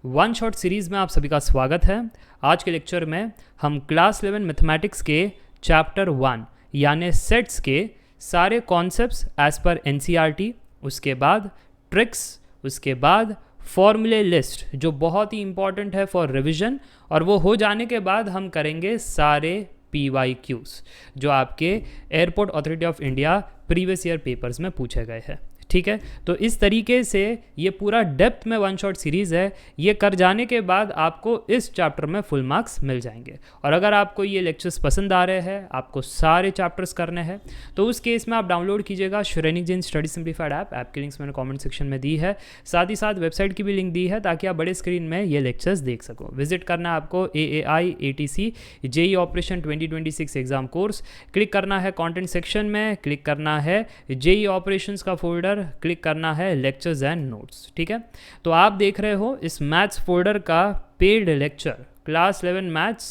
One shot series में आप सभी का स्वागत है। आज के लेक्चर में हम क्लास 11 मैथमेटिक्स के चैप्टर 1 यानी सेट्स के सारे कॉन्सेप्ट्स एज पर एनसीईआरटी, उसके बाद ट्रिक्स, उसके बाद फॉर्मूले लिस्ट जो बहुत ही इंपॉर्टेंट है फॉर रिवीजन, और वो हो जाने के बाद हम करेंगे सारे PYQs जो आपके airport authority of India previous year papers में पूछे गए हैं। ठीक है, तो इस तरीके से ये पूरा डेप्थ में वन शॉट सीरीज़ है। ये कर जाने के बाद आपको इस चैप्टर में फुल मार्क्स मिल जाएंगे। और अगर आपको ये लेक्चर्स पसंद आ रहे हैं, आपको सारे चैप्टर्स करने हैं, तो उस केस में आप डाउनलोड कीजिएगा Shrenik Jain study simplified app की लिंक्स मैंने कमेंट सेक्शन में दी है। साथ ही साथ वेबसाइट की भी लिंक दी है ताकि आप बड़े स्क्रीन में ये लेक्चर्स देख सको। विजिट करना है आपको AAI ATC JEE operation 2026 exam course. Click करना है कंटेंट सेक्शन में, क्लिक करना है JEE ऑपरेशंस का फोल्डर, क्लिक करना है लेक्चर्स एंड नोट्स। ठीक है, तो आप देख रहे हो इस मैथ्स फोल्डर का paid lecture class 11 maths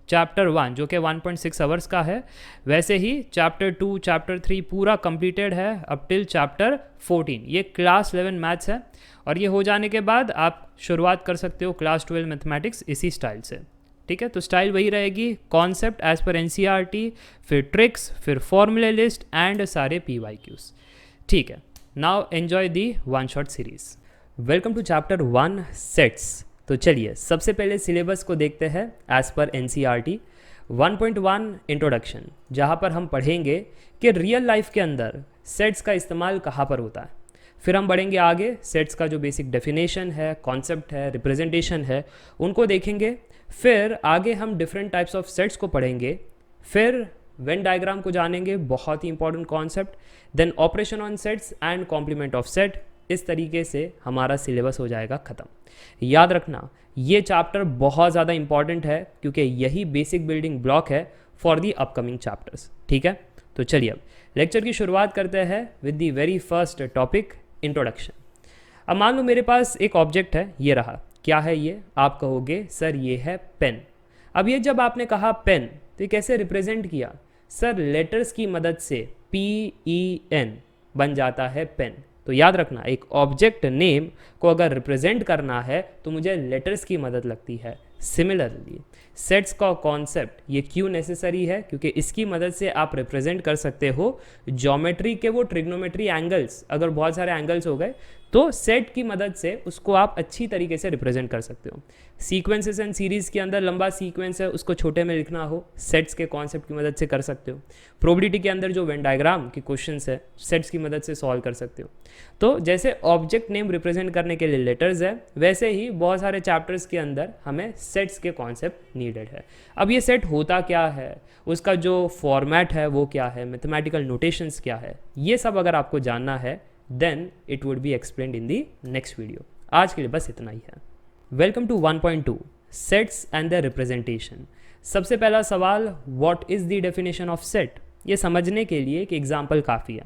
chapter 1 जो कि 1.6 आवर्स का है। वैसे ही चैप्टर 2 चैप्टर 3 पूरा कंप्लीटेड है अप टिल चैप्टर 14। ये क्लास 11 मैथ्स है और ये हो जाने के बाद आप शुरुआत कर सकते हो क्लास 12 मैथमेटिक्स इसी स्टाइल से। ठीक है, तो स्टाइल वही रहेगी, कॉन्सेप्ट एज पर एनसीईआरटी, फिर ट्रिक्स, फिर फॉर्मूले लिस्ट एंड सारे PYQs। ठीक है, now enjoy the one shot series. Welcome to chapter 1 sets. तो चलिए सबसे पहले सिलेबस को देखते हैं एज पर एनसीईआरटी। 1.1 इंट्रोडक्शन, जहाँ पर हम पढ़ेंगे कि रियल लाइफ के अंदर सेट्स का इस्तेमाल कहाँ पर होता है। फिर हम बढ़ेंगे आगे, सेट्स का जो बेसिक डेफिनेशन है, कॉन्सेप्ट है, रिप्रेजेंटेशन है, उनको देखेंगे। फिर आगे हम डिफरेंट टाइप्स ऑफ सेट्स को पढ़ेंगे। फिर वेन डायग्राम को जानेंगे, बहुत ही important concept. Then operation on sets and complement of set. इस तरीके से हमारा सिलेबस हो जाएगा ख़त्म। याद रखना ये चैप्टर बहुत ज़्यादा इंपॉर्टेंट है क्योंकि यही बेसिक बिल्डिंग ब्लॉक है फॉर दी अपकमिंग चैप्टर्स। ठीक है, तो चलिए अब लेक्चर की शुरुआत करते हैं with the very first topic, introduction. अब मान लो मेरे पास एक ऑब्जेक्ट है, ये रहा। क्या है ये? आप कहोगे सर ये है पेन। अब ये जब आपने कहा पेन तो ये कैसे रिप्रेजेंट किया? सर लेटर्स की मदद से PEN बन जाता है पेन। तो याद रखना एक ऑब्जेक्ट नेम को अगर रिप्रेजेंट करना है तो मुझे लेटर्स की मदद लगती है। सिमिलरली सेट्स का कॉन्सेप्ट ये क्यों नेसेसरी है? क्योंकि इसकी मदद से आप रिप्रेजेंट कर सकते हो ज्योमेट्री के वो ट्रिग्नोमेट्री एंगल्स। अगर बहुत सारे एंगल्स हो गए तो सेट की मदद से उसको आप अच्छी तरीके से रिप्रेजेंट कर सकते हो। सीक्वेंसेस एंड सीरीज़ के अंदर लंबा सीक्वेंस है, उसको छोटे में लिखना हो, सेट्स के कॉन्सेप्ट की मदद से कर सकते हो। प्रोबेबिलिटी के अंदर जो वेन डायग्राम के क्वेश्चंस है, सेट्स की मदद से सॉल्व कर सकते हो। तो जैसे ऑब्जेक्ट नेम रिप्रेजेंट करने के लिए लेटर्स है, वैसे ही बहुत सारे चैप्टर्स के अंदर हमें सेट्स के कॉन्सेप्ट नीडेड है। अब ये सेट होता क्या है, उसका जो फॉर्मेट है वो क्या है, मैथमेटिकल नोटेशंस क्या है, ये सब अगर आपको जानना है then it would be explained in the next video। आज के लिए बस इतना ही है। Welcome to 1.2 sets and the representation. सबसे पहला सवाल, what is the definition of set? ये समझने के लिए एक एग्जांपल काफ़ी है।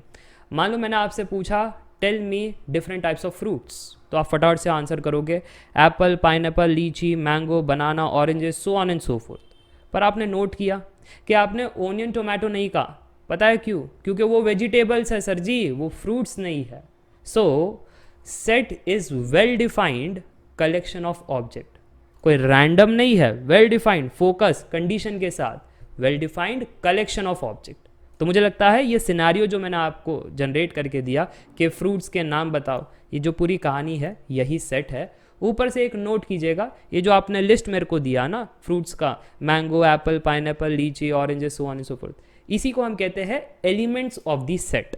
मान लो मैंने आपसे पूछा tell me different types of fruits, तो आप फटाफट से आंसर करोगे apple, pineapple, lychee, mango, banana, oranges, so on and so forth. पर आपने नोट किया कि आपने ओनियन टोमेटो नहीं कहा। पता है क्यों? क्योंकि वो वेजिटेबल्स है सर जी, वो फ्रूट्स नहीं है। सो set is well defined collection of object. कोई रैंडम नहीं है, वेल डिफाइंड, फोकस, कंडीशन के साथ, well defined collection of object. तो मुझे लगता है ये सिनारियो जो मैंने आपको जनरेट करके दिया कि फ्रूट्स के नाम बताओ, ये जो पूरी कहानी है यही सेट है। ऊपर से एक नोट कीजिएगा, ये जो आपने लिस्ट मेरे को दिया ना फ्रूट्स का, मैंगो, एप्पल, पाइनएप्पल, लीची, oranges, so on and so fourth, इसी को हम कहते हैं एलिमेंट्स ऑफ दी सेट।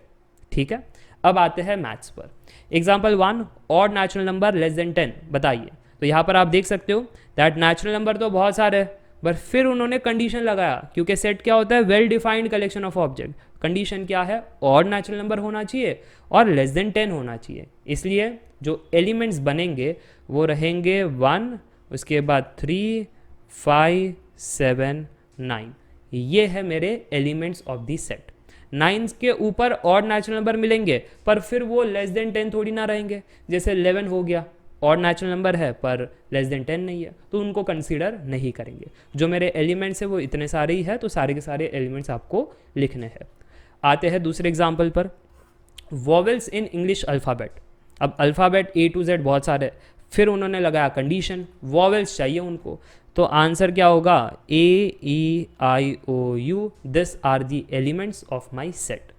ठीक है, अब आते हैं मैथ्स पर। Example 1, odd natural number less than 10 बताइए। तो यहाँ पर आप देख सकते हो दैट नेचुरल नंबर तो बहुत सारे हैं, बट फिर उन्होंने कंडीशन लगाया क्योंकि सेट क्या होता है? Well defined collection of object. Condition क्या है? ऑड नेचुरल नंबर होना चाहिए और लेस देन 10 होना चाहिए। इसलिए जो एलिमेंट्स बनेंगे वो रहेंगे 1, उसके बाद 3, 5, 7, 9। ये है मेरे एलिमेंट्स ऑफ दी सेट। 9 के ऊपर ऑड नेचुरल नंबर मिलेंगे पर फिर वो लेस देन 10 थोड़ी ना रहेंगे। जैसे 11 हो गया, ऑड नेचुरल नंबर है पर लेस देन 10 नहीं है, तो उनको कंसीडर नहीं करेंगे। जो मेरे एलिमेंट्स है वो इतने सारे ही है, तो सारे के सारे एलिमेंट्स आपको लिखने हैं। आते हैं दूसरे एग्जाम्पल पर, वॉवेल्स इन इंग्लिश अल्फ़ाबेट। अब अल्फ़ाबेट A to Z बहुत सारे, फिर उन्होंने लगाया कंडीशन, वॉवेल्स चाहिए उनको, तो आंसर क्या होगा, AEIOU, this are the elements of my set.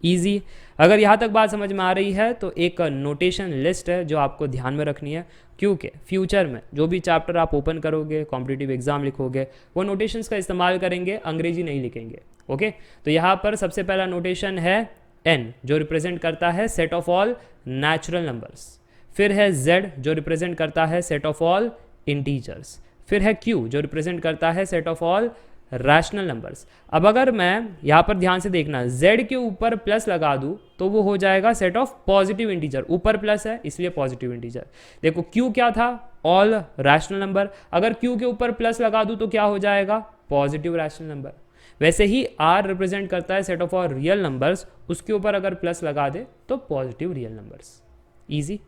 Easy. अगर यहाँ तक बात समझ में आ रही है तो एक नोटेशन लिस्ट है जो आपको ध्यान में रखनी है, क्योंकि फ्यूचर में जो भी चैप्टर आप ओपन करोगे, कॉम्पिटिटिव एग्जाम लिखोगे, वो नोटेशंस का इस्तेमाल करेंगे, अंग्रेजी नहीं लिखेंगे। ओके, तो यहाँ पर सबसे पहला नोटेशन है n, जो रिप्रेजेंट करता है set of all natural numbers. फिर है z, जो रिप्रेजेंट करता है सेट ऑफ ऑल इंटीजर्स। फिर है q, जो रिप्रेजेंट करता है set of all rational numbers. अब अगर मैं यहाँ पर ध्यान से देखना, z के ऊपर प्लस लगा दूँ तो वो हो जाएगा सेट ऑफ पॉजिटिव इंटीजर, ऊपर प्लस है इसलिए पॉजिटिव इंटीजर। देखो q क्या था, ऑल रैशनल नंबर, अगर q के ऊपर प्लस लगा दूँ तो क्या हो जाएगा, पॉजिटिव रैशनल नंबर। वैसे ही r रिप्रेजेंट करता है set of all real numbers, उसके ऊपर अगर प्लस लगा दे तो पॉजिटिव रियल नंबर्स। ईजी।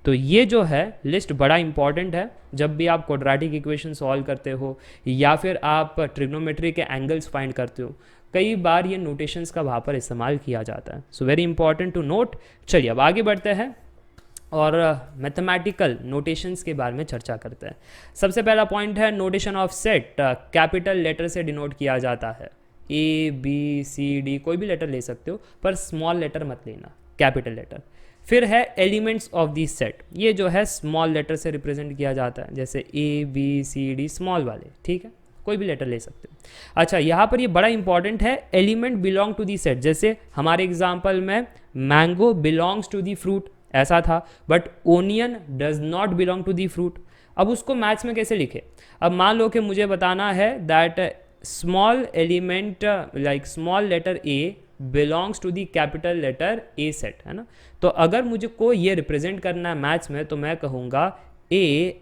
तो ये जो है लिस्ट बड़ा इंपॉर्टेंट है जब भी आप क्वाड्रेटिक इक्वेशन सॉल्व करते हो या फिर आप ट्रिग्नोमेट्री के एंगल्स फाइंड करते हो, कई बार ये नोटेशंस का वहाँ पर इस्तेमाल किया जाता है। So very important to note. चलिए अब आगे बढ़ते हैं और मैथमेटिकल नोटेशंस के बारे में चर्चा करते हैं। सबसे पहला पॉइंट है notation of set, capital letter से डिनोट किया जाता है। ABCD कोई भी लेटर ले सकते हो, पर स्मॉल लेटर मत लेना, कैपिटल लेटर। फिर है एलिमेंट्स ऑफ दी सेट, ये जो है स्मॉल लेटर से रिप्रेजेंट किया जाता है, जैसे ABCD स्मॉल वाले, ठीक है, कोई भी लेटर ले सकते हो। अच्छा, यहाँ पर ये बड़ा इंपॉर्टेंट है, element belong to the set. जैसे हमारे एग्जाम्पल में mango belongs to the fruit, ऐसा था, but onion does not belong to the fruit. अब उसको मैथ्स में कैसे लिखे, अब मान लो कि मुझे बताना है that small element like small letter A belongs to the capital letter A set, है ना। तो अगर मुझे को ये रिप्रेजेंट करना है मैथ्स में तो मैं कहूँगा A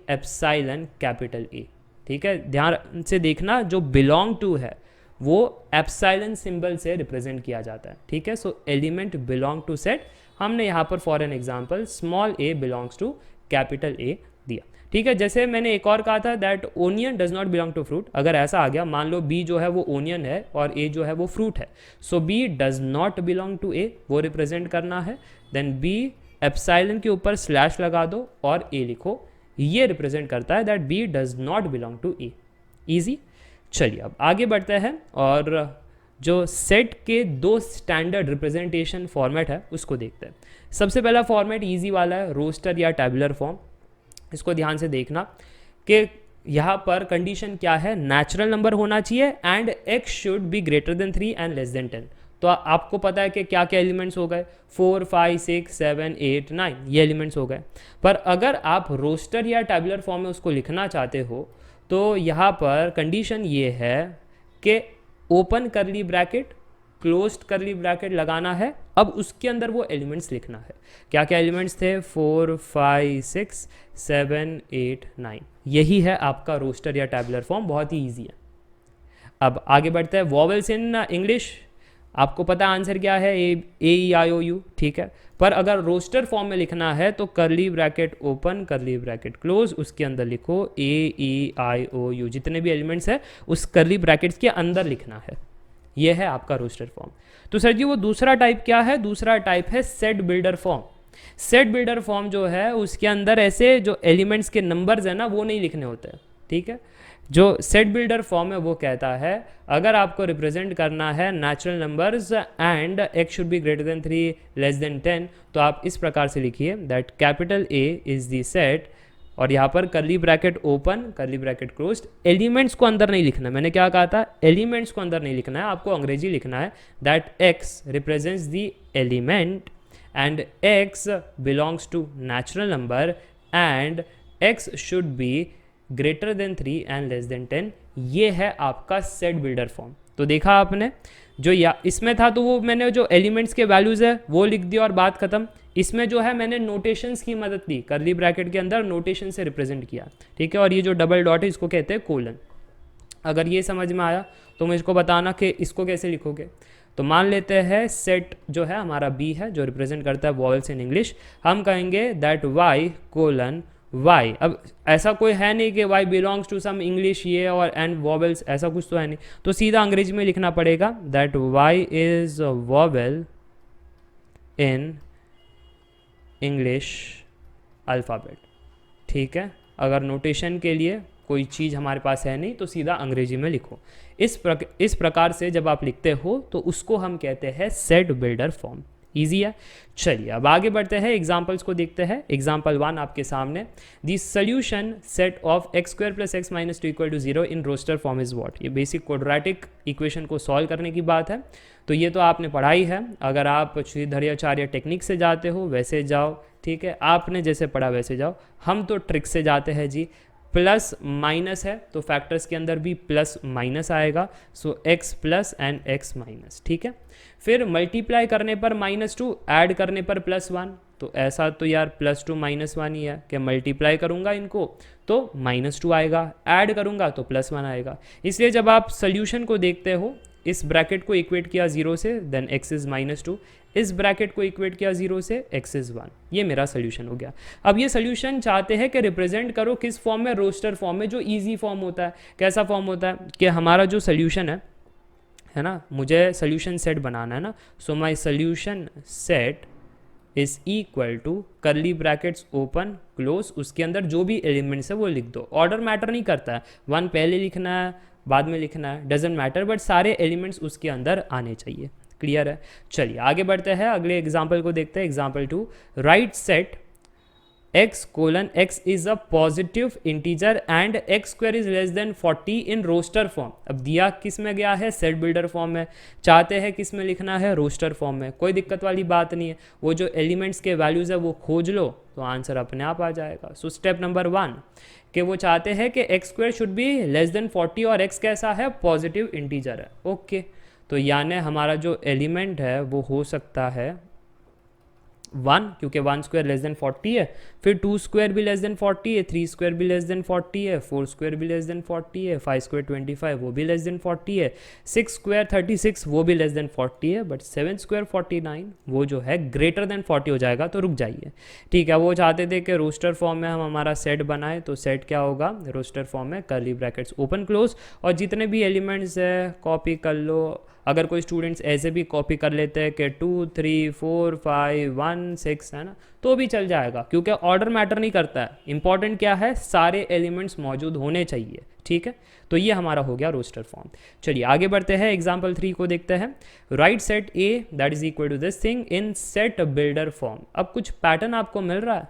एप्साइलन कैपिटल A, ठीक है। ध्यान से देखना, जो बिलोंग टू है वो एप्साइलन सिंबल से रिप्रेजेंट किया जाता है, ठीक है। So element belong to set, हमने यहाँ पर for an example small a belongs to capital A दिया, ठीक है। जैसे मैंने एक और कहा था that onion does not belong to fruit, अगर ऐसा आ गया, मान लो B जो है वो ओनियन है और A जो है वो फ्रूट है, so B does not belong to A, वो रिप्रेजेंट करना है, देन B एप्साइलन के ऊपर स्लैश लगा दो और A लिखो, ये रिप्रेजेंट करता है that B does not belong to A। Easy. चलिए अब आगे बढ़ते हैं और जो सेट के दो स्टैंडर्ड रिप्रेजेंटेशन फॉर्मेट है उसको देखते हैं। सबसे पहला फॉर्मेट इजी वाला है, रोस्टर या टैबुलर फॉर्म। इसको ध्यान से देखना कि यहाँ पर कंडीशन क्या है, नेचुरल नंबर होना चाहिए and x should be greater than 3 and less than 10। तो आपको पता है कि क्या क्या एलिमेंट्स हो गए, 4, 5, 6, 7, 8, 9 ये एलिमेंट्स हो गए। पर अगर आप रोस्टर या टैबुलर फॉर्म में उसको लिखना चाहते हो तो यहाँ पर कंडीशन ये है कि ओपन करली ब्रैकेट क्लोज्ड करली ब्रैकेट लगाना है, अब उसके अंदर वो एलिमेंट्स लिखना है। क्या क्या एलिमेंट्स थे, 4, 5, 6, 7, 8, 9। यही है आपका रोस्टर या टैबुलर फॉर्म, बहुत ही ईजी है। अब आगे बढ़ते हैं, वॉवेल्स इन इंग्लिश, आपको पता आंसर क्या है, AEIOU, ठीक है। पर अगर रोस्टर फॉर्म में लिखना है तो करली ब्रैकेट ओपन करली ब्रैकेट क्लोज, उसके अंदर लिखो AEIOU, जितने भी एलिमेंट्स है उस करली ब्रैकेट्स के अंदर लिखना है। ये है आपका रोस्टर फॉर्म। तो सर जी वो दूसरा टाइप क्या है, दूसरा टाइप है set builder form. Set builder form जो है उसके अंदर ऐसे जो एलिमेंट्स के नंबर्स है ना वो नहीं लिखने होते हैं, ठीक है। जो सेट बिल्डर फॉर्म है वो कहता है अगर आपको रिप्रेजेंट करना है natural numbers and x should be greater than 3 less than 10, तो आप इस प्रकार से लिखिए that capital A is the set, और यहाँ पर करली ब्रैकेट ओपन करली ब्रैकेट क्लोज्ड। एलिमेंट्स को अंदर नहीं लिखना, मैंने क्या कहा था, एलिमेंट्स को अंदर नहीं लिखना है, आपको अंग्रेजी लिखना है that x represents the element and x belongs to natural number and x should be greater than 3 and less than 10। ये है आपका सेट बिल्डर फॉर्म। तो देखा आपने, जो या इसमें था तो वो मैंने जो एलिमेंट्स के वैल्यूज़ है वो लिख दिया और बात खत्म। इसमें जो है मैंने नोटेशंस की मदद ली, करली ब्रैकेट के अंदर नोटेशन से रिप्रेजेंट किया, ठीक है। और ये जो डबल डॉट है इसको कहते हैं कोलन। अगर ये समझ में आया तो मुझको बताना कि इसको कैसे लिखोगे। तो मान लेते हैं सेट जो है हमारा B है जो रिप्रेजेंट करता है वॉवेल्स इन इंग्लिश, हम कहेंगे दैट Y कोलन Y। अब ऐसा कोई है नहीं कि Y belongs to some English ये और एंड वॉवेल्स, ऐसा कुछ तो है नहीं, तो सीधा अंग्रेजी में लिखना पड़ेगा that Y is vowel in English alphabet. ठीक है। अगर नोटेशन के लिए कोई चीज़ हमारे पास है नहीं तो सीधा अंग्रेजी में लिखो। इस प्रकार से जब आप लिखते हो तो उसको हम कहते हैं सेट बिल्डर फॉर्म। ईजी है। चलिए अब आगे बढ़ते हैं, एग्जाम्पल्स को देखते हैं। एग्जाम्पल 1 आपके सामने, the solution set of x square plus x minus two equal to 0 in roster form is what. ये बेसिक क्वाड्रेटिक इक्वेशन को सॉल्व करने की बात है। तो ये तो आपने पढ़ाई है, अगर आप श्रीधराचार्य टेक्निक से जाते हो वैसे जाओ, ठीक है, आपने जैसे पढ़ा वैसे जाओ। हम तो ट्रिक से जाते हैं जी। प्लस माइनस है तो फैक्टर्स के अंदर भी प्लस माइनस आएगा, सो x plus and x minus, ठीक है। फिर मल्टीप्लाई करने पर -2, ऐड करने पर +1, तो ऐसा तो यार +2 -1 ही है कि मल्टीप्लाई करूंगा इनको तो -2 आएगा, ऐड करूंगा तो +1 आएगा। इसलिए जब आप सोल्यूशन को देखते हो, इस ब्रैकेट को इक्वेट किया 0 से, देन x इज -2, इस ब्रैकेट को इक्वेट किया 0 से, x इज 1। ये मेरा सोल्यूशन हो गया। अब ये सोल्यूशन चाहते हैं कि रिप्रेजेंट करो किस फॉर्म में, रोस्टर फॉर्म में, जो इजी फॉर्म होता है। कैसा फॉर्म होता है कि हमारा जो सोल्यूशन है ना, मुझे सोल्यूशन सेट बनाना है ना, so my solution set is equal to curly brackets open close, उसके अंदर जो भी एलिमेंट्स है वो लिख दो। ऑर्डर मैटर नहीं करता है, 1 पहले लिखना है बाद में लिखना है, डजेंट मैटर, बट सारे एलिमेंट्स उसके अंदर आने चाहिए। क्लियर है। चलिए आगे बढ़ते हैं, अगले एग्जाम्पल को देखते हैं। Example 2, right set x:x is a positive integer and x square is less than 40 in roster form. अब दिया किस में गया है, सेट बिल्डर फॉर्म में, चाहते हैं किस में लिखना है, रोस्टर फॉर्म में। कोई दिक्कत वाली बात नहीं है, वो जो एलिमेंट्स के वैल्यूज है वो खोज लो तो आंसर अपने आप आ जाएगा। सो स्टेप नंबर 1 कि वो चाहते हैं कि x square should be less than 40 और x कैसा है, पॉजिटिव इंटीजर है। ओके, तो यानी हमारा जो एलिमेंट है वो हो सकता है 1, क्योंकि 1 स्क्वायर लेस देन 40 है, फिर 2 स्क्वायर भी लेस देन 40 है, 3 स्क्वायर भी लेस देन 40 है, 4 स्क्वायर भी लेस देन 40 है, 5 स्क्वायर 25 वो भी लेस देन 40 है, 6 स्क्वायर 36 वो भी लेस देन 40 है, बट 7 स्क्वायर 49 वो जो है ग्रेटर देन 40 हो जाएगा। तो रुक जाइए, ठीक है। वो चाहते थे कि रोस्टर फॉर्म में हम हमारा सेट बनाए, तो सेट क्या होगा, रोस्टर फॉर्म में करली ब्रैकेट्स ओपन क्लोज, और जितने भी एलिमेंट्स है कॉपी कर लो। अगर कोई स्टूडेंट्स ऐसे भी कॉपी कर लेते हैं कि 2 3 4 5 1 6 है ना, तो भी चल जाएगा, क्योंकि ऑर्डर मैटर नहीं करता है। इंपॉर्टेंट क्या है, सारे एलिमेंट्स मौजूद होने चाहिए, ठीक है। तो ये हमारा हो गया रोस्टर फॉर्म। चलिए आगे बढ़ते हैं, एग्जाम्पल 3 को देखते हैं। Right set A that is equal to this thing in set builder form. अब कुछ पैटर्न आपको मिल रहा है,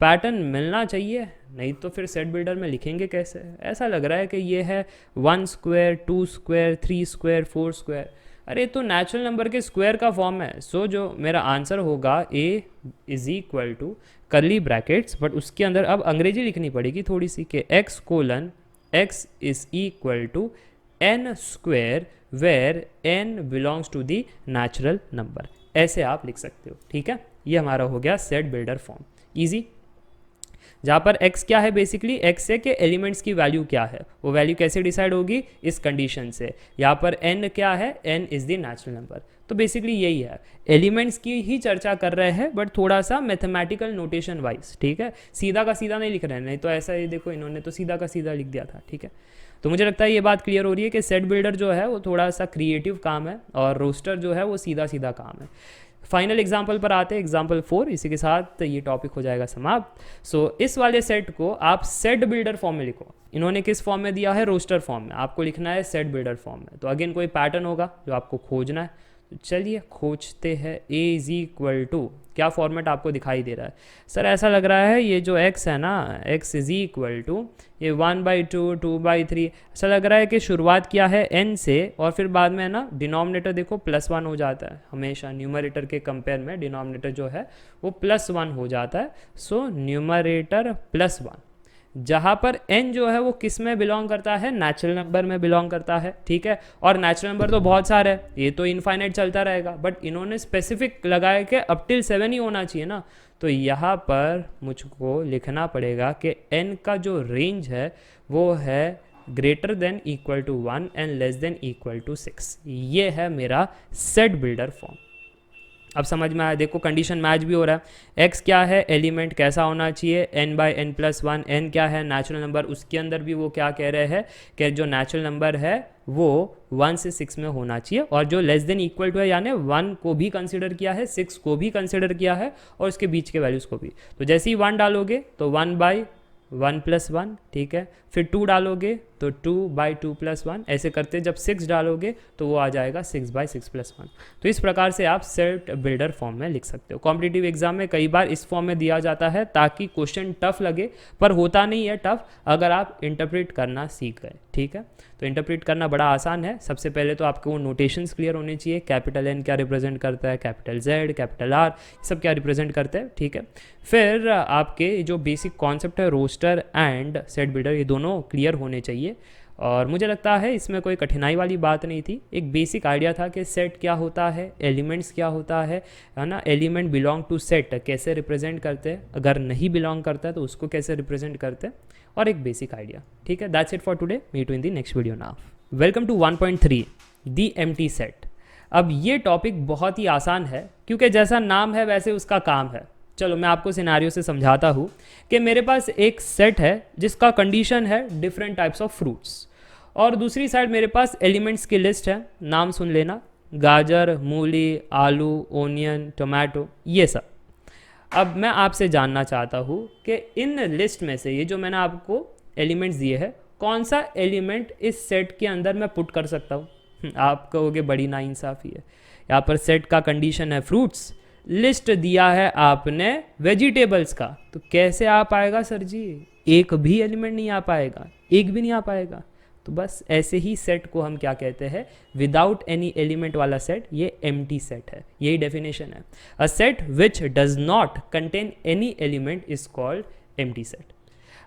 पैटर्न मिलना चाहिए, नहीं तो फिर सेट बिल्डर में लिखेंगे कैसे। ऐसा लग रहा है कि ये है 1 स्क्वायर 2 स्क्वायर 3 स्क्वायर 4 स्क्वायर, अरे तो नेचुरल नंबर के स्क्वायर का फॉर्म है। सो जो मेरा आंसर होगा A is equal to curly brackets, but उसके अंदर अब अंग्रेजी लिखनी पड़ेगी थोड़ी सी कि x is equal to n square where n belongs to the natural number. ऐसे आप लिख सकते हो, ठीक है। ये हमारा हो गया सेट बिल्डर फॉर्म, ईजी। जहाँ पर x क्या है, बेसिकली x है कि एलिमेंट्स की वैल्यू क्या है, वो वैल्यू कैसे डिसाइड होगी, इस कंडीशन से। यहाँ पर n क्या है, n is the natural number. तो बेसिकली यही है, एलिमेंट्स की ही चर्चा कर रहे हैं, बट थोड़ा सा मैथमेटिकल नोटेशन वाइज, ठीक है। सीधा का सीधा नहीं लिख रहे हैं, नहीं तो ऐसा ही देखो इन्होंने तो सीधा का सीधा लिख दिया था, ठीक है। तो मुझे लगता है ये बात क्लियर हो रही है कि सेट बिल्डर जो है वो थोड़ा सा क्रिएटिव काम है, और रोस्टर जो है वो सीधा सीधा काम है। फाइनल एग्जाम्पल पर आते हैं, एग्जाम्पल 4। इसी के साथ ये टॉपिक हो जाएगा समाप्त। सो इस वाले सेट को आप सेट बिल्डर फॉर्म में लिखो। इन्होंने किस फॉर्म में दिया है, रोस्टर फॉर्म में, आपको लिखना है सेट बिल्डर फॉर्म में। तो अगेन कोई पैटर्न होगा जो आपको खोजना है, तो चलिए खोजते हैं। ए इज इक्वल टू, क्या फॉर्मेट आपको दिखाई दे रहा है सर, ऐसा लग रहा है ये जो x है ना, x इज इक्वल टू ये 1/2 2/3, ऐसा लग रहा है कि शुरुआत किया है n से और फिर बाद में है ना डिनोमिनेटर देखो +1 हो जाता है। हमेशा न्यूमरेटर के कंपेयर में डिनोमिनेटर जो है वो +1 हो जाता है। सो न्यूमरेटर +1, जहाँ पर n जो है वो किस में बिलोंग करता है, नेचुरल नंबर में बिलोंग करता है, ठीक है। और नेचुरल नंबर तो बहुत सारे हैं, ये तो इनफाइनाइट चलता रहेगा, बट इन्होंने स्पेसिफिक लगाया कि अप टिल 7 ही होना चाहिए ना। तो यहाँ पर मुझको लिखना पड़ेगा कि n का जो रेंज है वो है greater than equal to 1 and less than equal to 6। ये है मेरा सेट बिल्डर फॉर्म, अब समझ में आया, देखो कंडीशन मैच भी हो रहा है। x क्या है, एलिमेंट कैसा होना चाहिए, n/n+1, n क्या है नेचुरल नंबर, उसके अंदर भी वो क्या कह रहे हैं कि जो नेचुरल नंबर है वो 1 से 6 में होना चाहिए, और जो लेस देन इक्वल टू है यानी 1 को भी कंसिडर किया है, 6 को भी कंसिडर किया है, और उसके बीच के वैल्यूज़ को भी। तो जैसे ही 1 डालोगे तो 1/1+1, ठीक है, फिर 2 डालोगे तो 2/2+1, ऐसे करते जब 6 डालोगे तो वो आ जाएगा 6/6+1। तो इस प्रकार से आप सेट बिल्डर फॉर्म में लिख सकते हो। कॉम्पिटिटिव एग्जाम में कई बार इस फॉर्म में दिया जाता है ताकि क्वेश्चन टफ लगे, पर होता नहीं है टफ अगर आप इंटरप्रेट करना सीख गए, ठीक है। तो इंटरप्रेट करना बड़ा आसान है। सबसे पहले तो आपको वो नोटेशंस क्लियर होने चाहिए, कैपिटल N क्या रिप्रेजेंट करता है, कैपिटल Z, कैपिटल R, सब क्या रिप्रेजेंट करते हैं, ठीक है। फिर आपके जो बेसिक कॉन्सेप्ट है रोस्टर एंड सेट बिल्डर, ये दोनों क्लियर होने चाहिए, और मुझे लगता है इसमें कोई कठिनाई वाली बात नहीं थी। एक बेसिक आइडिया था कि सेट क्या होता है, एलिमेंट्स क्या होता है ना, एलिमेंट बिलोंग टू सेट कैसे रिप्रेजेंट करते हैं, अगर नहीं बिलोंग करता है तो उसको कैसे रिप्रेजेंट करते हैं, और एक बेसिक आइडिया, ठीक है। That's it for today, meet you in the next video now. Welcome to 1.3 the empty set. अब ये टॉपिक बहुत ही आसान है क्योंकि जैसा नाम है वैसे उसका काम है। चलो मैं आपको सिनेरियो से समझाता हूँ कि मेरे पास एक सेट है जिसका कंडीशन है डिफरेंट टाइप्स ऑफ फ्रूट्स, और दूसरी साइड मेरे पास एलिमेंट्स की लिस्ट है, नाम सुन लेना, गाजर, मूली, आलू, ओनियन, टोमेटो, ये सब। अब मैं आपसे जानना चाहता हूँ कि इन लिस्ट में से ये जो मैंने आपको एलिमेंट्स दिए हैं, कौन सा एलिमेंट इस सेट के अंदर मैं पुट कर सकता हूँ। आप कहोगे बड़ी नाइंसाफ़ी है, यहाँ पर सेट का कंडीशन है फ्रूट्स, लिस्ट दिया है आपने वेजिटेबल्स का, तो कैसे आ पाएगा सर जी, एक भी एलिमेंट नहीं आ पाएगा, एक भी नहीं आ पाएगा। तो बस ऐसे ही सेट को हम क्या कहते हैं, विदाउट एनी एलिमेंट वाला सेट, ये एम्प्टी सेट है, यही डेफिनेशन है। A set which does not contain any element is called empty set.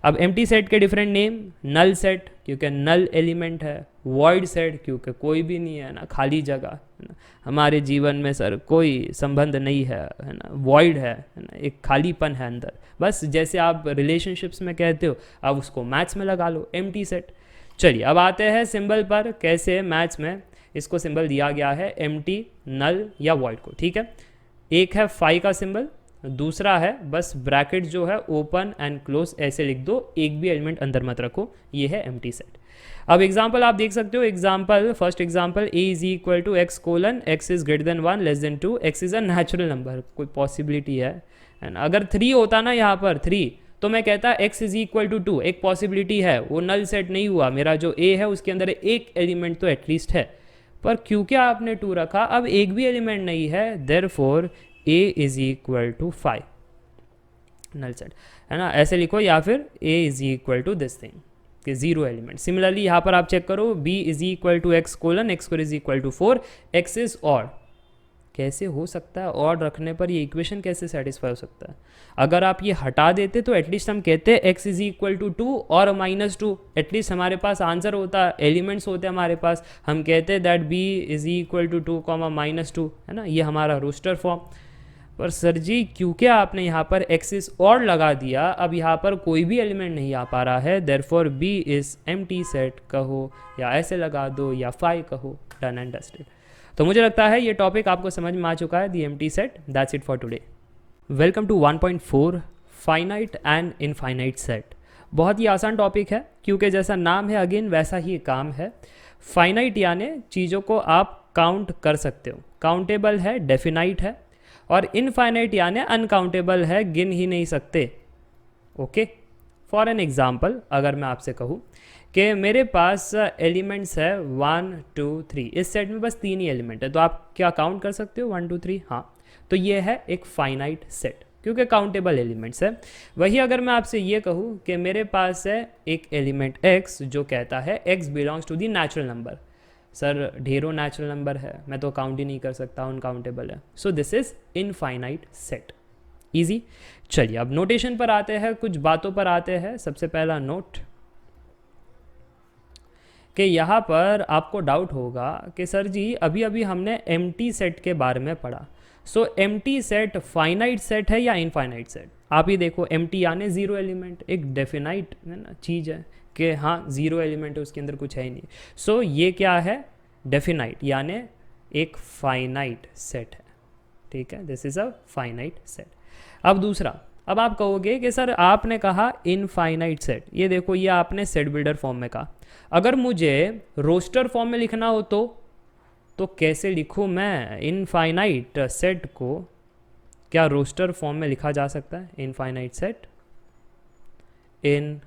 अब एम्प्टी सेट के डिफरेंट नेम, नल सेट क्योंकि नल एलिमेंट है, वॉइड सेट क्योंकि कोई भी नहीं है ना, खाली जगह है ना, हमारे जीवन में सर कोई संबंध नहीं है ना, वॉइड है ना, एक खालीपन है अंदर, बस जैसे आप रिलेशनशिप्स में कहते हो, अब उसको मैथ्स में लगा लो, एम्प्टी सेट। चलिए अब आते हैं सिंबल पर, कैसे मैथ्स में इसको सिंबल दिया गया है एम्प्टी, नल या वॉइड को, ठीक है। एक है फाई का सिंबल, दूसरा है बस ब्रैकेट जो है ओपन एंड क्लोज ऐसे लिख दो, एक भी एलिमेंट अंदर मत रखो, ये है एम्प्टी सेट। अब एग्जाम्पल आप देख सकते हो, example first example a is equal to x colon x is greater than 1 less than 2, x is a natural number, कोई पॉसिबिलिटी है ना। अगर 3 होता ना यहाँ पर 3, तो मैं कहता x इज इक्वल टू 2, एक पॉसिबिलिटी है, वो नल सेट नहीं हुआ, मेरा जो a है उसके अंदर एक एलिमेंट तो एटलीस्ट है, पर क्योंकि आपने 2 रखा अब एक भी एलिमेंट नहीं है, therefore a is equal to 5, null set है ना, ऐसे लिखो, या फिर a is equal to this thing कि 0 एलिमेंट। सिमिलरली यहाँ पर आप चेक करो, b is equal to x colon x square is equal to 4, x is odd, कैसे हो सकता है, ऑड रखने पर ये इक्वेशन कैसे सेटिस्फाई हो सकता है। अगर आप ये हटा देते तो एटलीस्ट हम कहते हैं x इज इक्वल टू 2 और -2, एटलीस्ट हमारे पास आंसर होता, एलिमेंट्स होते हमारे पास, हम कहते हैं that b is equal to 2, -2 है ना, ये हमारा रोस्टर फॉर्म। पर सर जी क्योंकि आपने यहाँ पर एक्सिस और लगा दिया, अब यहाँ पर कोई भी एलिमेंट नहीं आ पा रहा है, therefore B is empty set कहो या ऐसे लगा दो या 5 कहो, डन एंड डस्टेड। तो मुझे लगता है ये टॉपिक आपको समझ में आ चुका है, the empty set. That's it for today. Welcome to 1.4 finite and infinite set. बहुत ही आसान टॉपिक है क्योंकि जैसा नाम है अगेन वैसा ही काम है। फाइनाइट यानी चीज़ों को आप काउंट कर सकते हो, काउंटेबल है, डेफिनाइट है, और इनफाइनाइट यानी अनकाउंटेबल है, गिन ही नहीं सकते। ओके, फॉर एन एग्जाम्पल अगर मैं आपसे कहूँ कि मेरे पास एलिमेंट्स है 1 2 3, इस सेट में बस 3 ही एलिमेंट है, तो आप क्या काउंट कर सकते हो 1 2 3, हाँ, तो ये है एक फाइनाइट सेट क्योंकि काउंटेबल एलिमेंट्स है। वही अगर मैं आपसे ये कहूँ कि मेरे पास है एक एलिमेंट x जो कहता है x belongs to the natural number, sir ढेरों नेचुरल नंबर है, मैं तो काउंट ही नहीं कर सकता, अनकाउंटेबल है, so this is infinite set. Easy. चलिए अब नोटेशन पर आते हैं, कुछ बातों पर आते हैं। सबसे पहला नोट कि यहाँ पर आपको डाउट होगा कि सर जी अभी अभी हमने एम्प्टी सेट के बारे में पढ़ा, सो एम्प्टी सेट फाइनाइट सेट है या इनफाइनाइट सेट। आप ही देखो, एम्प्टी यानी 0 एलिमेंट, एक डेफिनाइट है ना चीज़ है कि हाँ 0 एलिमेंट है, उसके अंदर कुछ है ही नहीं, सो ये क्या है, डेफिनाइट यानी एक फाइनाइट सेट है। ठीक है, this is a finite set. अब दूसरा, अब आप कहोगे कि सर आपने कहा इनफाइनाइट सेट, ये देखो ये आपने सेट बिल्डर फॉर्म में कहा, अगर मुझे रोस्टर फॉर्म में लिखना हो तो कैसे लिखूँ मैं इनफाइनाइट सेट को? क्या रोस्टर फॉर्म में लिखा जा सकता है infinite set in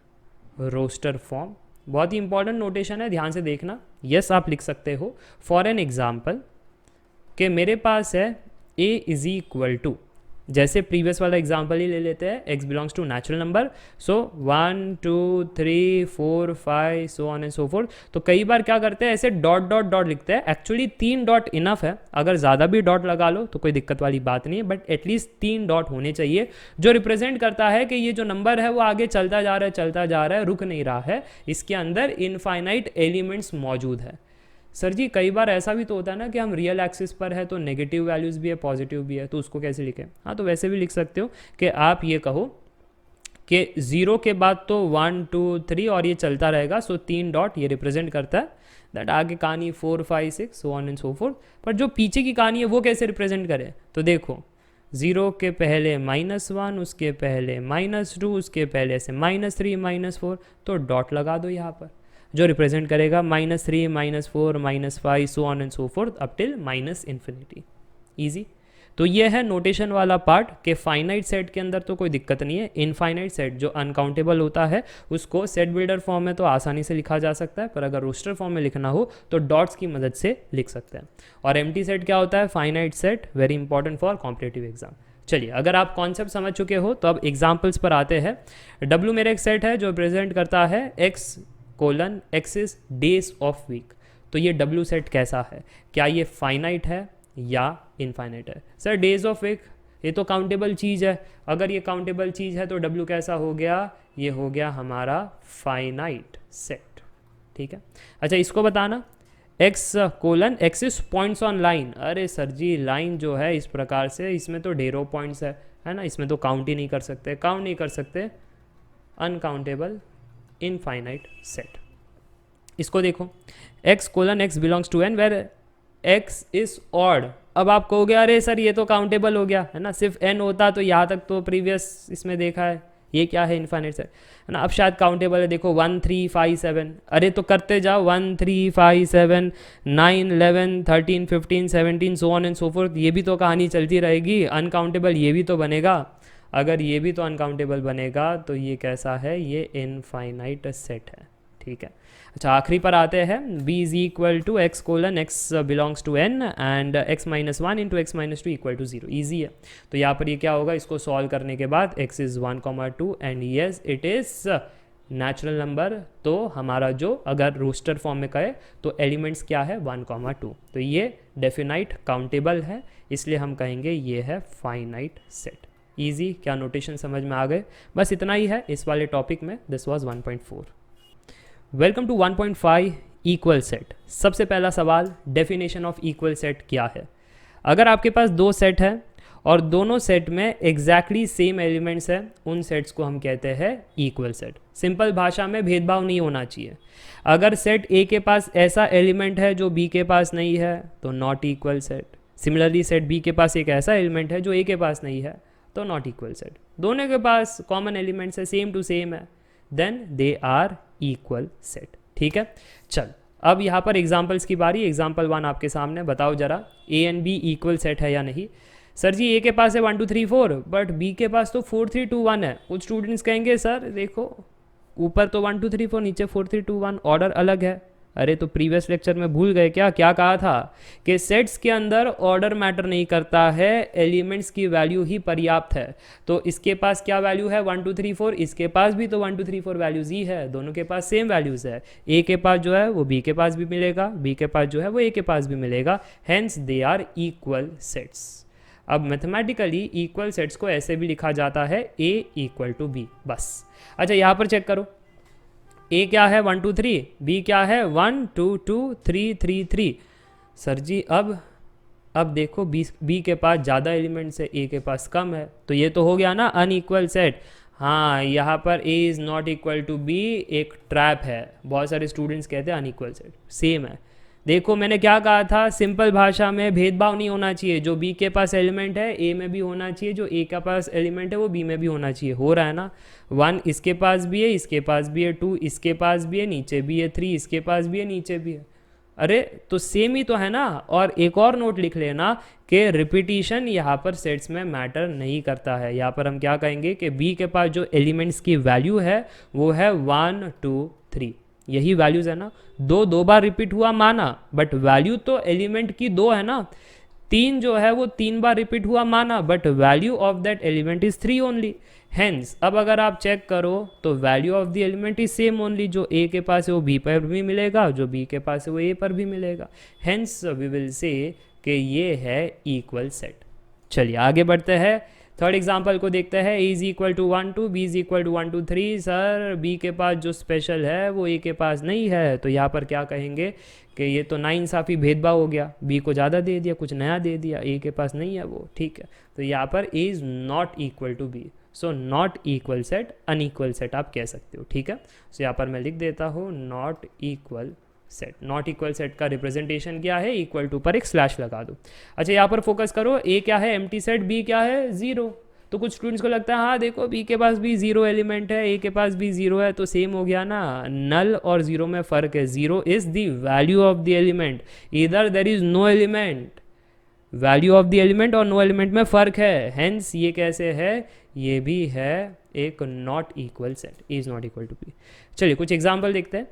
roster form? बहुत ही इंपॉर्टेंट नोटेशन है, ध्यान से देखना। यस आप लिख सकते हो। फॉर एन एग्जाम्पल कि मेरे पास है a इज इक्वल टू, जैसे प्रीवियस वाला एग्जाम्पल ही ले लेते हैं, x belongs to natural number, so 1 2 3 4 5 so on and so forth. तो कई बार क्या करते हैं, ऐसे डॉट डॉट डॉट लिखते हैं। एक्चुअली 3 डॉट इनफ है, अगर ज़्यादा भी डॉट लगा लो तो कोई दिक्कत वाली बात नहीं है, बट एटलीस्ट 3 डॉट होने चाहिए, जो रिप्रेजेंट करता है कि ये जो नंबर है वो आगे चलता जा रहा है, चलता जा रहा है, रुक नहीं रहा है, इसके अंदर इनफाइनाइट एलिमेंट्स मौजूद है। सर जी कई बार ऐसा भी तो होता है ना कि हम रियल एक्सिस पर है तो नेगेटिव वैल्यूज़ भी है, पॉजिटिव भी है, तो उसको कैसे लिखें? हाँ, तो वैसे भी लिख सकते हो कि आप ये कहो कि 0 के बाद तो 1 2 3 और ये चलता रहेगा, सो 3 डॉट ये रिप्रेजेंट करता है दैट आगे कहानी 4 5 6 सो ऑन एंड सो फोर्थ। पर जो पीछे की कहानी है वो कैसे रिप्रेजेंट करे? तो देखो 0 के पहले -1, उसके पहले -2, उसके पहले से -3 -4, तो डॉट लगा दो यहाँ पर, जो रिप्रेजेंट करेगा -3 -4 -5 so on and so fourth up till -infinity. Easy. तो ये है नोटेशन वाला पार्ट कि फाइनाइट सेट के अंदर तो कोई दिक्कत नहीं है। इनफाइनाइट सेट जो अनकाउंटेबल होता है उसको सेट बिल्डर फॉर्म में तो आसानी से लिखा जा सकता है, पर अगर रोस्टर फॉर्म में लिखना हो तो डॉट्स की मदद से लिख सकते हैं। और एम्प्टी सेट क्या होता है? Finite set, very important for competitive exam. चलिए, अगर आप कॉन्सेप्ट समझ चुके हो तो अब एग्जाम्पल्स पर आते हैं। W मेरा एक सेट है जो रिप्रेजेंट करता है x is days of week. तो ये W सेट कैसा है? क्या ये फाइनाइट है या इनफाइनाइट है? सर डेज ऑफ वीक ये तो काउंटेबल चीज़ है, अगर ये काउंटेबल चीज़ है तो W कैसा हो गया? ये हो गया हमारा फाइनाइट सेट। ठीक है, अच्छा इसको बताना x is points on line. अरे सर जी लाइन जो है इस प्रकार से, इसमें तो ढेरों पॉइंट्स है ना, इसमें तो काउंट ही नहीं कर सकते, काउंट नहीं कर सकते, अनकाउंटेबल इनफाइनाइट सेट। इसको देखो x belongs to n where x is odd. अब आप कहोगे अरे सर ये तो काउंटेबल हो गया है ना, सिर्फ n होता तो यहाँ तक तो प्रीवियस इसमें देखा है, ये क्या है? इनफाइनाइट सेट है ना। अब शायद काउंटेबल है, देखो 1 3 5 7, अरे तो करते जाओ 1 3 5 7 9 11 13 15 17 सो ऑन एंड सो फोर्थ, ये भी तो कहानी चलती रहेगी। अनकाउंटेबल ये भी तो बनेगा, अगर ये भी तो अनकाउंटेबल बनेगा तो ये कैसा है? ये इनफाइनाइट सेट है। ठीक है, अच्छा आखिरी पर आते हैं। b is equal to x belongs to n and x-1 into x-2 equal to 0। Easy है, तो यहाँ पर ये क्या होगा? इसको सॉल्व करने के बाद x is 1,2 and yes it is natural number. तो हमारा जो अगर रोस्टर फॉर्म में कहे तो एलिमेंट्स क्या है? 1,2। तो ये डेफिनाइट काउंटेबल है, इसलिए हम कहेंगे ये है फाइनाइट सेट। ईजी, क्या नोटेशन समझ में आ गए? बस इतना ही है इस वाले टॉपिक में। This was 1.4। Welcome to 1.5 equal set. सबसे पहला सवाल, डेफिनेशन ऑफ इक्वल सेट क्या है? अगर आपके पास दो सेट है और दोनों सेट में एग्जैक्टली सेम एलिमेंट्स है, उन सेट्स को हम कहते हैं इक्वल सेट। सिंपल भाषा में भेदभाव नहीं होना चाहिए। अगर सेट ए के पास ऐसा एलिमेंट है जो बी के पास नहीं है तो not equal set. Similarly set B के पास एक ऐसा एलिमेंट है जो ए के पास नहीं है तो नॉट इक्वल सेट। दोनों के पास कॉमन एलिमेंट्स है, सेम टू सेम है, then they are equal set. ठीक है, चल अब यहाँ पर एग्जाम्पल्स की बारी। एग्जाम्पल 1 आपके सामने, बताओ जरा A and B equal set है या नहीं? सर जी ए के पास है 1 2 3 4, बट बी के पास तो 4 3 2 1 है। कुछ स्टूडेंट्स कहेंगे सर देखो ऊपर तो 1 2 3 4, नीचे 4 3 2 1, ऑर्डर अलग है। अरे तो प्रीवियस लेक्चर में भूल गए क्या? क्या कहा था कि सेट्स के अंदर ऑर्डर मैटर नहीं करता है, एलिमेंट्स की वैल्यू ही पर्याप्त है। तो इसके पास क्या वैल्यू है? 1 2 3 4, इसके पास भी तो 1 2 3 4 वैल्यूज ही है, दोनों के पास सेम वैल्यूज है। ए के पास जो है वो बी के पास भी मिलेगा, बी के पास जो है वो ए के पास भी मिलेगा, hence they are equal sets. अब मैथमेटिकली इक्वल सेट्स को ऐसे भी लिखा जाता है ए इक्वल टू बी, बस। अच्छा यहाँ पर चेक करो, ए क्या है? 1 2 3, बी क्या है? 1 2 2 3 3 3। सर जी अब देखो बी के पास ज़्यादा एलिमेंट्स है, ए के पास कम है, तो ये तो हो गया ना अनइक्वल सेट। हाँ, यहाँ पर A is not equal to B एक ट्रैप है। बहुत सारे स्टूडेंट्स कहते हैं अनइक्वल सेट सेम है, देखो मैंने क्या कहा था, सिंपल भाषा में भेदभाव नहीं होना चाहिए, जो बी के पास एलिमेंट है ए में भी होना चाहिए, जो ए के पास एलिमेंट है वो बी में भी होना चाहिए। हो रहा है ना, 1 इसके पास भी है, इसके पास भी है, 2 इसके पास भी है, नीचे भी है, 3 इसके पास भी है, नीचे भी है। अरे तो सेम ही तो है ना। और एक और नोट लिख लेना कि रिपीटिशन यहाँ पर सेट्स में मैटर नहीं करता है। यहाँ पर हम क्या कहेंगे कि बी के पास जो एलिमेंट्स की वैल्यू है वो है 1 2 3, यही वैल्यूज़ है ना। दो बार रिपीट हुआ माना, बट वैल्यू तो एलिमेंट की 2 है ना। 3 जो है वो 3 बार रिपीट हुआ माना, but value of that element is 3 only. Hence अब अगर आप चेक करो तो value of the element is same only, जो ए के पास है वो बी पर भी मिलेगा, जो बी के पास है वो ए पर भी मिलेगा। हेंस वी विल से कि ये है इक्वल सेट। चलिए आगे बढ़ते हैं, थर्ड एग्जाम्पल को देखते हैं। A is equal to 1 2, B is equal to 1 2 3। Sir B के पास जो स्पेशल है वो ए के पास नहीं है, तो यहाँ पर क्या कहेंगे कि ये तो नाइंसाफ़ी भेदभाव हो गया, बी को ज़्यादा दे दिया, कुछ नया दे दिया, ए के पास नहीं है वो, ठीक है। तो यहाँ पर A is not equal to B, so not equal set, unequal set आप कह सकते हो, ठीक है। सो यहाँ पर मैं लिख देता हूँ not equal set. Not equal set का रिप्रेजेंटेशन क्या है, इक्वल टू पर एक स्लैश लगा दो। अच्छा यहाँ पर फोकस करो, ए क्या है एम्प्टी सेट, बी क्या है 0। तो कुछ स्टूडेंट्स को लगता है हाँ देखो बी के पास भी 0 एलिमेंट है, ए के पास भी 0 है, तो सेम हो गया ना। नल और 0 में फ़र्क है, 0 is the value of the element, इधर there is no element. Value of the element और नो एलिमेंट में फ़र्क है, हेंस ये कैसे है, ये भी है एक not equal set, is not equal to B. चलिए कुछ एग्जाम्पल देखते हैं।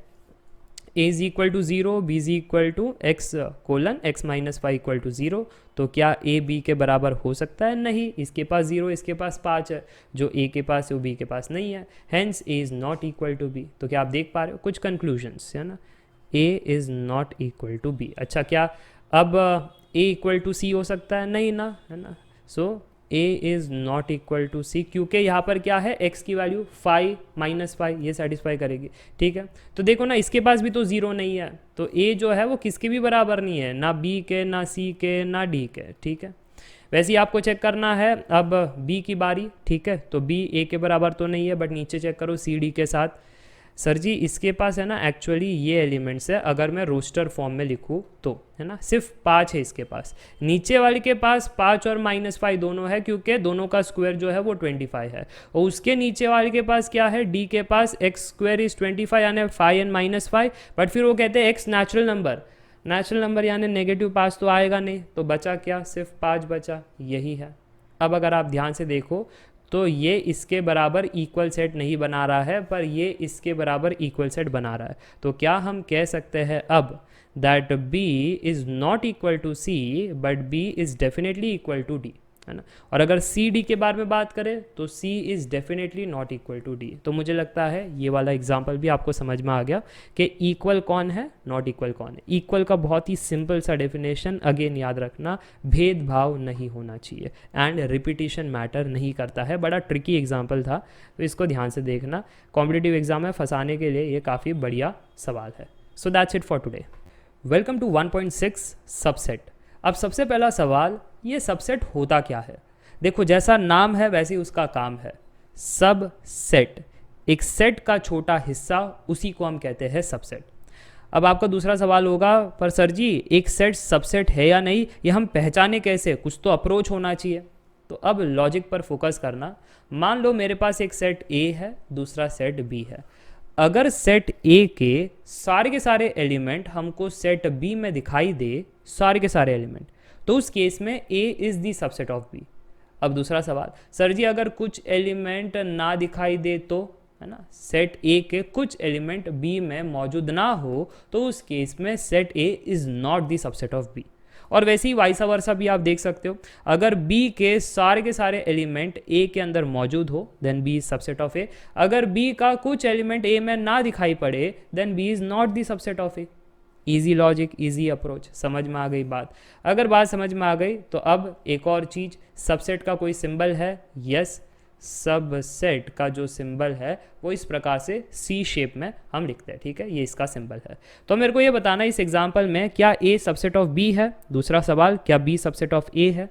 a is equal to 0, b is equal to x colon x minus 5 equal to 0। तो क्या a b के बराबर हो सकता है, नहीं। इसके पास 0, इसके पास 5 है, जो a के पास है वो b के पास नहीं है, hence a is not equal to b। तो क्या आप देख पा रहे हो कुछ कंक्लूजन्स है ना, a is not equal to b। अच्छा क्या अब a इक्वल टू c हो सकता है, नहीं ना, है ना। So a is not equal to c, क्योंकि यहाँ पर क्या है x की वैल्यू 5 माइनस 5 ये सेटिस्फाई करेगी, ठीक है। तो देखो ना इसके पास भी तो 0 नहीं है, तो a जो है वो किसके भी बराबर नहीं है, ना b के, ना c के, ना d के, ठीक है। वैसे ही आपको चेक करना है अब b की बारी, ठीक है। तो b a के बराबर तो नहीं है, बट नीचे चेक करो c d के साथ। सर जी इसके पास है ना एक्चुअली ये एलिमेंट्स है, अगर मैं रोस्टर फॉर्म में लिखूँ तो, है ना, सिर्फ 5 है इसके पास। नीचे वाले के पास 5 और -5 दोनों है, क्योंकि दोनों का स्क्वायर जो है वो 25 है। और उसके नीचे वाले के पास क्या है, डी के पास एक्स स्क्वायर इज 25 यानी 5 एंड -5, बट फिर वो कहते हैं x natural number, natural number यानी नेगेटिव पास तो आएगा नहीं, तो बचा क्या, सिर्फ 5 बचा, यही है। अब अगर आप ध्यान से देखो तो ये इसके बराबर इक्वल सेट नहीं बना रहा है, पर ये इसके बराबर इक्वल सेट बना रहा है। तो क्या हम कह सकते हैं अब that b is not equal to c but b is definitely equal to d, है ना। और अगर सी डी के बारे में बात करें तो C is definitely not equal to D. तो मुझे लगता है ये वाला एग्जाम्पल भी आपको समझ में आ गया कि इक्वल कौन है, नॉट इक्वल कौन है। इक्वल का बहुत ही सिंपल सा डेफिनेशन, अगेन याद रखना, भेदभाव नहीं होना चाहिए एंड रिपीटिशन मैटर नहीं करता है। बड़ा ट्रिकी एग्जाम्पल था, तो इसको ध्यान से देखना, कॉम्पिटिटिव एग्जाम में फंसाने के लिए ये काफ़ी बढ़िया सवाल है। So that's it for today. Welcome to 1.6 subset. अब सबसे पहला सवाल, ये सबसेट होता क्या है। देखो जैसा नाम है वैसे ही उसका काम है, सब सेट, एक सेट का छोटा हिस्सा, उसी को हम कहते हैं सबसेट। अब आपका दूसरा सवाल होगा, पर सर जी एक सेट सबसेट है या नहीं, ये हम पहचाने कैसे, कुछ तो अप्रोच होना चाहिए। तो अब लॉजिक पर फोकस करना। मान लो मेरे पास एक सेट ए है, दूसरा सेट बी है। अगर सेट ए के सारे एलिमेंट हमको सेट बी में दिखाई दे, सारे के सारे एलिमेंट, तो उस केस में A is the subset of B. अब दूसरा सवाल, सर जी अगर कुछ एलिमेंट ना दिखाई दे तो, है ना, सेट ए के कुछ एलिमेंट बी में मौजूद ना हो, तो उस केस में set A is not the subset of B. और वैसे ही वाइसा वर्सा भी आप देख सकते हो, अगर B के सारे एलिमेंट A के अंदर मौजूद हो then B is subset of A। अगर B का कुछ एलिमेंट A में ना दिखाई पड़े then B is not the subset of A। Easy logic, easy approach, समझ में आ गई बात। अगर बात समझ में आ गई तो अब एक और चीज़, सबसेट का कोई सिंबल है, यस, सबसेट का जो सिंबल है वो इस प्रकार से सी शेप में हम लिखते हैं, ठीक है, ये इसका सिंबल है। तो मेरे को ये बताना इस एग्जांपल में क्या ए सबसेट ऑफ बी है, दूसरा सवाल क्या बी सबसेट ऑफ ए है।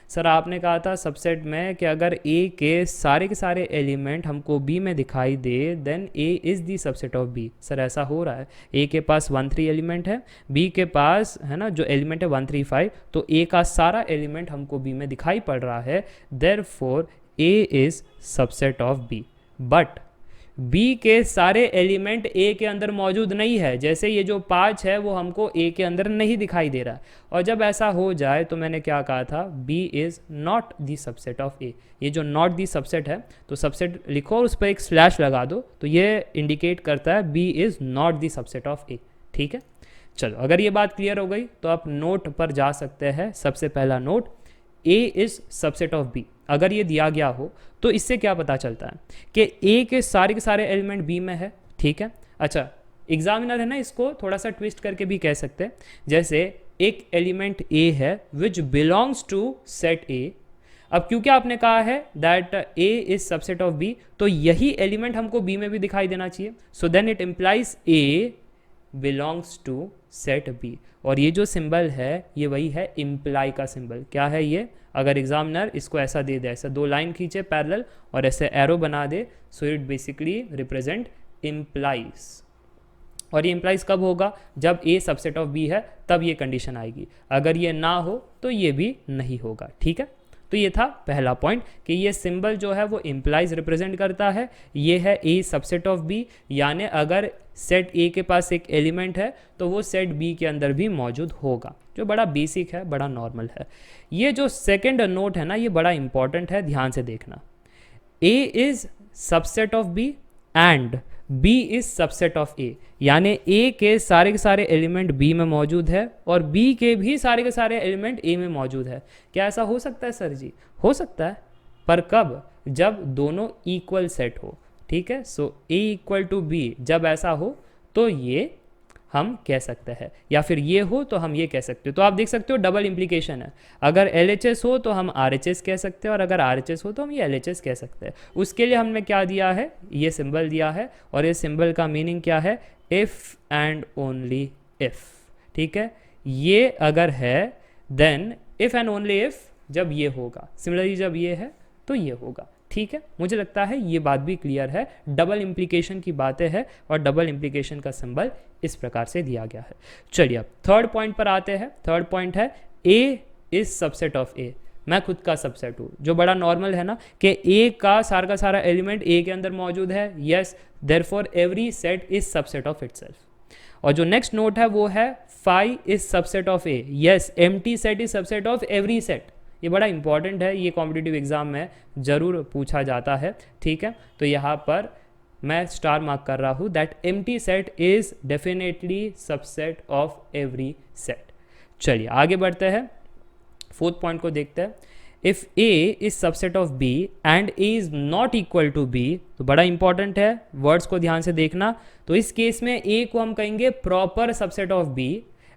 सर आपने कहा था सबसेट में कि अगर ए के सारे एलिमेंट हमको बी में दिखाई दे then A is the subset of B. Sir ऐसा हो रहा है, ए के पास 1 3 एलिमेंट है, बी के पास है ना जो एलिमेंट है 1 3 5, तो ए का सारा एलिमेंट हमको बी में दिखाई पड़ रहा है, therefore A is subset of B. But B के सारे एलिमेंट ए के अंदर मौजूद नहीं है, जैसे ये जो 5 है वो हमको ए के अंदर नहीं दिखाई दे रहा। और जब ऐसा हो जाए तो मैंने क्या कहा था, B is not the subset of A. ये जो नॉट दी सबसेट है तो सबसेट लिखो और उस पर एक स्लैश लगा दो, तो ये इंडिकेट करता है B is not the subset of A. ठीक है, चलो अगर ये बात क्लियर हो गई तो आप नोट पर जा सकते हैं। सबसे पहला note, A is subset of B. अगर ये दिया गया हो तो इससे क्या पता चलता है कि ए के सारे एलिमेंट बी में है। ठीक है, अच्छा एग्जामिनर है ना इसको थोड़ा सा ट्विस्ट करके भी कह सकते हैं, जैसे एक एलिमेंट ए है which belongs to set A. अब क्योंकि आपने कहा है that A is subset of B, तो यही एलिमेंट हमको बी में भी दिखाई देना चाहिए। So then it implies A belongs to set B. और ये जो सिंबल है ये वही है इम्प्लाई का सिंबल। क्या है ये, अगर एग्जामिनर इसको ऐसा दे दे, ऐसा 2 लाइन खींचे पैरेलल और ऐसे एरो बना दे, so it basically represent implies. और ये इम्प्लाइज कब होगा, जब ए सबसेट ऑफ बी है तब ये कंडीशन आएगी, अगर ये ना हो तो ये भी नहीं होगा। ठीक है, तो ये था पहला पॉइंट कि ये सिंबल जो है वो इम्प्लाइज रिप्रेजेंट करता है, ये है ए सबसेट ऑफ बी, यानी अगर सेट ए के पास एक एलिमेंट है तो वो सेट बी के अंदर भी मौजूद होगा, जो बड़ा बेसिक है, बड़ा नॉर्मल है। ये जो सेकंड नोट है ना ये बड़ा इंपॉर्टेंट है, ध्यान से देखना। A is subset of B and B is subset of A, यानी ए के सारे एलिमेंट बी में मौजूद है और बी के भी के सारे एलिमेंट ए में मौजूद है। क्या ऐसा हो सकता है सर जी? हो सकता है, पर कब, जब दोनों इक्वल सेट हो। ठीक है, सो ए इक्वल टू बी जब ऐसा हो तो ये हम कह सकते हैं, या फिर ये हो तो हम ये कह सकते हो। तो आप देख सकते हो डबल इम्प्लीकेशन है, अगर LHS हो तो हम RHS कह सकते हैं और अगर RHS हो तो हम ये LHS कह सकते हैं। उसके लिए हमने क्या दिया है, ये सिंबल दिया है, और ये सिंबल का मीनिंग क्या है, इफ़ एंड ओनली इफ़। ठीक है, ये अगर है then if and only if जब ये होगा, सिमिलरली जब ये है तो ये होगा। ठीक है, मुझे लगता है ये बात भी क्लियर है, डबल इम्प्लीकेशन की बातें हैं और डबल इम्प्लीकेशन का सिंबल इस प्रकार से दिया गया है। चलिए अब थर्ड पॉइंट पर आते हैं। थर्ड पॉइंट है ए इज सबसेट ऑफ ए। मैं खुद का सबसेट हूँ, जो बड़ा नॉर्मल है ना कि ए का सारा एलिमेंट ए के अंदर मौजूद है। Yes, therefore every set is subset of itself. और जो नेक्स्ट नोट है वो है phi is subset of A. Yes, empty set is subset of every set. ये बड़ा इंपॉर्टेंट है, ये कॉम्पिटिटिव एग्जाम में ज़रूर पूछा जाता है। ठीक है, तो यहाँ पर मैं स्टार मार्क कर रहा हूँ that empty set is definitely subset of every set. चलिए आगे बढ़ते हैं, फोर्थ पॉइंट को देखते हैं। If A is subset of B and A is not equal to B, तो बड़ा इंपॉर्टेंट है, वर्ड्स को ध्यान से देखना। तो इस केस में ए को हम कहेंगे proper subset of B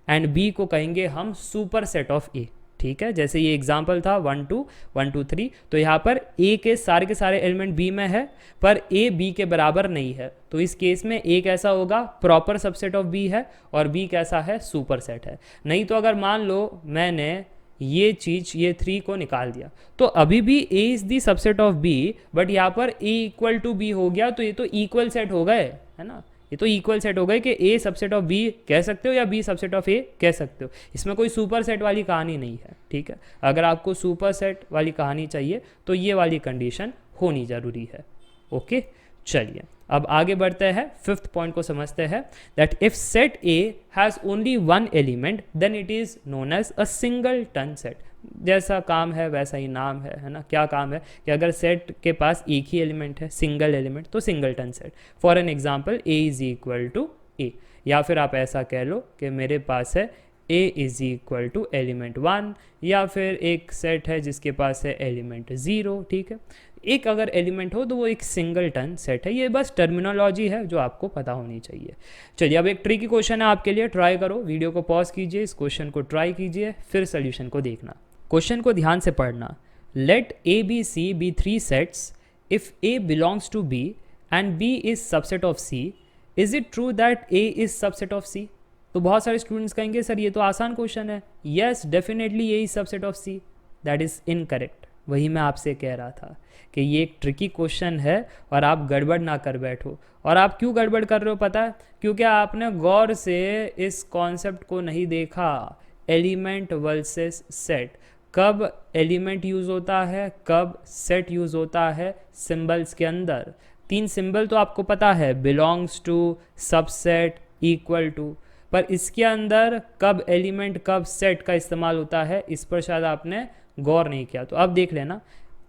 and B को कहेंगे हम सुपर सेट ऑफ ए। ठीक है, जैसे ये एग्जाम्पल था 1 2 1 2 3, तो यहाँ पर ए के सारे एलिमेंट बी में है पर ए बी के बराबर नहीं है, तो इस केस में ए कैसा होगा, प्रॉपर सबसेट ऑफ बी है और बी कैसा है, सुपर सेट है। नहीं तो अगर मान लो मैंने ये चीज़ ये 3 को निकाल दिया तो अभी भी A is the subset of B, but यहाँ पर ए इक्वल टू बी हो गया, तो ये तो इक्वल सेट हो गए, है ना, ये तो इक्वल सेट हो गए कि ए सबसेट ऑफ बी कह सकते हो या बी सबसेट ऑफ ए कह सकते हो। इसमें कोई सुपर सेट वाली कहानी नहीं है। ठीक है, अगर आपको सुपर सेट वाली कहानी चाहिए तो ये वाली कंडीशन होनी ज़रूरी है। ओके, चलिए अब आगे बढ़ते हैं, फिफ्थ पॉइंट को समझते हैं that if set A has only 1 element then it is known as a singleton set. जैसा काम है वैसा ही नाम है ना। क्या काम है कि अगर सेट के पास एक ही एलिमेंट है, सिंगल एलिमेंट, तो singleton set. For an example A is equal to A, या फिर आप ऐसा कह लो कि मेरे पास है ए इज इक्वल टू एलिमेंट 1, या फिर एक सेट है जिसके पास है एलिमेंट 0। ठीक है, एक अगर एलिमेंट हो तो वो एक सिंगल टन सेट है। ये बस टर्मिनोलॉजी है जो आपको पता होनी चाहिए। चलिए अब एक ट्रिकी क्वेश्चन है आपके लिए, ट्राई करो, वीडियो को पॉज कीजिए, इस क्वेश्चन को ट्राई कीजिए, फिर सोल्यूशन को देखना। क्वेश्चन को ध्यान से पढ़ना। Let A B C B 3 sets if A belongs to B and B is subset of C, is it true that A is subset of C? तो बहुत सारे स्टूडेंट्स कहेंगे सर ये तो आसान क्वेश्चन है। Yes, definitely A is subset of C. That is incorrect. वही मैं आपसे कह रहा था कि ये एक ट्रिकी क्वेश्चन है और आप गड़बड़ ना कर बैठो। और आप क्यों गड़बड़ कर रहे हो पता है? क्योंकि आपने गौर से इस कॉन्सेप्ट को नहीं देखा, एलिमेंट वर्सेस सेट। कब एलिमेंट यूज़ होता है, कब सेट यूज़ होता है? सिंबल्स के अंदर 3 सिंबल तो आपको पता है, belongs to, subset, equal to. पर इसके अंदर कब एलिमेंट कब सेट का इस्तेमाल होता है, इस पर शायद आपने गौर नहीं किया। तो अब देख लेना,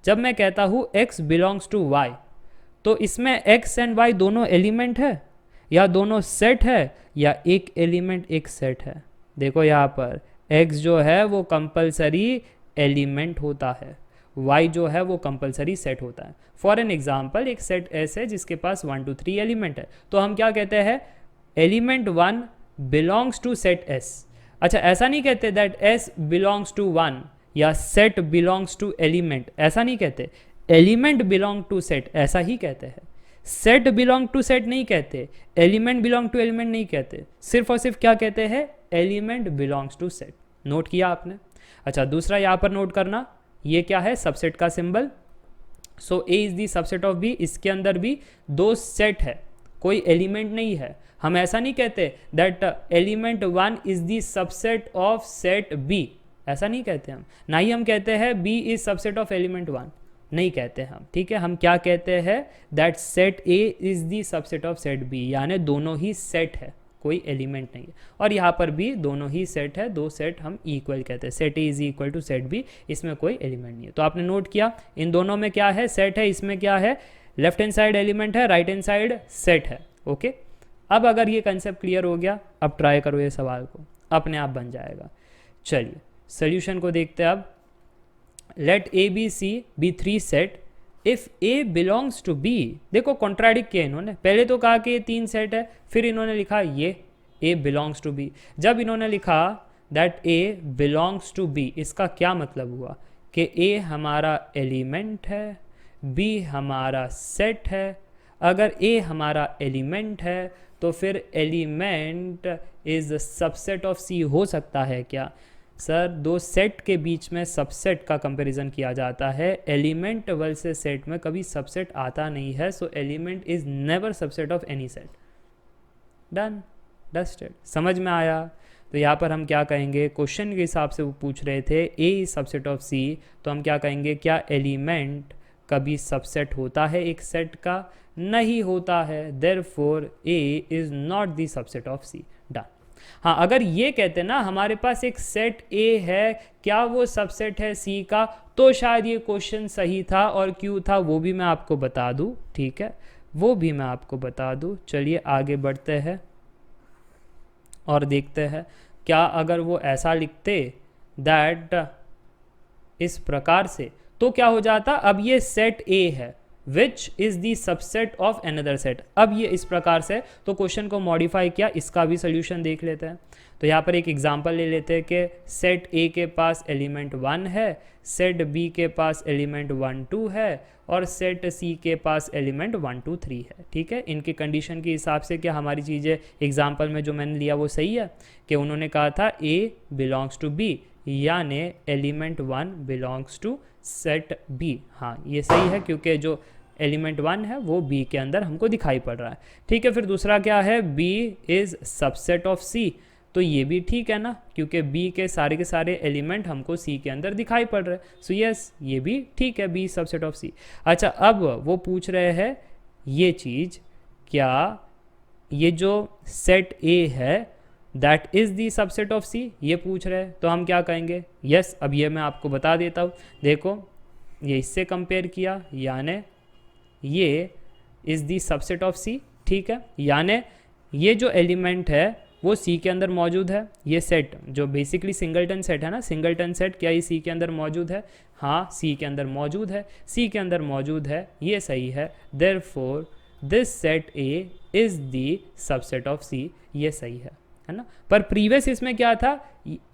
जब मैं कहता हूँ x बिलोंग्स टू y, तो इसमें x एंड y दोनों एलिमेंट है या दोनों सेट है या एक एलिमेंट एक सेट है? देखो यहाँ पर x जो है वो कंपलसरी एलिमेंट होता है, y जो है वो कंपलसरी सेट होता है। फॉर एन एग्जाम्पल, एक सेट S है जिसके पास 1 2 3 एलिमेंट है, तो हम क्या कहते हैं? Element 1 belongs to set S। अच्छा, ऐसा नहीं कहते दैट S बिलोंग्स टू 1 या सेट बिलोंग्स टू एलिमेंट, ऐसा नहीं कहते। एलिमेंट बिलोंग टू सेट, ऐसा ही कहते हैं। सेट बिलोंग टू सेट नहीं कहते, एलिमेंट बिलोंग टू एलिमेंट नहीं कहते, सिर्फ और सिर्फ क्या कहते हैं? Element belongs to set. Note किया आपने? अच्छा, दूसरा यहाँ पर नोट करना, ये क्या है? सबसेट का symbol. So A is the subset of B. इसके अंदर भी 2 सेट है, कोई एलिमेंट नहीं है। हम ऐसा नहीं कहते that element 1 is the subset of set B, ऐसा नहीं कहते हम। ना ही हम कहते हैं B is subset of element 1, नहीं कहते हम। ठीक है, हम क्या कहते हैं? That set A is the subset of set B, यानी दोनों ही सेट है, कोई एलिमेंट नहीं है। और यहाँ पर भी दोनों ही सेट है, 2 सेट हम इक्वल कहते हैं। Set A is equal to set B, इसमें कोई एलिमेंट नहीं है। तो आपने नोट किया, इन दोनों में क्या है? सेट है। इसमें क्या है? लेफ्ट हैंड साइड एलिमेंट है, राइट हैंड साइड सेट है। ओके, अब अगर ये कंसेप्ट क्लियर हो गया, अब ट्राई करो ये सवाल को, अपने आप बन जाएगा। चलिए सोल्यूशन को देखते हैं अब। Let A B C B 3 set if A belongs to B. देखो कॉन्ट्राडिक्ट किया इन्होंने, पहले तो कहा कि ये 3 सेट है, फिर इन्होंने लिखा ये ए बिलोंग्स टू बी। जब इन्होंने लिखा that A belongs to B, इसका क्या मतलब हुआ? कि ए हमारा एलिमेंट है, बी हमारा सेट है। अगर ए हमारा एलिमेंट है तो फिर एलिमेंट इज सबसेट ऑफ सी हो सकता है क्या? सर, 2 सेट के बीच में सबसेट का कंपैरिजन किया जाता है, एलिमेंट वर्सेस सेट में कभी सबसेट आता नहीं है। So element is never subset of any set. Done, dusted. समझ में आया? तो यहाँ पर हम क्या कहेंगे? क्वेश्चन के हिसाब से वो पूछ रहे थे ए इज सबसेट ऑफ सी, तो हम क्या कहेंगे? क्या एलिमेंट कभी सबसेट होता है एक सेट का? नहीं होता है। Therefore A is not the subset of C. Done. हाँ, अगर ये कहते ना हमारे पास एक सेट ए है, क्या वो सबसेट है सी का, तो शायद ये क्वेश्चन सही था। और क्यों था वो भी मैं आपको बता दूं। ठीक है, वो भी मैं आपको बता दूं। चलिए आगे बढ़ते हैं और देखते हैं, क्या अगर वो ऐसा लिखते दैट इस प्रकार से, तो क्या हो जाता? अब ये सेट ए है which is the subset of another set. अब ये इस प्रकार से, तो क्वेश्चन को मॉडिफाई किया, इसका भी सोल्यूशन देख लेते हैं। तो यहाँ पर एक एग्जांपल ले लेते हैं कि सेट ए के पास एलिमेंट 1 है, सेट बी के पास एलिमेंट 1 2 है और सेट सी के पास एलिमेंट 1 2 3 है। ठीक है, इनकी कंडीशन के हिसाब से क्या हमारी चीज़ें एग्जाम्पल में जो मैंने लिया वो सही है? कि उन्होंने कहा था ए बिलोंग्स टू बी, यानी element 1 belongs to set B. हाँ, ये सही है क्योंकि जो एलिमेंट 1 है वो बी के अंदर हमको दिखाई पड़ रहा है। ठीक है, फिर दूसरा क्या है? B is subset of C, तो ये भी ठीक है ना, क्योंकि बी के सारे एलिमेंट हमको सी के अंदर दिखाई पड़ रहे हैं। सो यस, ये भी ठीक है, बी सबसेट ऑफ सी। अच्छा, अब वो पूछ रहे हैं ये चीज़, क्या ये जो सेट ए है that is the subset of C, ये पूछ रहे हैं। तो हम क्या कहेंगे? यस, अब ये मैं आपको बता देता हूँ। देखो, ये इससे कंपेयर किया, यानी ये is the subset of C. ठीक है, यानी ये जो एलिमेंट है वो सी के अंदर मौजूद है। ये सेट जो बेसिकली सिंगलटन सेट है ना, सिंगलटन सेट, क्या ये सी के अंदर मौजूद है? हाँ, सी के अंदर मौजूद है, सी के अंदर मौजूद है, ये सही है। Therefore this set A is the subset of C, ये सही है ना। पर प्रीवियस इसमें क्या था?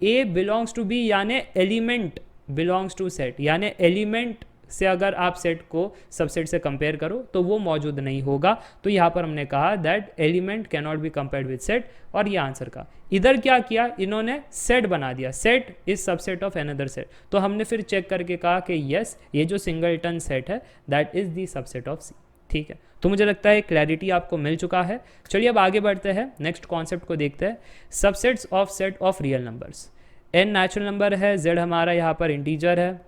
ए बिलोंग्स टू बी, यानी एलिमेंट बिलोंग्स टू सेट, यानी एलिमेंट से अगर आप सेट को सबसेट से कंपेयर करो तो वो मौजूद नहीं होगा। तो यहाँ पर हमने कहा that element can not be compared with set, और ये आंसर का। इधर क्या किया इन्होंने, सेट बना दिया, set is subset of another set. तो हमने फिर चेक करके कहा कि यस ये जो सिंगलटन सेट है that is the subset of C. ठीक है, तो मुझे लगता है क्लैरिटी आपको मिल चुका है। चलिए अब आगे बढ़ते हैं, नेक्स्ट कॉन्सेप्ट को देखते हैं, subsets of set of real numbers. N natural number है, जेड हमारा यहाँ पर इंटीजर है,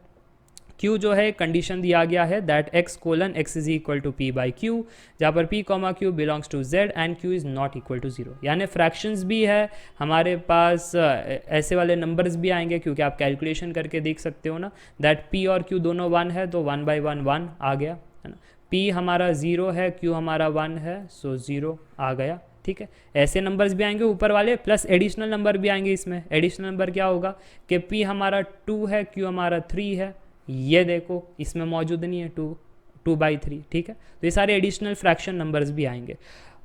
क्यू जो है कंडीशन दिया गया है that X colon X is equal to P by Q, जहाँ पर P comma Q belongs to Z and Q is not equal to zero. यानी फ्रैक्शंस भी है हमारे पास, ऐसे वाले नंबर्स भी आएंगे क्योंकि आप कैलकुलेशन करके देख सकते हो ना दैट पी और क्यू दोनों 1 है तो 1 बाई 1 1 आ गया है ना, पी हमारा 0 है, क्यू हमारा 1 है, सो 0 आ गया। ठीक है, ऐसे नंबर्स भी आएंगे ऊपर वाले, प्लस एडिशनल नंबर भी आएंगे इसमें। एडिशनल नंबर क्या होगा कि पी हमारा 2 है, क्यू हमारा 3 है, ये देखो इसमें मौजूद नहीं है 2 बाई 3। ठीक है, तो ये सारे एडिशनल फ्रैक्शन नंबर्स भी आएंगे।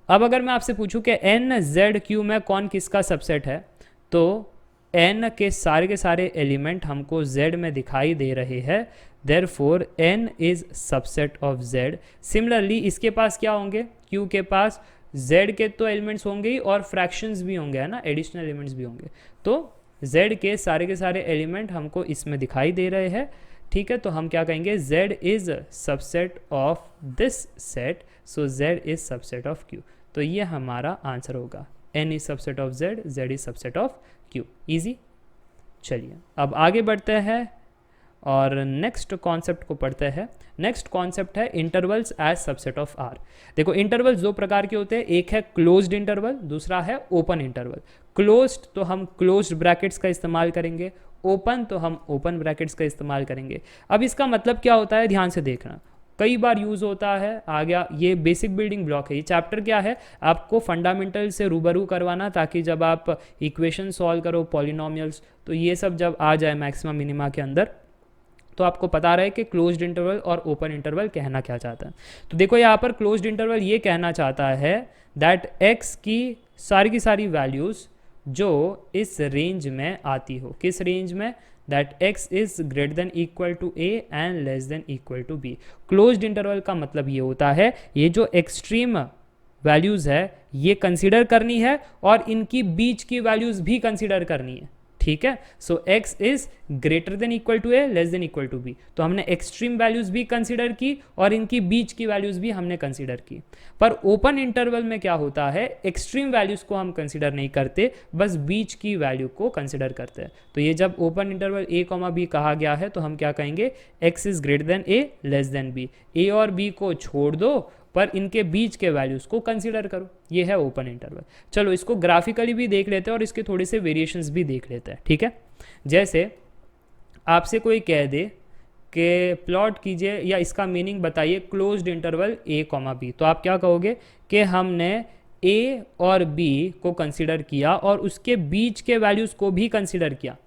अब अगर मैं आपसे पूछूं कि एन जेड क्यू में कौन किसका सबसेट है, तो एन के सारे एलिमेंट हमको जेड में दिखाई दे रहे हैं, therefore N is subset of Z. Similarly इसके पास क्या होंगे, क्यू के पास z के तो एलिमेंट्स होंगे ही और फ्रैक्शंस भी होंगे, है ना, एडिशनल एलिमेंट्स भी होंगे। तो z के सारे एलिमेंट हमको इसमें दिखाई दे रहे हैं। ठीक है, तो हम क्या कहेंगे, z is subset of this set, so z is subset of q। तो ये हमारा आंसर होगा, n is subset of z, z is subset of q। Easy. चलिए अब आगे बढ़ते हैं और नेक्स्ट कॉन्सेप्ट को पढ़ते हैं। नेक्स्ट कॉन्सेप्ट है intervals as subset of R. देखो इंटरवल्स दो प्रकार के होते हैं, एक है क्लोज्ड इंटरवल, दूसरा है ओपन इंटरवल। क्लोज्ड तो हम क्लोज्ड ब्रैकेट्स का इस्तेमाल करेंगे, ओपन तो हम ओपन ब्रैकेट्स का इस्तेमाल करेंगे। अब इसका मतलब क्या होता है ध्यान से देखना, कई बार यूज़ होता है, आ गया ये बेसिक बिल्डिंग ब्लॉक है। ये चैप्टर क्या है, आपको फंडामेंटल से रूबरू करवाना, ताकि जब आप इक्वेशन सॉल्व करो, पॉलिनोमियल्स, तो ये सब जब आ जाए मैक्सिमम मिनिमा के अंदर, तो आपको पता रहे कि क्लोज्ड इंटरवल और ओपन इंटरवल कहना क्या चाहता है। तो देखो यहाँ पर क्लोज्ड इंटरवल ये कहना चाहता है दैट एक्स की सारी वैल्यूज़ जो इस रेंज में आती हो, किस रेंज में, that x is greater than equal to a and less than equal to b। Closed interval का मतलब ये होता है ये जो एक्सट्रीम वैल्यूज़ है ये कंसीडर करनी है और इनकी बीच की वैल्यूज़ भी कंसीडर करनी है। ठीक है, so x is greater than equal to a less than equal to b। तो हमने एक्सट्रीम वैल्यूज भी कंसीडर की और इनकी बीच की वैल्यूज भी हमने कंसीडर की। पर ओपन इंटरवल में क्या होता है, एक्सट्रीम वैल्यूज को हम कंसीडर नहीं करते, बस बीच की वैल्यू को कंसीडर करते हैं। तो ये जब ओपन इंटरवल a, b कहा गया है तो हम क्या कहेंगे, x is greater then a less then b। a और b को छोड़ दो पर इनके बीच के वैल्यूज़ को कंसीडर करो, ये है ओपन इंटरवल। चलो इसको ग्राफिकली भी देख लेते हैं और इसके थोड़े से वेरिएशंस भी देख लेते हैं। ठीक है, जैसे आपसे कोई कह दे कि प्लॉट कीजिए या इसका मीनिंग बताइए क्लोज्ड इंटरवल a, b, तो आप क्या कहोगे कि हमने a और b को कंसीडर किया और उसके बीच के वैल्यूज़ को भी कंसीडर किया।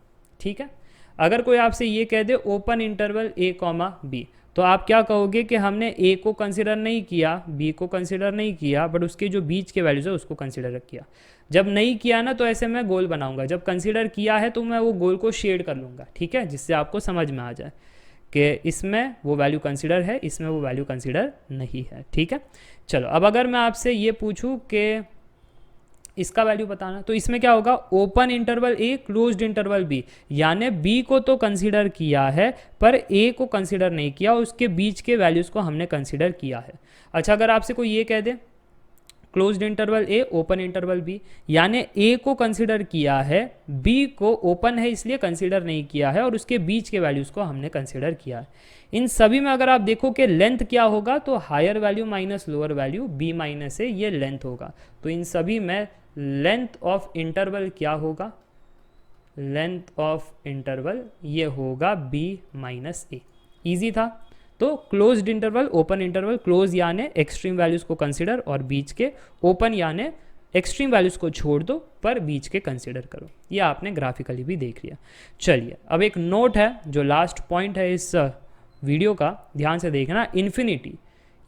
ठीक है, अगर कोई आपसे ये कह दे ओपन इंटरवल a, b, तो आप क्या कहोगे कि हमने a को कंसिडर नहीं किया, b को कंसिडर नहीं किया, बट उसके जो बीच के वैल्यूज़ है उसको कंसिडर किया। जब नहीं किया ना तो ऐसे मैं गोल बनाऊंगा, जब कंसिडर किया है तो मैं वो गोल को शेड कर लूँगा। ठीक है, जिससे आपको समझ में आ जाए कि इसमें वो वैल्यू कंसिडर है, इसमें वो वैल्यू कंसिडर नहीं है। ठीक है, चलो अब अगर मैं आपसे ये पूछूँ कि इसका वैल्यू बताना, तो इसमें क्या होगा, open interval a closed interval b, यानी b को तो कंसीडर किया है पर a को कंसीडर नहीं किया, उसके बीच के वैल्यूज़ को हमने कंसीडर किया है। अच्छा, अगर आपसे कोई ये कह दे closed interval a open interval b, यानी a को कंसीडर किया है, b को ओपन है इसलिए कंसीडर नहीं किया है और उसके बीच के वैल्यूज़ को हमने कंसीडर किया है। इन सभी में अगर आप देखो कि लेंथ क्या होगा, तो higher value minus lower value b minus a, ये लेंथ होगा। तो इन सभी में लेंथ ऑफ इंटरवल क्या होगा, लेंथ ऑफ इंटरवल ये होगा b माइनस a। ईजी था। तो closed interval, open interval, close यानी एक्सट्रीम वैल्यूज़ को कंसिडर और बीच के, ओपन यानी एक्सट्रीम वैल्यूज़ को छोड़ दो पर बीच के कंसिडर करो। ये आपने ग्राफिकली भी देख लिया। चलिए अब एक नोट है जो लास्ट पॉइंट है इस वीडियो का, ध्यान से देखना। इन्फिनिटी,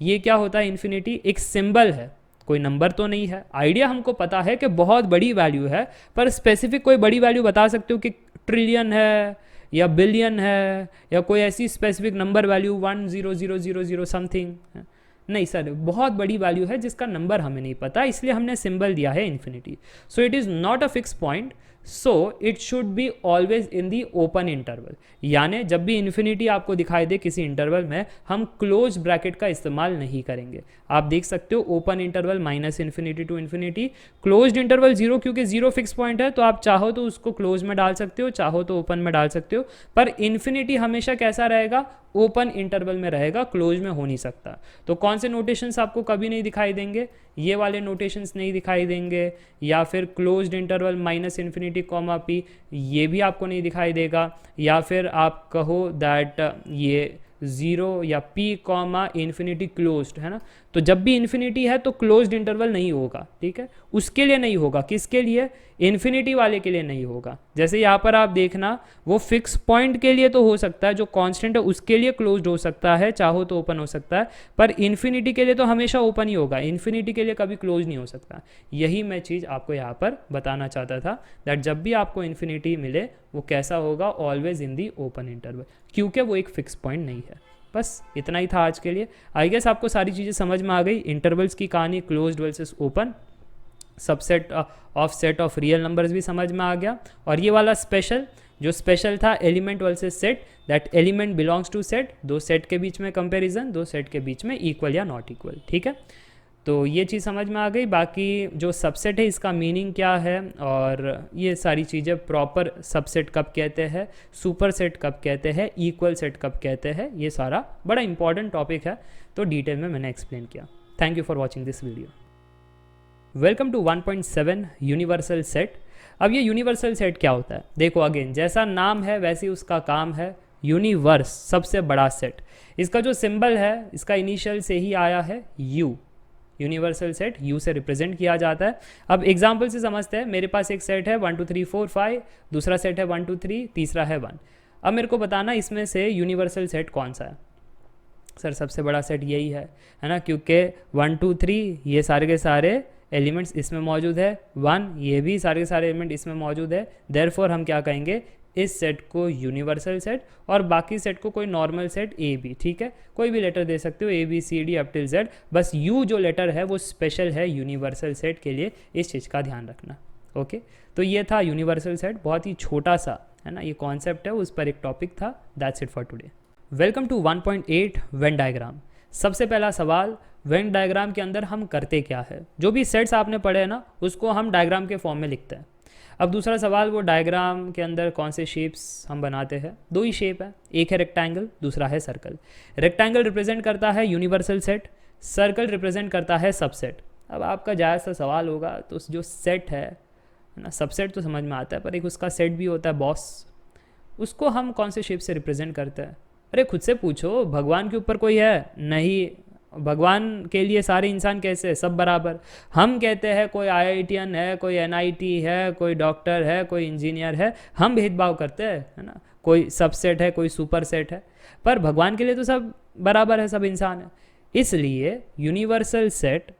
ये क्या होता है, इन्फिनिटी एक सिंबल है, कोई नंबर तो नहीं है। आइडिया हमको पता है कि बहुत बड़ी वैल्यू है, पर स्पेसिफिक कोई बड़ी वैल्यू बता सकते हो कि ट्रिलियन है या बिलियन है या कोई ऐसी स्पेसिफिक नंबर वैल्यू 10000 समथिंग, नहीं सर, बहुत बड़ी वैल्यू है जिसका नंबर हमें नहीं पता, इसलिए हमने सिंबल दिया है infinity. So it is not a fix point, so it should be always in the open interval. यानी जब भी इन्फिनिटी आपको दिखाई दे किसी इंटरवल में, हम क्लोज ब्रैकेट का इस्तेमाल नहीं करेंगे. आप देख सकते हो open interval minus infinity to infinity, closed interval zero, क्योंकि जीरो फिक्स पॉइंट है तो आप चाहो तो उसको क्लोज में डाल सकते हो, चाहो तो ओपन में डाल सकते हो, पर इन्फिनिटी हमेशा कैसा रहेगा, ओपन इंटरवल में रहेगा, क्लोज में हो नहीं सकता. तो कौन से नोटेशंस आपको कभी नहीं दिखाई देंगे, ये वाले नोटेशंस नहीं दिखाई देंगे, या फिर closed interval minus infinity comma P, ये भी आपको नहीं दिखाई देगा, या फिर आप कहो दैट ये ज़ीरो या पी कॉमा इन्फिनिटी क्लोज्ड है ना. तो जब भी इन्फिनिटी है तो क्लोज्ड इंटरवल नहीं होगा, ठीक है, उसके लिए नहीं होगा. किसके लिए, इन्फिनिटी वाले के लिए नहीं होगा. जैसे यहाँ पर आप देखना, वो फिक्स पॉइंट के लिए तो हो सकता है, जो कांस्टेंट है उसके लिए क्लोज्ड हो सकता है, चाहो तो ओपन हो सकता है, पर इन्फिनिटी के लिए तो हमेशा ओपन ही होगा, इन्फिनिटी के लिए कभी क्लोज नहीं हो सकता. यही मैं चीज़ आपको यहाँ पर बताना चाहता था, दैट जब भी आपको इन्फिनिटी मिले वो कैसा होगा, always in the open interval, क्योंकि वो एक फिक्स पॉइंट नहीं है. बस इतना ही था आज के लिए. आई गेस आपको सारी चीज़ें समझ में आ गई. इंटरवल्स की कहानी, closed versus open, subset of set of real numbers भी समझ में आ गया. और ये वाला स्पेशल, जो स्पेशल था element versus set, that element belongs to set, दो सेट के बीच में कंपैरिजन, दो सेट के बीच में इक्वल या नॉट इक्वल. ठीक है, तो ये चीज़ समझ में आ गई. बाकी जो सबसेट है इसका मीनिंग क्या है, और ये सारी चीज़ें, प्रॉपर सबसेट कब कहते हैं, सुपर सेट कब कहते हैं, इक्वल सेट कब कहते हैं, ये सारा बड़ा इंपॉर्टेंट टॉपिक है, तो डिटेल में मैंने एक्सप्लेन किया. Thank you for watching this video. Welcome to 1.7 universal set. अब ये यूनिवर्सल सेट क्या होता है, देखो अगेन जैसा नाम है वैसे ही उसका काम है. यूनिवर्स, सबसे बड़ा सेट. इसका जो सिंबल है इसका इनिशियल से ही आया है यू. यूनिवर्सल सेट यू से रिप्रेजेंट किया जाता है. अब एग्जाम्पल से समझते हैं. मेरे पास एक सेट है 1 2 3 4 5, दूसरा सेट है 1 2 3, तीसरा है 1. अब मेरे को बताना इसमें से यूनिवर्सल सेट कौन सा है. सर सबसे बड़ा सेट यही है ना, क्योंकि 1 2 3 ये सारे के सारे एलिमेंट्स इसमें मौजूद है, 1 ये भी सारे के सारे एलिमेंट इसमें मौजूद है. देयरफॉर हम क्या कहेंगे, इस सेट को यूनिवर्सल सेट, और बाकी सेट को कोई नॉर्मल सेट ए बी. ठीक है, कोई भी लेटर दे सकते हो, A B C D up till Z, बस यू जो लेटर है वो स्पेशल है यूनिवर्सल सेट के लिए, इस चीज़ का ध्यान रखना. ओके, तो ये था यूनिवर्सल सेट, बहुत ही छोटा सा है ना ये कॉन्सेप्ट है, उस पर एक टॉपिक था. That's it for today. Welcome to 1.8 Venn diagram. सबसे पहला सवाल, वेन डायग्राम के अंदर हम करते क्या है. जो भी सेट्स आपने पढ़े हैं ना उसको हम डायग्राम के फॉर्म में लिखते हैं. अब दूसरा सवाल, वो डायग्राम के अंदर कौन से शेप्स हम बनाते हैं. दो ही शेप है, एक है रेक्टेंगल, दूसरा है सर्कल. रेक्टेंगल रिप्रेजेंट करता है यूनिवर्सल सेट, सर्कल रिप्रेजेंट करता है सबसेट. अब आपका जायज़ सा सवाल होगा, तो जो सेट है ना, सबसेट तो समझ में आता है, पर एक उसका सेट भी होता है बॉस, उसको हम कौन से शेप से रिप्रेजेंट करते हैं. अरे खुद से पूछो, भगवान के ऊपर कोई है नहीं, भगवान के लिए सारे इंसान कैसे है, सब बराबर. हम कहते हैं कोई IITian है, कोई NIT है, कोई डॉक्टर है, कोई इंजीनियर है, हम भेदभाव करते हैं है ना, कोई सबसेट है, कोई सुपर सेट है, पर भगवान के लिए तो सब बराबर है, सब इंसान है. इसलिए यूनिवर्सल सेट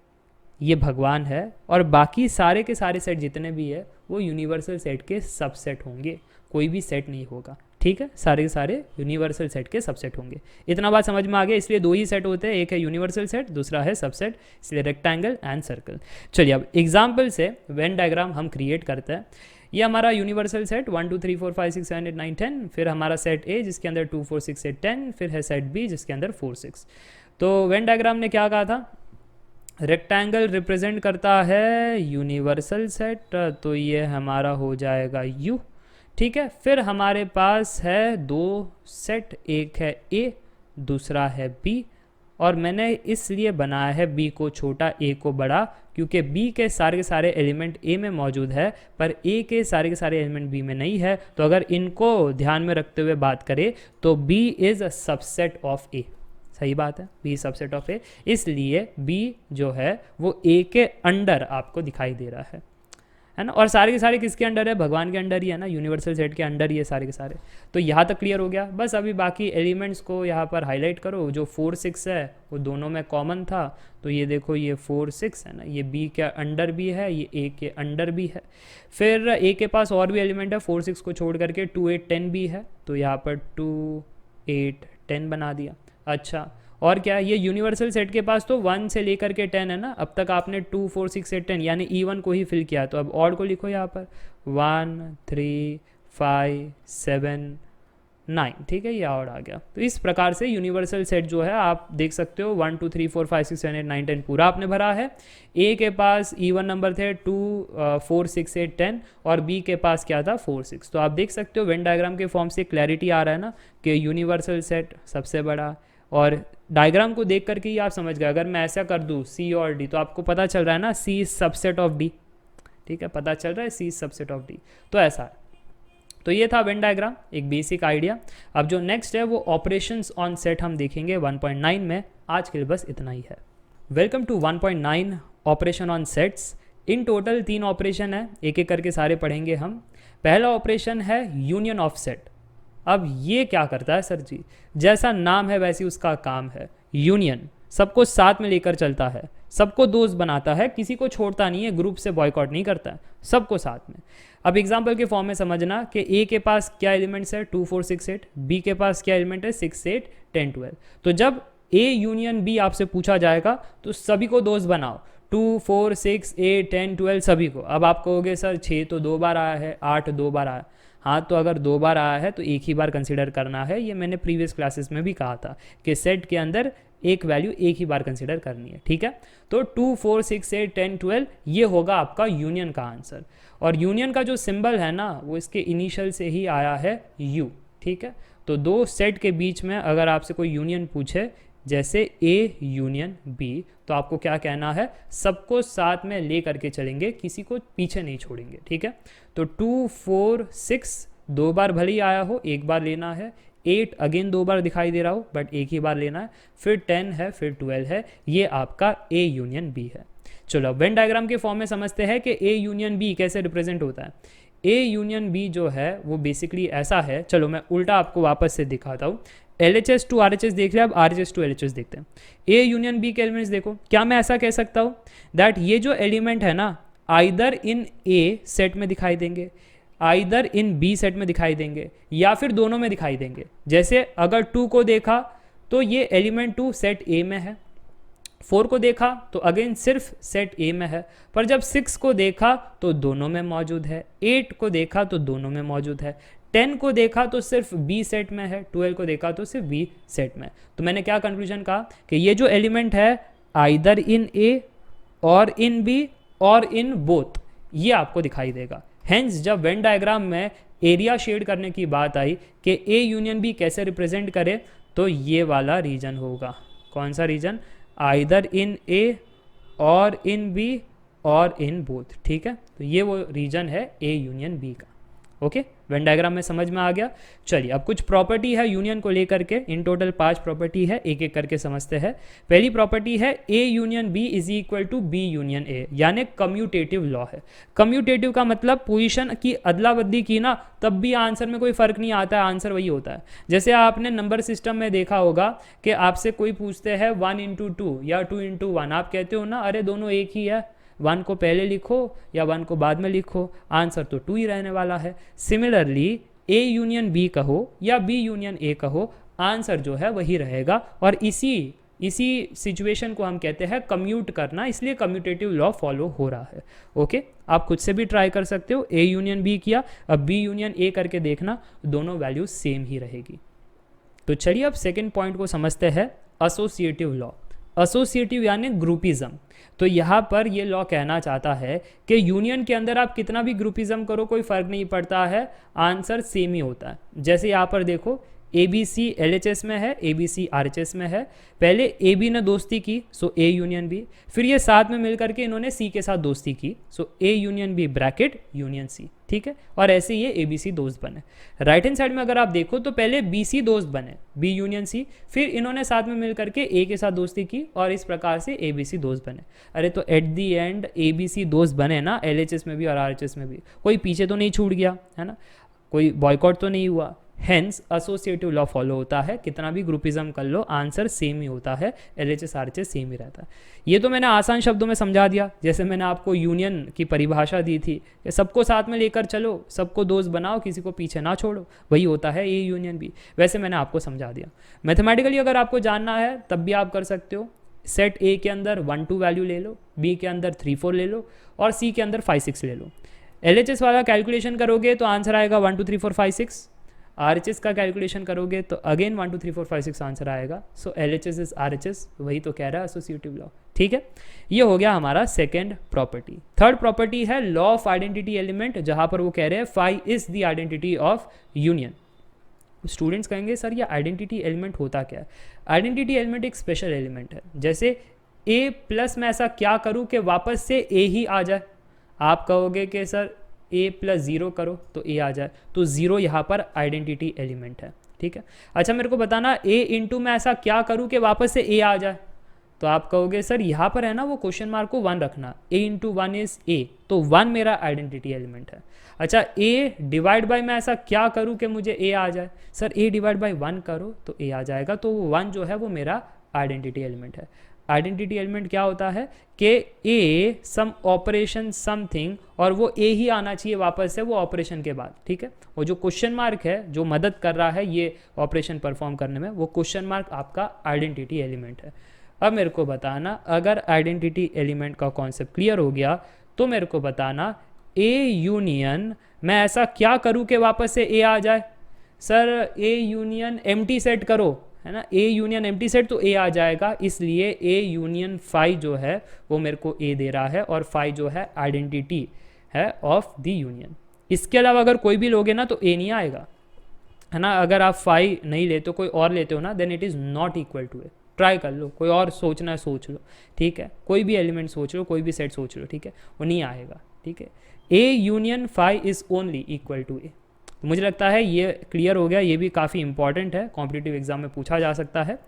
ये भगवान है, और बाकी सारे के सारे सेट जितने भी है वो यूनिवर्सल सेट के सबसेट होंगे, कोई भी सेट नहीं होगा. ठीक है, सारे के सारे यूनिवर्सल सेट के सबसेट होंगे. इतना बात समझ में आ गया. इसलिए दो ही सेट होते हैं, एक है यूनिवर्सल सेट, दूसरा है सबसेट, इसलिए रेक्टेंगल एंड सर्कल. चलिए अब एग्जाम्पल से वेन डायग्राम हम क्रिएट करते हैं. ये हमारा यूनिवर्सल सेट 1 2 3 4 5 6 7 8 9 10, फिर हमारा सेट ए जिसके अंदर 2 4 6 8 10, फिर है सेट बी जिसके अंदर 4 6. तो वेन डायग्राम ने क्या कहा था, रेक्टेंगल रिप्रेजेंट करता है यूनिवर्सल सेट, तो ये हमारा हो जाएगा यू. ठीक है, फिर हमारे पास है दो सेट, एक है ए, दूसरा है बी, और मैंने इसलिए बनाया है बी को छोटा ए को बड़ा, क्योंकि बी के सारे एलिमेंट ए में मौजूद है, पर ए के सारे एलिमेंट बी में नहीं है. तो अगर इनको ध्यान में रखते हुए बात करें तो B is a subset of A. सही बात है, बी सबसेट ऑफ ए, इसलिए बी जो है वो ए के अंडर आपको दिखाई दे रहा है. है ना। और सारे के सारे किसके अंडर है, भगवान के अंडर ही है ना, यूनिवर्सल सेट के अंडर ही है सारे के सारे। तो यहाँ तक क्लियर हो गया। बस अभी बाकी एलिमेंट्स को यहाँ पर हाईलाइट करो। जो 4 6 है वो दोनों में कॉमन था, तो ये देखो ये 4 6 है ना, ये बी के अंडर भी है, ये ए के अंडर भी है। फिर ए के पास और भी एलिमेंट है 4 6 को छोड़ करके, 2 8 10 भी है, तो यहाँ पर 2 8 10 बना दिया। अच्छा, और क्या है, ये यूनिवर्सल सेट के पास तो 1 से लेकर के 10 है ना। अब तक आपने 2 4 6 8 10 यानी E1 को ही फिल किया, तो अब ऑड को लिखो यहाँ पर 1 3 5 7 9, ठीक है, ये ऑड आ गया। तो इस प्रकार से यूनिवर्सल सेट जो है आप देख सकते हो 1 2 3 4 5 6 7 8 9 10 पूरा आपने भरा है। ए के पास E1 नंबर थे 2 4 6 8 10 और बी के पास क्या था 4 6। तो आप देख सकते हो वेन डायग्राम के फॉर्म से क्लैरिटी आ रहा है ना कि यूनिवर्सल सेट सबसे बड़ा। और डायग्राम को देख करके ही आप समझ गए। अगर मैं ऐसा कर दूँ सी और डी, तो आपको पता चल रहा है ना सी इज सबसेट ऑफ डी, ठीक है, पता चल रहा है सी इज सबसेट ऑफ डी। तो ऐसा है। तो ये था वेन डायग्राम, एक बेसिक आइडिया। अब जो नेक्स्ट है वो ऑपरेशंस ऑन सेट हम देखेंगे 1.9 में। आज के लिए बस इतना ही है। Welcome to 1.9 operation on sets. In total 3 operation है, एक एक करके सारे पढ़ेंगे हम। पहला ऑपरेशन है यूनियन ऑफ सेट। अब ये क्या करता है सर जी, जैसा नाम है वैसी उसका काम है। यूनियन सबको साथ में लेकर चलता है, सबको दोस्त बनाता है, किसी को छोड़ता नहीं है, ग्रुप से बॉयकॉट नहीं करता है, सबको साथ में। अब एग्जांपल के फॉर्म में समझना कि ए के पास क्या एलिमेंट्स है 2 4 6 8, बी के पास क्या एलिमेंट है 6 8 10 12। तो जब ए यूनियन बी आपसे पूछा जाएगा तो सभी को दोस्त बनाओ, 2 4 6 8 10 12 सभी को। अब आप कहोगे सर 6 तो 2 बार आया है, 8 2 बार आया। हाँ, तो अगर 2 बार आया है तो एक ही बार कंसिडर करना है। ये मैंने प्रीवियस क्लासेस में भी कहा था कि सेट के अंदर एक वैल्यू एक ही बार कंसिडर करनी है, ठीक है। तो 2 4 6 8 10 12 ये होगा आपका यूनियन का आंसर। और यूनियन का जो सिंबल है ना वो इसके इनिशियल से ही आया है यू, ठीक है। तो दो सेट के बीच में अगर आपसे कोई यूनियन पूछे जैसे ए यूनियन बी, तो आपको क्या कहना है, सबको साथ में ले करके चलेंगे, किसी को पीछे नहीं छोड़ेंगे, ठीक है। तो 2 4 6 2 बार भले ही आया हो, एक बार लेना है। 8 अगेन 2 बार दिखाई दे रहा हो बट एक ही बार लेना है। फिर 10 है, फिर 12 है, ये आपका ए यूनियन बी है। चलो वेन डायग्राम के फॉर्म में समझते हैं कि ए यूनियन बी कैसे रिप्रेजेंट होता है। ए यूनियन बी जो है वो बेसिकली ऐसा है, चलो मैं उल्टा आपको वापस से दिखाता हूँ। LHS टू RHS देख रहे हैं, अब RHS टू LHS देखते हैं। ए यूनियन बी के एलिमेंट्स देखो, क्या मैं ऐसा कह सकता हूँ दैट ये जो एलिमेंट है ना आइदर इन ए सेट में दिखाई देंगे, आइदर इन बी सेट में दिखाई देंगे, या फिर दोनों में दिखाई देंगे। जैसे अगर 2 को देखा तो ये एलिमेंट 2 सेट ए में है, 4 को देखा तो अगेन सिर्फ सेट ए में है, पर जब 6 को देखा तो दोनों में मौजूद है, 8 को देखा तो दोनों में मौजूद है, 10 को देखा तो सिर्फ बी सेट में है, 12 को देखा तो सिर्फ बी सेट में। तो मैंने क्या कंक्लूजन कहा कि ये जो एलिमेंट है आइदर इन ए और इन बी और इन बोथ, ये आपको दिखाई देगा। हेंस जब वेन डायग्राम में एरिया शेड करने की बात आई कि ए यूनियन बी कैसे रिप्रेजेंट करे, तो ये वाला रीजन होगा। कौन सा रीजन, आइदर इन ए और इन बी और इन बोथ, ठीक है। तो ये वो रीजन है ए यूनियन बी का। ओके, वेन डायग्राम में समझ में आ गया। चलिए अब कुछ प्रॉपर्टी है यूनियन को लेकर के, इन टोटल 5 प्रॉपर्टी है, एक एक करके समझते हैं। पहली प्रॉपर्टी है A union B is equal to B union A, यानी कम्यूटेटिव लॉ है। कम्यूटेटिव का मतलब पोजीशन की अदला बदली की ना तब भी आंसर में कोई फर्क नहीं आता है, आंसर वही होता है। जैसे आपने नंबर सिस्टम में देखा होगा कि आपसे कोई पूछते हैं 1 into 2 या 2 into 1, आप कहते हो ना अरे दोनों एक ही है, 1 को पहले लिखो या 1 को बाद में लिखो, आंसर तो 2 ही रहने वाला है। सिमिलरली ए यूनियन बी कहो या बी यूनियन ए कहो, आंसर जो है वही रहेगा। और इसी सिचुएशन को हम कहते हैं कम्यूट करना, इसलिए कम्यूटेटिव लॉ फॉलो हो रहा है। ओके, आप खुद से भी ट्राई कर सकते हो। ए यूनियन बी किया, अब बी यूनियन ए करके देखना, दोनों वैल्यू सेम ही रहेगी। तो चलिए अब सेकेंड पॉइंट को समझते हैं, एसोसिएटिव लॉ। एसोसिएटिव यानी ग्रुपिज्म। तो यहाँ पर ये लॉ कहना चाहता है कि यूनियन के अंदर आप कितना भी ग्रुपिज्म करो कोई फर्क नहीं पड़ता है, आंसर सेम ही होता है। जैसे यहाँ पर देखो A B C L H S में है, A B C R H S में है। पहले ए बी ने दोस्ती की, सो ए यूनियन बी, फिर ये साथ में मिलकर के इन्होंने सी के साथ दोस्ती की, so A union B bracket union C, ठीक है। और ऐसे ये ए बी सी दोस्त बने। राइट हैंड साइड में अगर आप देखो तो पहले बी सी दोस्त बने, बी यूनियन सी, फिर इन्होंने साथ में मिलकर के ए के साथ दोस्ती की और इस प्रकार से ए बी सी दोस्त बने। अरे तो at the end A B C दोस्त बने ना, एल एच एस में भी और आर एच एस में भी, कोई पीछे तो नहीं छूट गया है ना, कोई बॉयकॉट तो नहीं हुआ। हेंस एसोसिएटिव लॉ फॉलो होता है, कितना भी ग्रुपिज्म कर लो आंसर सेम ही होता है, L H S R H S same ही रहता है। ये तो मैंने आसान शब्दों में समझा दिया, जैसे मैंने आपको यूनियन की परिभाषा दी थी, सबको साथ में लेकर चलो, सबको दोस्त बनाओ, किसी को पीछे ना छोड़ो, वही होता है ए यूनियन बी। वैसे मैंने आपको समझा दिया। मैथमेटिकली अगर आपको जानना है तब भी आप कर सकते हो। सेट ए के अंदर 1 2 वैल्यू ले लो, बी के अंदर 3 4 ले लो और सी के अंदर 5 6 ले लो। एल एच एस वाला कैलकुलेशन करोगे तो आंसर आएगा 1 2 3 4 5 6। आर एच एस का कैलकुलेशन करोगे तो अगेन 1 2 3 4 5 6 आंसर आएगा। So L H S is R H S, वही तो कह रहा है एसोसिएटिव लॉ, ठीक है। ये हो गया हमारा सेकेंड प्रॉपर्टी। थर्ड प्रॉपर्टी है लॉ ऑफ आइडेंटिटी एलिमेंट, जहां पर वो कह रहे हैं phi is the identity of union. Students कहेंगे सर ये आइडेंटिटी एलिमेंट होता क्या है? आइडेंटिटी एलिमेंट एक स्पेशल एलिमेंट है। जैसे ए प्लस मैं ऐसा क्या करूं कि वापस से ए ही आ जाए। आप कहोगे कि सर ए प्लस 0 करो तो ए आ जाए, तो 0 यहाँ पर आइडेंटिटी एलिमेंट है, ठीक है। अच्छा मेरे को बताना ए इंटू मैं ऐसा क्या करूँ कि वापस से ए आ जाए, तो आप कहोगे सर यहाँ पर है ना वो क्वेश्चन मार्क को 1 रखना, ए इंटू 1 इज ए, तो 1 मेरा आइडेंटिटी एलिमेंट है। अच्छा ए डिवाइड बाय मैं ऐसा क्या करूँ कि मुझे ए आ जाए, सर ए डिवाइड बाय 1 करो तो ए आ जाएगा, तो 1 जो है वो मेरा आइडेंटिटी एलिमेंट है। आइडेंटिटी एलिमेंट क्या होता है कि ए सम ऑपरेशन समथिंग और वो ए ही आना चाहिए वापस से वो ऑपरेशन के बाद, ठीक है। वो जो क्वेश्चन मार्क है जो मदद कर रहा है ये ऑपरेशन परफॉर्म करने में, वो क्वेश्चन मार्क आपका आइडेंटिटी एलिमेंट है। अब मेरे को बताना अगर आइडेंटिटी एलिमेंट का कॉन्सेप्ट क्लियर हो गया तो मेरे को बताना ए यूनियन मैं ऐसा क्या करूँ कि वापस से ए आ जाए। Sir A union empty set करो, है ना, ए यूनियन एम्प्टी सेट तो ए आ जाएगा, इसलिए ए यूनियन फाई जो है वो मेरे को ए दे रहा है और फाई जो है आइडेंटिटी है ऑफ द यूनियन। इसके अलावा अगर कोई भी लोगे ना तो ए नहीं आएगा, है ना। अगर आप फाई नहीं लेते कोई और लेते हो ना then it is not equal to A. Try कर लो, कोई और सोचना है सोच लो, ठीक है, कोई भी एलिमेंट सोच लो, कोई भी सेट सोच लो, ठीक है, वो नहीं आएगा, ठीक है। A union phi is only equal to A. मुझे लगता है ये क्लियर हो गया, ये भी काफ़ी इंपॉर्टेंट है, कॉम्पिटिटिव एग्जाम में पूछा जा सकता है।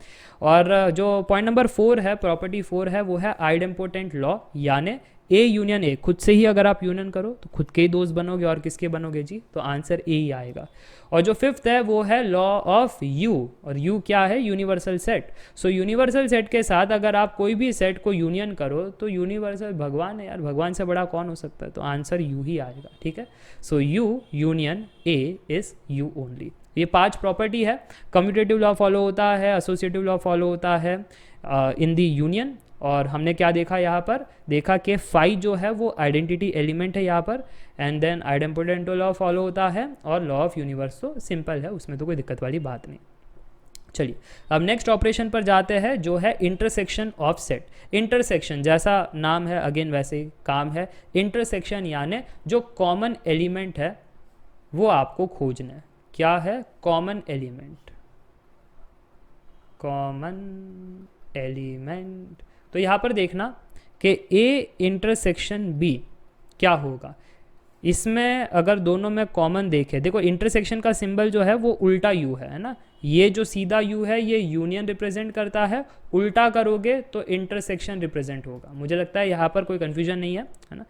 और जो पॉइंट नंबर 4 है, प्रॉपर्टी 4 है, वो है आइडेम्पोटेंट लॉ, यानी ए यूनियन ए। खुद से ही अगर आप यूनियन करो तो खुद के ही दोस्त बनोगे और किसके बनोगे जी, तो आंसर ए ही आएगा। और जो 5th है वो है लॉ ऑफ यू, और यू क्या है, universal set. So universal set के साथ अगर आप कोई भी सेट को यूनियन करो तो यूनिवर्सल भगवान है यार, भगवान से बड़ा कौन हो सकता है, तो आंसर यू ही आएगा, ठीक है। So you union A is you only. ये 5 प्रॉपर्टी है। कम्यूटेटिव लॉ फॉलो होता है, एसोसिएटिव लॉ फॉलो होता है इन दी यूनियन। और हमने क्या देखा यहाँ पर, देखा कि फाई जो है वो आइडेंटिटी एलिमेंट है यहाँ पर, and then idempotent law follow होता है और लॉ ऑफ यूनिवर्स तो सिंपल है, उसमें तो कोई दिक्कत वाली बात नहीं। चलिए अब नेक्स्ट ऑपरेशन पर जाते हैं जो है इंटरसेक्शन ऑफ सेट। इंटरसेक्शन जैसा नाम है अगेन वैसे ही काम है। इंटरसेक्शन यानी जो कॉमन एलिमेंट है वो आपको खोजना है। क्या है, कॉमन एलिमेंट, कॉमन एलिमेंट। तो यहाँ पर देखना कि ए इंटरसेक्शन बी क्या होगा। इसमें अगर दोनों में कॉमन देखें, देखो इंटरसेक्शन का सिंबल जो है वो उल्टा यू है ना, ये जो सीधा यू है ये यूनियन रिप्रेजेंट करता है, उल्टा करोगे तो इंटरसेक्शन रिप्रेजेंट होगा। मुझे लगता है यहाँ पर कोई कन्फ्यूजन नहीं है ना।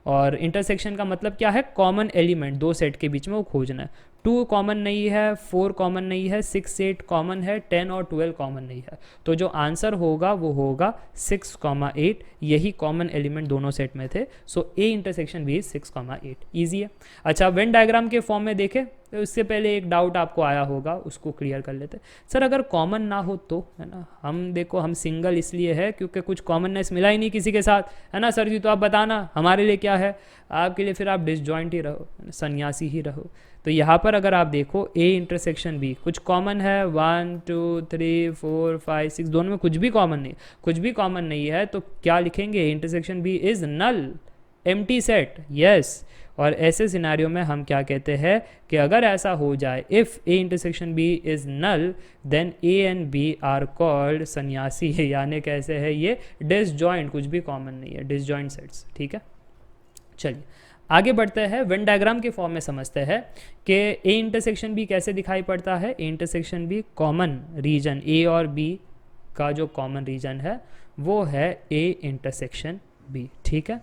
और इंटरसेक्शन का मतलब क्या है, कॉमन एलिमेंट दो सेट के बीच में वो खोजना है। 2 कॉमन नहीं है, 4 कॉमन नहीं है, 6 8 कॉमन है, 10 और 12 कॉमन नहीं है। तो जो आंसर होगा वो होगा 6, 8, यही कॉमन एलिमेंट दोनों सेट में थे। सो ए इंटरसेक्शन भी 6, 8 ईजी है। अच्छा वेन डायग्राम के फॉर्म में देखें तो उससे पहले एक डाउट आपको आया होगा, उसको क्लियर कर लेते। सर अगर कॉमन ना हो तो, है ना, हम देखो हम सिंगल इसलिए है क्योंकि कुछ कॉमननेस मिला ही नहीं किसी के साथ, है ना सर जी, तो आप बताना हमारे लिए क्या है, आपके लिए फिर आप डिसजॉइंट ही रहो, सन्यासी ही रहो। तो यहाँ पर अगर आप देखो ए इंटरसेक्शन बी कुछ कॉमन है, 1 2 3 4 5 6, दोनों में कुछ भी कॉमन नहीं, कुछ भी कॉमन नहीं है, तो क्या लिखेंगे, intersection B is null, empty set. Yes, और ऐसे सिनेरियो में हम क्या कहते हैं कि अगर ऐसा हो जाए, if A intersection B is null then A and B are called सन्यासी, यानी कैसे है ये डिसजॉइंट, कुछ भी कॉमन नहीं है, डिसजॉइंट सेट्स। ठीक है, चलिए आगे बढ़ते हैं, वेन डायग्राम के फॉर्म में समझते हैं कि ए इंटरसेक्शन बी कैसे दिखाई पड़ता है। A intersection B common region A और बी का जो कॉमन रीजन है वो है ए इंटरसेक्शन बी। ठीक है,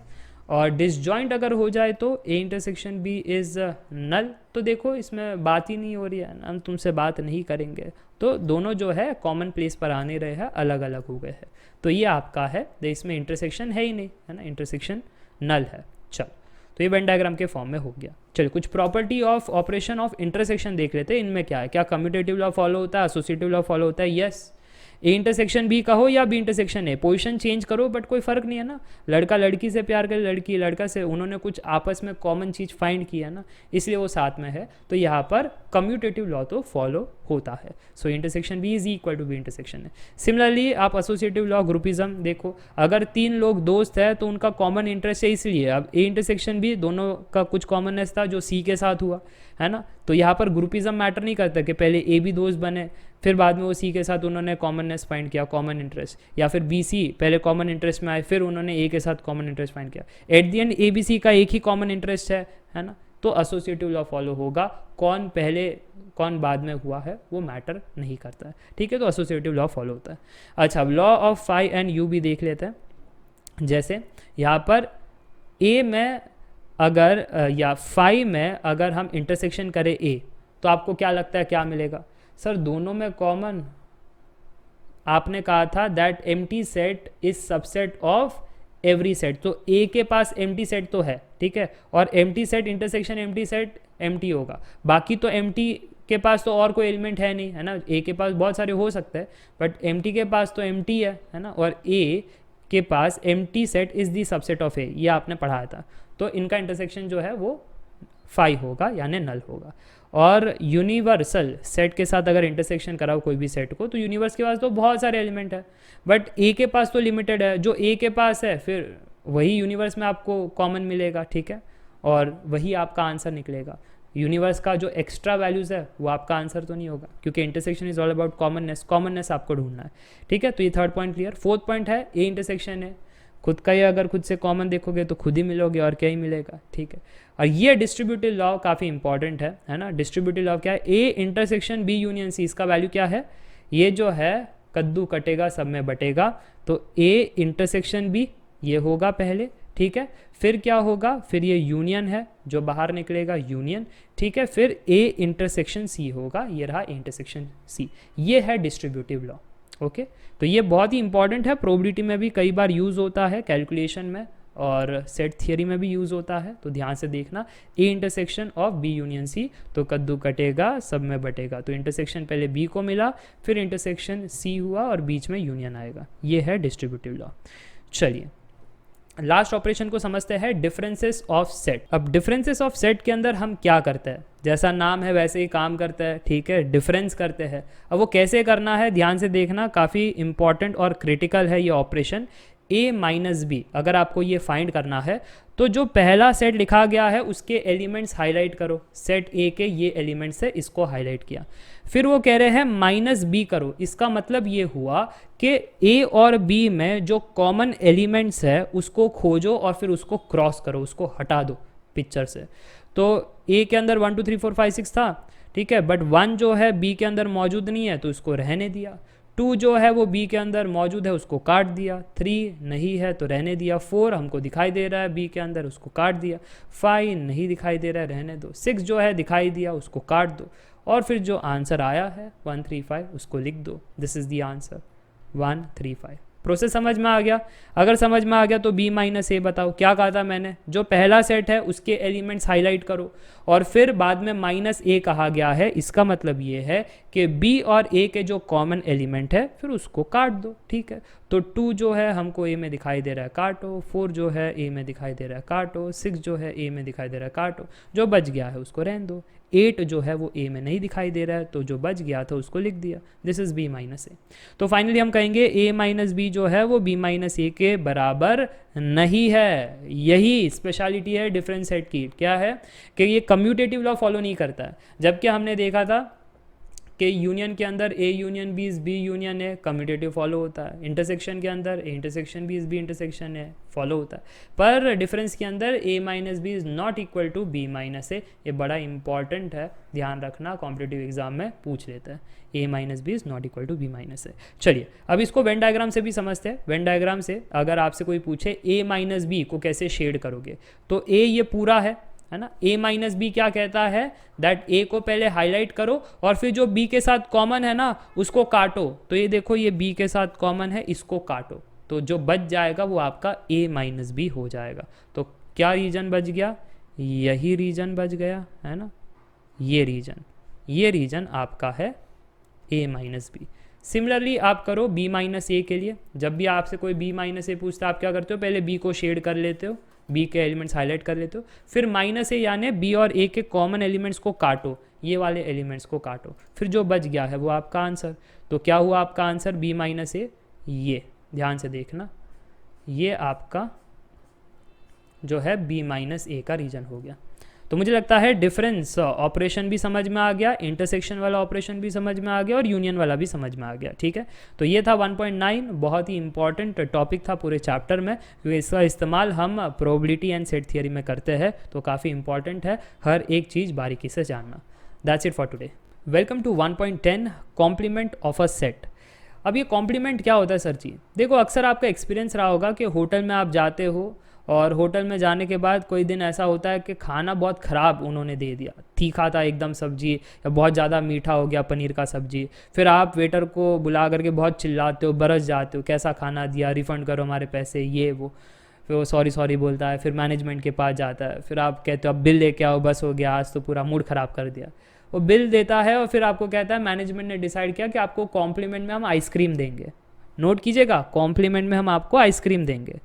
और डिसजॉइंट अगर हो जाए तो ए इंटरसेक्शन बी इज़ नल, तो देखो इसमें बात ही नहीं हो रही है, हम तुमसे बात नहीं करेंगे, तो दोनों जो है कॉमन प्लेस पर आ नहीं रहे हैं, अलग अलग हो गए हैं, तो ये आपका है, तो इसमें इंटरसेक्शन है ही नहीं, है ना, इंटरसेक्शन नल है। चलो, तो ये वेन डायग्राम के फॉर्म में हो गया। चलिए कुछ property of operation of intersection देख लेते हैं, इनमें क्या है, क्या कम्यूटेटिव लॉ फॉलो होता है, एसोसिएटिव लॉ फॉलो होता है। यस, ए इंटरसेक्शन बी कहो या B intersection A, position change करो बट कोई फर्क नहीं है ना, लड़का लड़की से प्यार करे, लड़की लड़का से, उन्होंने कुछ आपस में कॉमन चीज़ फाइंड की है ना, इसलिए वो साथ में है, तो यहाँ पर कम्यूटेटिव लॉ तो फॉलो होता है। So intersection B is equal to B intersection है। सिमिलरली आप एसोसिएटिव लॉ, ग्रुपिज्म देखो, अगर 3 लोग दोस्त है तो उनका कॉमन इंटरेस्ट है, इसलिए अब ए इंटरसेक्शन बी दोनों का कुछ कॉमननेस था जो सी के साथ हुआ, है ना, तो यहाँ पर ग्रुपिज्म मैटर नहीं करता कि पहले ए भी दोस्त बने फिर बाद में वो सी के साथ उन्होंने कॉमननेस फाइंड किया, कॉमन इंटरेस्ट, या फिर बी सी पहले कॉमन इंटरेस्ट में आए फिर उन्होंने ए के साथ कॉमन इंटरेस्ट फाइंड किया, at the end A B C का एक ही कॉमन इंटरेस्ट है ना, तो एसोसिएटिव लॉ फॉलो होगा, कौन पहले कौन बाद में हुआ है वो मैटर नहीं करता है। ठीक है, तो एसोसिएटिव लॉ फॉलो होता है। अच्छा, अब law of phi and U भी देख लेते हैं। जैसे यहाँ पर ए में अगर या फाई में अगर हम इंटरसेक्शन करें ए, तो आपको क्या लगता है क्या मिलेगा? सर दोनों में कॉमन, आपने कहा था that empty set is subset of every set, तो ए के पास एम्प्टी सेट तो है, ठीक है, और empty set intersection empty set empty होगा, बाकी तो एम्प्टी के पास तो और कोई एलिमेंट है नहीं, है ना, ए के पास बहुत सारे हो सकते हैं बट एम्प्टी के पास तो एम्प्टी है ना, और ए के पास empty set is the subset of A, ये आपने पढ़ाया था, तो इनका इंटरसेक्शन जो है वो फाई होगा यानी नल होगा। और यूनिवर्सल सेट के साथ अगर इंटरसेक्शन कराओ कोई भी सेट को, तो यूनिवर्स के पास तो बहुत सारे एलिमेंट है बट ए के पास तो लिमिटेड है, जो ए के पास है फिर वही यूनिवर्स में आपको कॉमन मिलेगा, ठीक है, और वही आपका आंसर निकलेगा। यूनिवर्स का जो एक्स्ट्रा वैल्यूज़ है वो आपका आंसर तो नहीं होगा, क्योंकि intersection is all about commonness, commonness आपको ढूंढना है, ठीक है। तो ये third point clear. Fourth point है ए इंटरसेक्शन है, खुद का ही अगर खुद से कॉमन देखोगे तो खुद ही मिलोगे और क्या ही मिलेगा, ठीक है। और ये डिस्ट्रीब्यूटिव लॉ काफ़ी इंपॉर्टेंट है ना। डिस्ट्रीब्यूटिव लॉ क्या है? A intersection B union C, इसका वैल्यू क्या है? ये जो है कद्दू कटेगा सब में बटेगा, तो ए इंटरसेक्शन बी ये होगा पहले, ठीक है, फिर क्या होगा, फिर ये यूनियन है जो बाहर निकलेगा यूनियन, ठीक है, फिर ए इंटरसेक्शन सी होगा, ये रहा इंटरसेक्शन सी, ये है डिस्ट्रीब्यूटिव लॉ, ओके। तो ये बहुत ही इंपॉर्टेंट है, प्रोबेबिलिटी में भी कई बार यूज़ होता है, कैलकुलेशन में और सेट थियरी में भी यूज़ होता है, तो ध्यान से देखना। A intersection of B union C, तो कद्दू कटेगा सब में बटेगा, तो इंटरसेक्शन पहले बी को मिला फिर इंटरसेक्शन सी हुआ और बीच में यूनियन आएगा, ये है डिस्ट्रीब्यूटिव लॉ। चलिए लास्ट ऑपरेशन को समझते हैं, डिफरेंसेस ऑफ सेट। अब डिफरेंसेस ऑफ सेट के अंदर हम क्या करते हैं? जैसा नाम है वैसे ही काम करते हैं, ठीक है, डिफरेंस करते हैं। अब वो कैसे करना है ध्यान से देखना, काफ़ी इंपॉर्टेंट और क्रिटिकल है ये ऑपरेशन। ए माइनस बी अगर आपको ये फाइंड करना है तो जो पहला सेट लिखा गया है उसके एलिमेंट्स हाईलाइट करो, सेट ए के ये एलिमेंट्स है, इसको हाईलाइट किया, फिर वो कह रहे हैं माइनस बी करो, इसका मतलब ये हुआ कि ए और बी में जो कॉमन एलिमेंट्स है उसको खोजो और फिर उसको क्रॉस करो, उसको हटा दो पिक्चर से। तो ए के अंदर 1 2 3 4 5 6 था, ठीक है, बट 1 जो है बी के अंदर मौजूद नहीं है तो इसको रहने दिया, 2 जो है वो बी के अंदर मौजूद है उसको काट दिया, 3 नहीं है तो रहने दिया, 4 हमको दिखाई दे रहा है बी के अंदर उसको काट दिया, 5 नहीं दिखाई दे रहा है रहने दो, 6 जो है दिखाई दिया उसको काट दो, और फिर जो आंसर आया है 1 3 5 उसको लिख दो, this is the answer 1 3 5। Process समझ में आ गया? अगर समझ में आ गया तो बी माइनस ए बताओ, क्या कहा था मैंने, जो पहला सेट है उसके एलिमेंट्स हाईलाइट करो और फिर बाद में माइनस ए कहा गया है, इसका मतलब ये है कि बी और ए के जो कॉमन एलिमेंट है फिर उसको काट दो, ठीक है। तो 2 जो है हमको ए में दिखाई दे रहा है, काटो। 4 जो है ए में दिखाई दे रहा है, काटो। 6 जो है ए में दिखाई दे रहा है, काटो। जो बच गया है उसको रहने दो। 8 जो है वो ए में नहीं दिखाई दे रहा है, तो जो बच गया था उसको लिख दिया, दिस इज़ बी माइनस ए। तो फाइनली हम कहेंगे ए माइनस बी जो है वो बी माइनस ए के बराबर नहीं है। यही स्पेशलिटी है डिफरेंस सेट की, क्या है कि ये कम्यूटेटिव लॉ फॉलो नहीं करता है। जबकि हमने देखा था कि यूनियन के अंदर A union B is B union है, कम्यूटेटिव फॉलो होता है। इंटरसेक्शन के अंदर A intersection B is B intersection है, फॉलो होता है। पर डिफरेंस के अंदर A minus B is not equal to B minus A. ये बड़ा इंपॉर्टेंट है, ध्यान रखना, कॉम्पिटिटिव एग्जाम में पूछ लेता है। A minus B is not equal to B minus A. चलिए अब इसको वेन डायग्राम से भी समझते हैं। वेन डायग्राम से अगर आपसे कोई पूछे ए माइनस बी को कैसे शेड करोगे, तो ए ये पूरा है ना। ए माइनस बी क्या कहता है, दैट ए को पहले हाईलाइट करो और फिर जो बी के साथ कॉमन है ना उसको काटो। तो ये देखो, ये बी के साथ कॉमन है, इसको काटो, तो जो बच जाएगा वो आपका ए माइनस बी हो जाएगा। तो क्या रीजन बच गया, यही रीजन बच गया, है ना। ये रीजन आपका है ए माइनस बी। सिमिलरली आप करो बी माइनस ए के लिए। जब भी आपसे कोई बी माइनस ए पूछता है, आप क्या करते हो, पहले बी को शेड कर लेते हो, बी के एलिमेंट्स हाईलाइट कर लेते हो, फिर माइनस ए यानी बी और ए के कॉमन एलिमेंट्स को काटो, ये वाले एलिमेंट्स को काटो, फिर जो बच गया है वो आपका आंसर। तो क्या हुआ आपका आंसर, बी माइनस ए। ये ध्यान से देखना, ये आपका जो है बी माइनस ए का रीजन हो गया। तो मुझे लगता है डिफरेंस ऑपरेशन भी समझ में आ गया, इंटरसेक्शन वाला ऑपरेशन भी समझ में आ गया और यूनियन वाला भी समझ में आ गया, ठीक है। तो ये था 1.9, बहुत ही इंपॉर्टेंट टॉपिक था पूरे चैप्टर में, क्योंकि इसका इस्तेमाल हम प्रोबेबिलिटी एंड सेट थियरी में करते हैं। तो काफ़ी इंपॉर्टेंट है हर एक चीज़ बारीकी से जानना। That's it for today. Welcome to 1.10 complement of a set. अब ये कॉम्प्लीमेंट क्या होता है सर जी? देखो, अक्सर आपका एक्सपीरियंस रहा होगा कि होटल में आप जाते हो और होटल में जाने के बाद कोई दिन ऐसा होता है कि खाना बहुत ख़राब उन्होंने दे दिया, तीखा था एकदम सब्जी, या बहुत ज़्यादा मीठा हो गया पनीर का सब्जी। फिर आप वेटर को बुला करके बहुत चिल्लाते हो, बरस जाते हो, कैसा खाना दिया, रिफ़ंड करो हमारे पैसे, ये वो। फिर वो सॉरी बोलता है, फिर मैनेजमेंट के पास जाता है, फिर आप कहते हो अब बिल लेके आओ, बस हो गया, आज तो पूरा मूड ख़राब कर दिया। वो बिल देता है और फिर आपको कहता है मैनेजमेंट ने डिसाइड किया कि आपको कॉम्प्लीमेंट में हम आइसक्रीम देंगे। नोट कीजिएगा, कॉम्प्लीमेंट में हम आपको आइसक्रीम देंगे।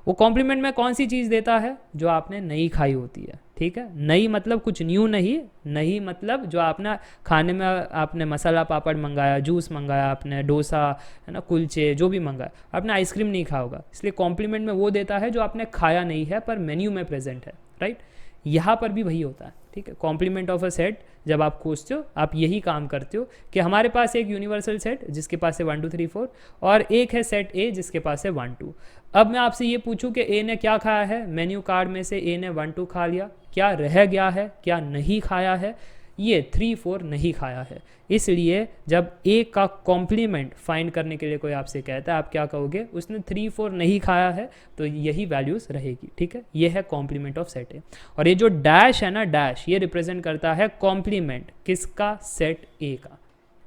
वो कॉम्प्लीमेंट में कौन सी चीज़ देता है, जो आपने नहीं खाई होती है, ठीक है। नई मतलब कुछ न्यू नहीं मतलब जो आपने खाने में, आपने मसाला पापड़ मंगाया, जूस मंगाया, आपने डोसा, है ना, कुलचे, जो भी मंगाया, आपने आइसक्रीम नहीं खाया होगा, इसलिए कॉम्प्लीमेंट में वो देता है जो आपने खाया नहीं है पर मेन्यू में प्रेजेंट है, राइट। यहाँ पर भी वही होता है, ठीक है। कॉम्प्लीमेंट ऑफ अ सेट जब आप खोजते हो, आप यही काम करते हो कि हमारे पास एक यूनिवर्सल सेट जिसके पास है 1 2 3 4 और एक है सेट ए जिसके पास है 1 2। अब मैं आपसे ये पूछूं कि ए ने क्या खाया है, मेन्यू कार्ड में से ए ने 1 2 खा लिया, क्या रह गया है, क्या नहीं खाया है, ये 3 4 नहीं खाया है। इसलिए जब ए का कॉम्प्लीमेंट फाइंड करने के लिए कोई आपसे कहता है, आप क्या कहोगे, उसने 3 4 नहीं खाया है, तो यही वैल्यूज़ रहेगी, ठीक है। ये है कॉम्प्लीमेंट ऑफ सेट ए। और ये जो डैश है ना, डैश, ये रिप्रेजेंट करता है कॉम्प्लीमेंट किसका, सेट ए का।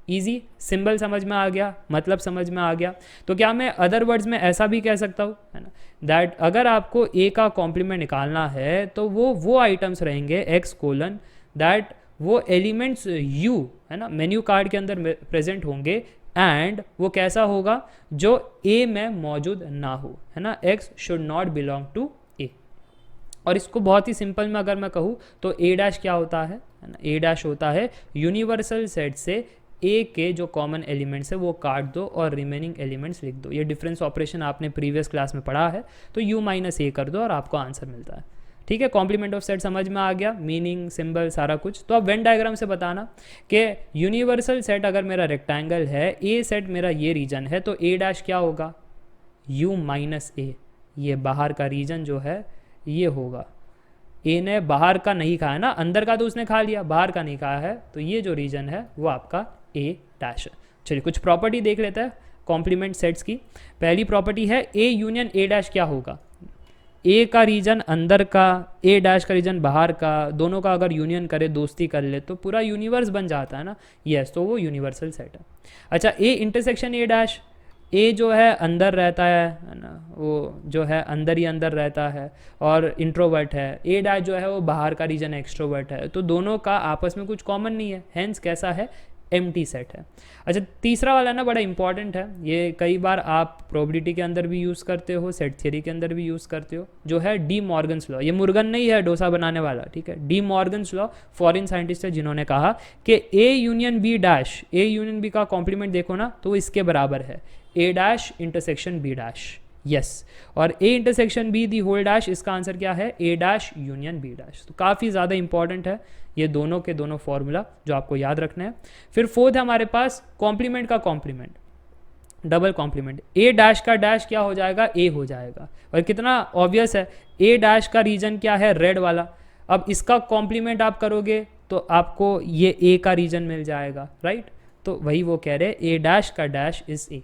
ईजी, सिंबल समझ में आ गया, मतलब समझ में आ गया। तो क्या मैं अदर वर्ड्स में ऐसा भी कह सकता हूँ, है ना, दैट अगर आपको ए का कॉम्प्लीमेंट निकालना है तो वो आइटम्स रहेंगे एक्स कोलन, दैट वो एलिमेंट्स यू, है ना, मेन्यू कार्ड के अंदर प्रेजेंट होंगे, एंड वो कैसा होगा, जो ए में मौजूद ना हो, है ना। X should not belong to A. और इसको बहुत ही सिंपल में अगर मैं कहूँ तो ए डैश क्या होता है ना, ए डैश होता है यूनिवर्सल सेट से ए के जो कॉमन एलिमेंट्स है वो काट दो और रिमेनिंग एलिमेंट्स लिख दो। ये डिफरेंस ऑपरेशन आपने प्रीवियस क्लास में पढ़ा है, तो यू माइनस ए कर दो और आपको आंसर मिलता है, ठीक है। कॉम्प्लीमेंट ऑफ सेट समझ में आ गया, मीनिंग, सिंबल, सारा कुछ। तो अब वेन डायग्राम से बताना कि यूनिवर्सल सेट अगर मेरा रेक्टेंगल है, ए सेट मेरा ये रीजन है, तो ए डैश क्या होगा, यू माइनस ए। ये बाहर का रीजन जो है ये होगा, ए ने बाहर का नहीं खाया ना, अंदर का तो उसने खा लिया, बाहर का नहीं खाया है, तो ये जो रीजन है वो आपका ए डैश है। चलिए कुछ प्रॉपर्टी देख लेते हैं कॉम्प्लीमेंट सेट्स की। पहली प्रॉपर्टी है ए यूनियन ए डैश क्या होगा, ए का रीजन अंदर का, ए डैश का रीजन बाहर का, दोनों का अगर यूनियन करे, दोस्ती कर ले, तो पूरा यूनिवर्स बन जाता है ना। यस, तो वो यूनिवर्सल सेट है। अच्छा, ए इंटरसेक्शन ए डैश, ए जो है अंदर रहता है ना, वो जो है अंदर ही अंदर रहता है और इंट्रोवर्ट है, ए डैश जो है वो बाहर का रीजन एक्सट्रोवर्ट है, तो दोनों का आपस में कुछ कॉमन नहीं है, हेंस कैसा है, एम्प्टी सेट है। अच्छा, तीसरा वाला ना बड़ा इंपॉर्टेंट है, ये कई बार आप प्रोबेबिलिटी के अंदर भी यूज़ करते हो, सेट थ्योरी के अंदर भी यूज़ करते हो, जो है डी मॉर्गन्स लॉ। ये मुर्गन नहीं है डोसा बनाने वाला, ठीक है, De Morgan's law foreign scientist है जिन्होंने कहा कि A union B dash, A union B का कॉम्प्लीमेंट देखो ना तो इसके बराबर है A dash intersection B dash. Yes, और A intersection B the whole dash, इसका आंसर क्या है A dash union B dash. तो काफ़ी ज़्यादा इंपॉर्टेंट है ये दोनों के दोनों फॉर्मूला जो आपको याद रखना है। फिर फोर्थ है हमारे पास कॉम्प्लीमेंट का कॉम्प्लीमेंट, डबल कॉम्प्लीमेंट। ए डैश का डैश क्या हो जाएगा, ए हो जाएगा, और कितना ऑब्वियस है, ए डैश का रीजन क्या है, रेड वाला। अब इसका कॉम्प्लीमेंट आप करोगे तो आपको ये ए का रीजन मिल जाएगा, राइट। तो वही वो कह रहे हैं, ए डैश का डैश इज ए।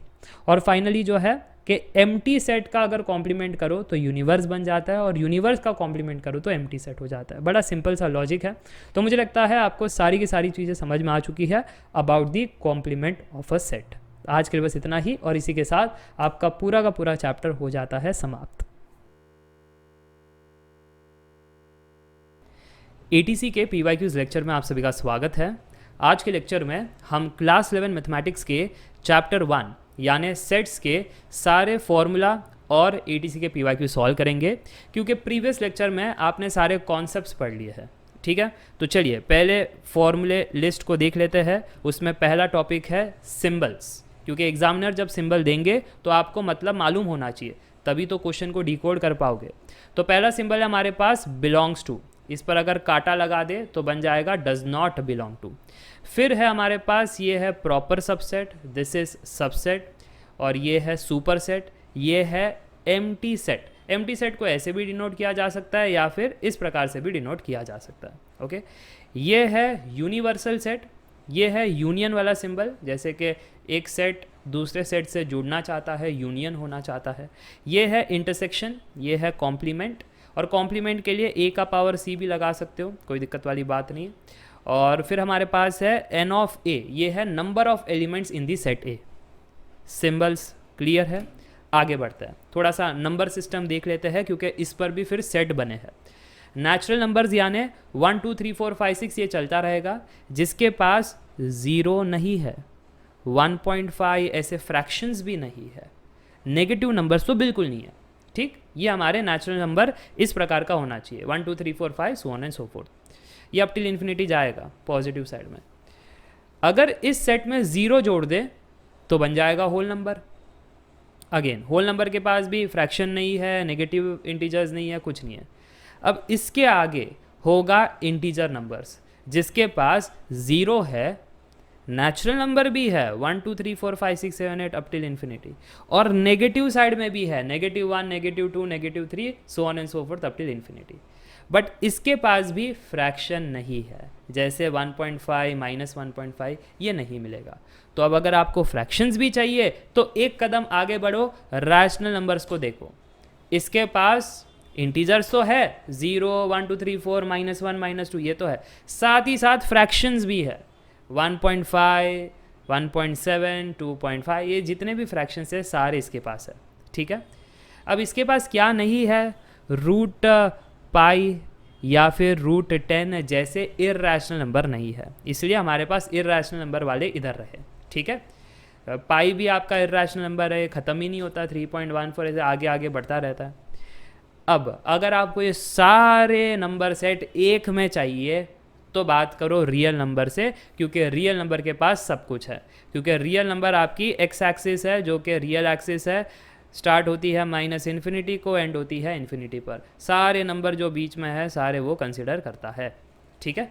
और फाइनली जो है कि एम्प्टी सेट का अगर कॉम्प्लीमेंट करो तो यूनिवर्स बन जाता है, और यूनिवर्स का कॉम्प्लीमेंट करो तो एम्प्टी सेट हो जाता है। बड़ा सिंपल सा लॉजिक है। तो मुझे लगता है आपको सारी की सारी चीज़ें समझ में आ चुकी है about the complement of a set. आज के लिए बस इतना ही, और इसी के साथ आपका पूरा का पूरा चैप्टर हो जाता है समाप्त। एटीसी के PYQs लेक्चर में आप सभी का स्वागत है। आज के लेक्चर में हम क्लास 11 मैथमेटिक्स के चैप्टर 1 यानी सेट्स के सारे फॉर्मूला और एटीसी के PYQ सॉल्व करेंगे, क्योंकि प्रीवियस लेक्चर में आपने सारे कॉन्सेप्ट्स पढ़ लिए हैं, ठीक है। तो चलिए पहले फॉर्मूले लिस्ट को देख लेते हैं। उसमें पहला टॉपिक है सिंबल्स, क्योंकि एग्जामिनर जब सिंबल देंगे तो आपको मतलब मालूम होना चाहिए, तभी तो क्वेश्चन को डिकोड कर पाओगे। तो पहला सिंबल है हमारे पास बिलोंग्स टू, इस पर अगर काटा लगा दे तो बन जाएगा डज नॉट बिलोंग टू। फिर है हमारे पास ये है proper subset, this is subset, और ये है सुपर सेट, ये है एम्प्टी सेट। एम्प्टी सेट को ऐसे भी डिनोट किया जा सकता है या फिर इस प्रकार से भी डिनोट किया जा सकता है, ओके। ये है यूनिवर्सल सेट, ये है यूनियन वाला सिंबल, जैसे कि एक सेट दूसरे सेट से जुड़ना चाहता है, यूनियन होना चाहता है। ये है इंटरसेक्शन, ये है कॉम्प्लीमेंट, और कॉम्प्लीमेंट के लिए ए का पावर सी भी लगा सकते हो, कोई दिक्कत वाली बात नहीं। और फिर हमारे पास है एन ऑफ ए, ये है number of elements in the set A. Symbols clear है, आगे बढ़ता है। थोड़ा सा नंबर सिस्टम देख लेते हैं, क्योंकि इस पर भी फिर सेट बने हैं। नेचुरल नंबर्स यानी 1 2 3 4 5 6 ये चलता रहेगा। जिसके पास 0 नहीं है, 1.5 ऐसे फ्रैक्शंस भी नहीं है, नेगेटिव नंबर्स तो बिल्कुल नहीं है, ठीक। ये हमारे नेचुरल नंबर इस प्रकार का होना चाहिए, 1 2 3 4 5 so on and so fourth. ये अप टिल इन्फिनिटी जाएगा पॉजिटिव साइड में। अगर इस सेट में 0 जोड़ दे तो बन जाएगा whole number. Again whole number के पास भी फ्रैक्शन नहीं है, नेगेटिव इंटीजर्स नहीं है, कुछ नहीं है। अब इसके आगे होगा इंटीजर नंबर्स, जिसके पास 0 है, नेचुरल नंबर भी है 1 2 3 4 5 6 7 8 अप टिल इन्फिनिटी, और नेगेटिव साइड में भी है -1 -2 -3 सो on and so fourth up till infinity. But इसके पास भी फ्रैक्शन नहीं है, जैसे 1.5 -1.5 ये नहीं मिलेगा। तो अब अगर आपको फ्रैक्शंस भी चाहिए तो एक कदम आगे बढ़ो, रैशनल नंबर्स को देखो। इसके पास इंटीजर्स तो है 0 1 2 3 4 -1 -2 ये तो है, साथ ही साथ फ्रैक्शंस भी है 1.5 1.7 2.5 ये जितने भी फ्रैक्शंस है सारे इसके पास है, ठीक है। अब इसके पास क्या नहीं है, रूट पाई या फिर रूट 10 जैसे इरैशनल नंबर नहीं है, इसलिए हमारे पास इरैशनल नंबर वाले इधर रहे, ठीक है। पाई भी आपका इरैशनल नंबर है, ख़त्म ही नहीं होता, 3.14 ऐसे आगे आगे बढ़ता रहता है। अब अगर आपको ये सारे नंबर सेट एक में चाहिए तो बात करो रियल नंबर से, क्योंकि रियल नंबर के पास सब कुछ है। क्योंकि रियल नंबर आपकी एक्स एक्सिस है, जो कि रियल एक्सिस है, स्टार्ट होती है -इन्फिनिटी को, एंड होती है इन्फिनिटी पर। सारे नंबर जो बीच में है सारे वो कंसिडर करता है, ठीक है।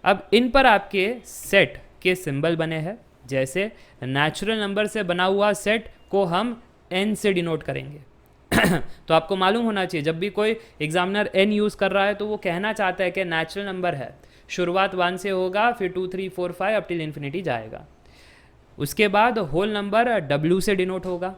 अब इन पर आपके सेट के सिंबल बने हैं, जैसे नेचुरल नंबर से बना हुआ सेट को हम n से डिनोट करेंगे। तो आपको मालूम होना चाहिए, जब भी कोई एग्जामिनर n यूज़ कर रहा है तो वो कहना चाहता है कि नेचुरल नंबर है, शुरुआत 1 से होगा, फिर 2 3 4 5 अप टिल इन्फिनिटी जाएगा। उसके बाद होल नंबर w से डिनोट होगा।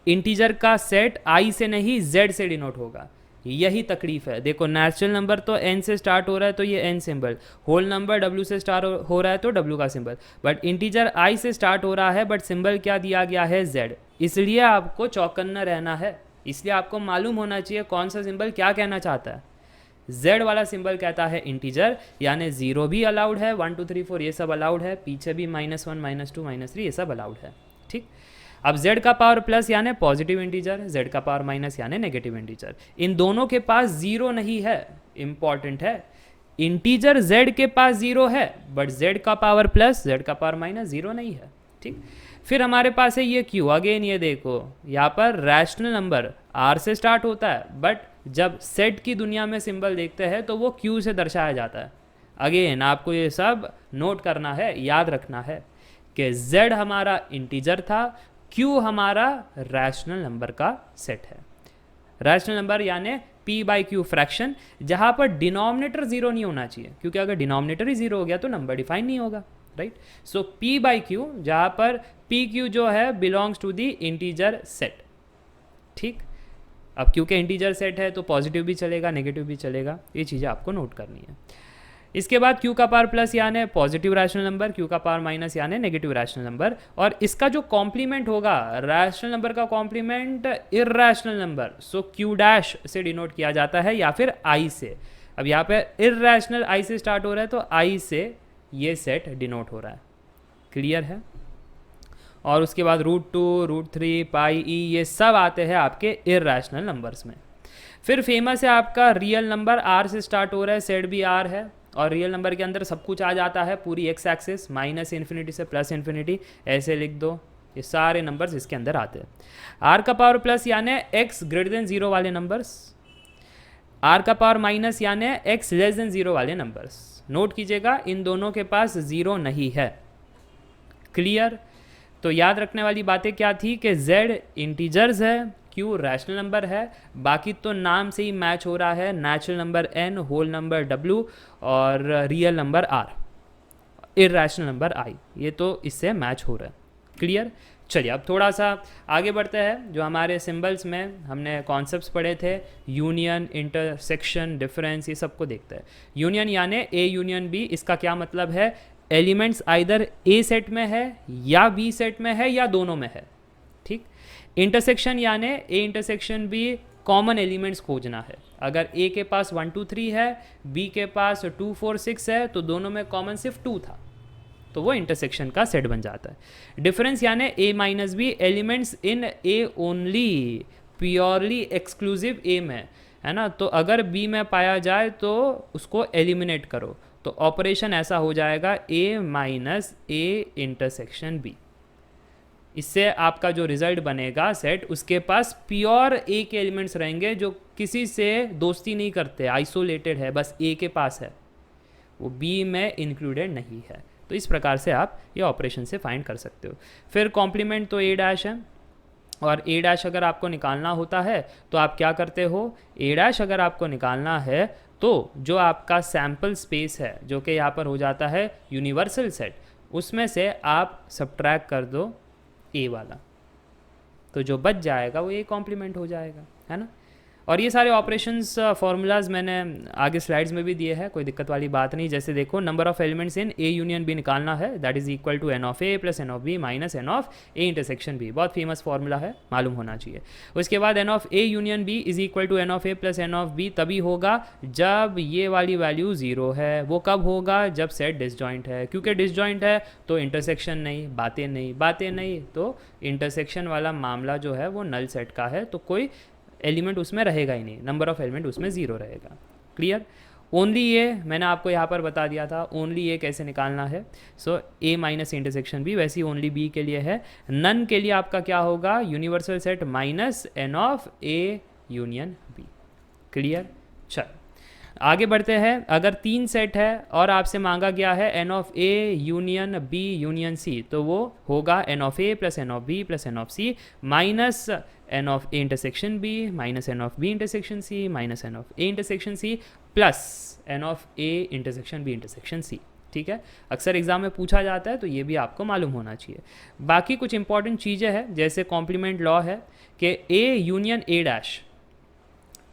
इंटीजर का सेट i से नहीं z से डिनोट होगा। यही तकलीफ है, देखो नेचुरल नंबर तो n से स्टार्ट हो रहा है तो ये n symbol, whole number w से स्टार्ट हो रहा है तो w का सिंबल, बट इंटीजर i से स्टार्ट हो रहा है बट सिंबल क्या दिया गया है z। इसलिए आपको चौकन्ना रहना है, इसलिए आपको मालूम होना चाहिए कौन सा सिंबल क्या कहना चाहता है। Z वाला सिंबल कहता है इंटीजर, यानी 0 भी अलाउड है, 1 2 3 4 ये सब अलाउड है, पीछे भी -1 -2 -3 ये सब अलाउड है। ठीक, अब Z का पावर प्लस यानी पॉजिटिव इंटीजर, Z का पावर माइनस यानी नेगेटिव इंटीजर। इन दोनों के पास 0 नहीं है, इंपॉर्टेंट है। इंटीजर Z के पास 0 है, बट Z का पावर प्लस Z का पावर माइनस 0 नहीं है। ठीक, फिर हमारे पास है ये Q। अगेन ये देखो, यहाँ पर रैशनल नंबर R से स्टार्ट होता है, बट जब सेट की दुनिया में सिंबल देखते हैं तो वो Q से दर्शाया जाता है। अगेन आपको ये सब नोट करना है, याद रखना है कि Z हमारा इंटीजर था, Q हमारा रैशनल नंबर का सेट है। रैशनल नंबर यानी P/Q फ्रैक्शन, जहाँ पर डिनोमिनेटर 0 नहीं होना चाहिए, क्योंकि अगर डिनोमिनेटर ही 0 हो गया तो नंबर डिफाइन नहीं होगा, राइट। सो P/Q, जहाँ पर PQ जो है belongs to the integer set. ठीक, अब क्योंकि इंटीजर सेट है तो पॉजिटिव भी चलेगा, नेगेटिव भी चलेगा, ये चीज़ें आपको नोट करनी है। इसके बाद Q का पावर प्लस यानी पॉजिटिव रैशनल नंबर, Q का पावर माइनस यानी नेगेटिव रैशनल नंबर, और इसका जो कॉम्प्लीमेंट होगा, रैशनल नंबर का कॉम्प्लीमेंट इर्रैशनल नंबर, सो Q डैश से डिनोट किया जाता है या फिर I से। अब यहाँ पे इर्रैशनल I से स्टार्ट हो रहा है तो I से ये सेट डिनोट हो रहा है, क्लियर है। और उसके बाद √2, √3, पाई ई ये सब आते हैं आपके इर्रैशनल नंबर्स में। फिर फेमस है आपका रियल नंबर, R से स्टार्ट हो रहा है, सेट भी R है, और रियल नंबर के अंदर सब कुछ आ जाता है, पूरी एक्स एक्सिस, -∞ से +∞, ऐसे लिख दो, ये सारे नंबर्स इसके अंदर आते हैं। R का पावर प्लस यानी x > 0 वाले नंबर्स, R का पावर माइनस यानी x < 0 वाले नंबर्स। नोट कीजिएगा, इन दोनों के पास 0 नहीं है, क्लियर। तो याद रखने वाली बातें क्या थी कि Z इंटीजर्स है, Q रैशनल नंबर है, बाकी तो नाम से ही मैच हो रहा है, natural number N, whole number W और real number R, irrational number I, ये तो इससे मैच हो रहा है, क्लियर। चलिए अब थोड़ा सा आगे बढ़ते हैं। जो हमारे सिंबल्स में हमने कॉन्सेप्ट्स पढ़े थे, यूनियन, इंटरसेक्शन, डिफरेंस, ये सबको देखते हैं। यूनियन यानी A यूनियन B, इसका क्या मतलब है, एलिमेंट्स आइदर A सेट में है या B सेट में है या दोनों में है। ठीक, इंटरसेक्शन यानी A intersection B common elements खोजना है। अगर A के पास 1 2 3 है, B के पास 2 4 6 है, तो दोनों में कॉमन सिर्फ 2 था, तो वो इंटरसेक्शन का सेट बन जाता है। डिफरेंस यानी A - B elements in A only, purely exclusive A में है ना, तो अगर B में पाया जाए तो उसको एलिमिनेट करो, तो ऑपरेशन ऐसा हो जाएगा A - A इंटरसेक्शन B। इससे आपका जो रिजल्ट बनेगा सेट, उसके पास प्योर A के एलिमेंट्स रहेंगे जो किसी से दोस्ती नहीं करते, आइसोलेटेड है, बस A के पास है, वो B में इंक्लूडेड नहीं है। तो इस प्रकार से आप ये ऑपरेशन से फाइंड कर सकते हो। फिर कॉम्प्लीमेंट तो A' है, और A' अगर आपको निकालना होता है तो आप क्या करते हो, A' अगर आपको निकालना है तो जो आपका सैम्पल स्पेस है, जो कि यहाँ पर हो जाता है यूनिवर्सल सेट, उसमें से आप सब्ट्रैक्ट कर दो A वाला, तो जो बच जाएगा वो A कॉम्प्लीमेंट हो जाएगा, है ना। और ये सारे ऑपरेशंस फार्मूलाज मैंने आगे स्लाइड्स में भी दिए हैं, कोई दिक्कत वाली बात नहीं। जैसे देखो, number of elements in A union B निकालना है, that is equal to N of A plus N of B minus N of A intersection B, बहुत फेमस फार्मूला है, मालूम होना चाहिए। उसके बाद N of A union B is equal to N of A plus N of B तभी होगा जब ये वाली वैल्यू 0 है। वो कब होगा, जब सेट डिसजॉइंट है, क्योंकि डिसजॉइंट है तो इंटरसेक्शन नहीं, बातें नहीं, बातें नहीं, तो इंटरसेक्शन वाला मामला जो है वो नल सेट का है, तो कोई एलिमेंट उसमें रहेगा ही नहीं, नंबर ऑफ एलिमेंट उसमें 0 रहेगा, क्लियर। ओनली ये मैंने आपको यहाँ पर बता दिया था, ओनली ये कैसे निकालना है। सो A माइनस इंटरसेक्शन B, वैसे ही ओनली B के लिए है। नन के लिए आपका क्या होगा, universal set minus N of A union B, clear. चल आगे बढ़ते हैं। अगर 3 सेट है और आपसे मांगा गया है N of A union B union C, तो वो होगा N of A plus N of B plus N of C minus N of A intersection B minus N of B intersection C minus N of A intersection C plus N of A intersection B intersection C। ठीक है, अक्सर exam में पूछा जाता है, तो ये भी आपको मालूम होना चाहिए। बाकी कुछ इंपॉर्टेंट चीज़ें हैं, जैसे कॉम्प्लीमेंट लॉ है कि A यूनियन A'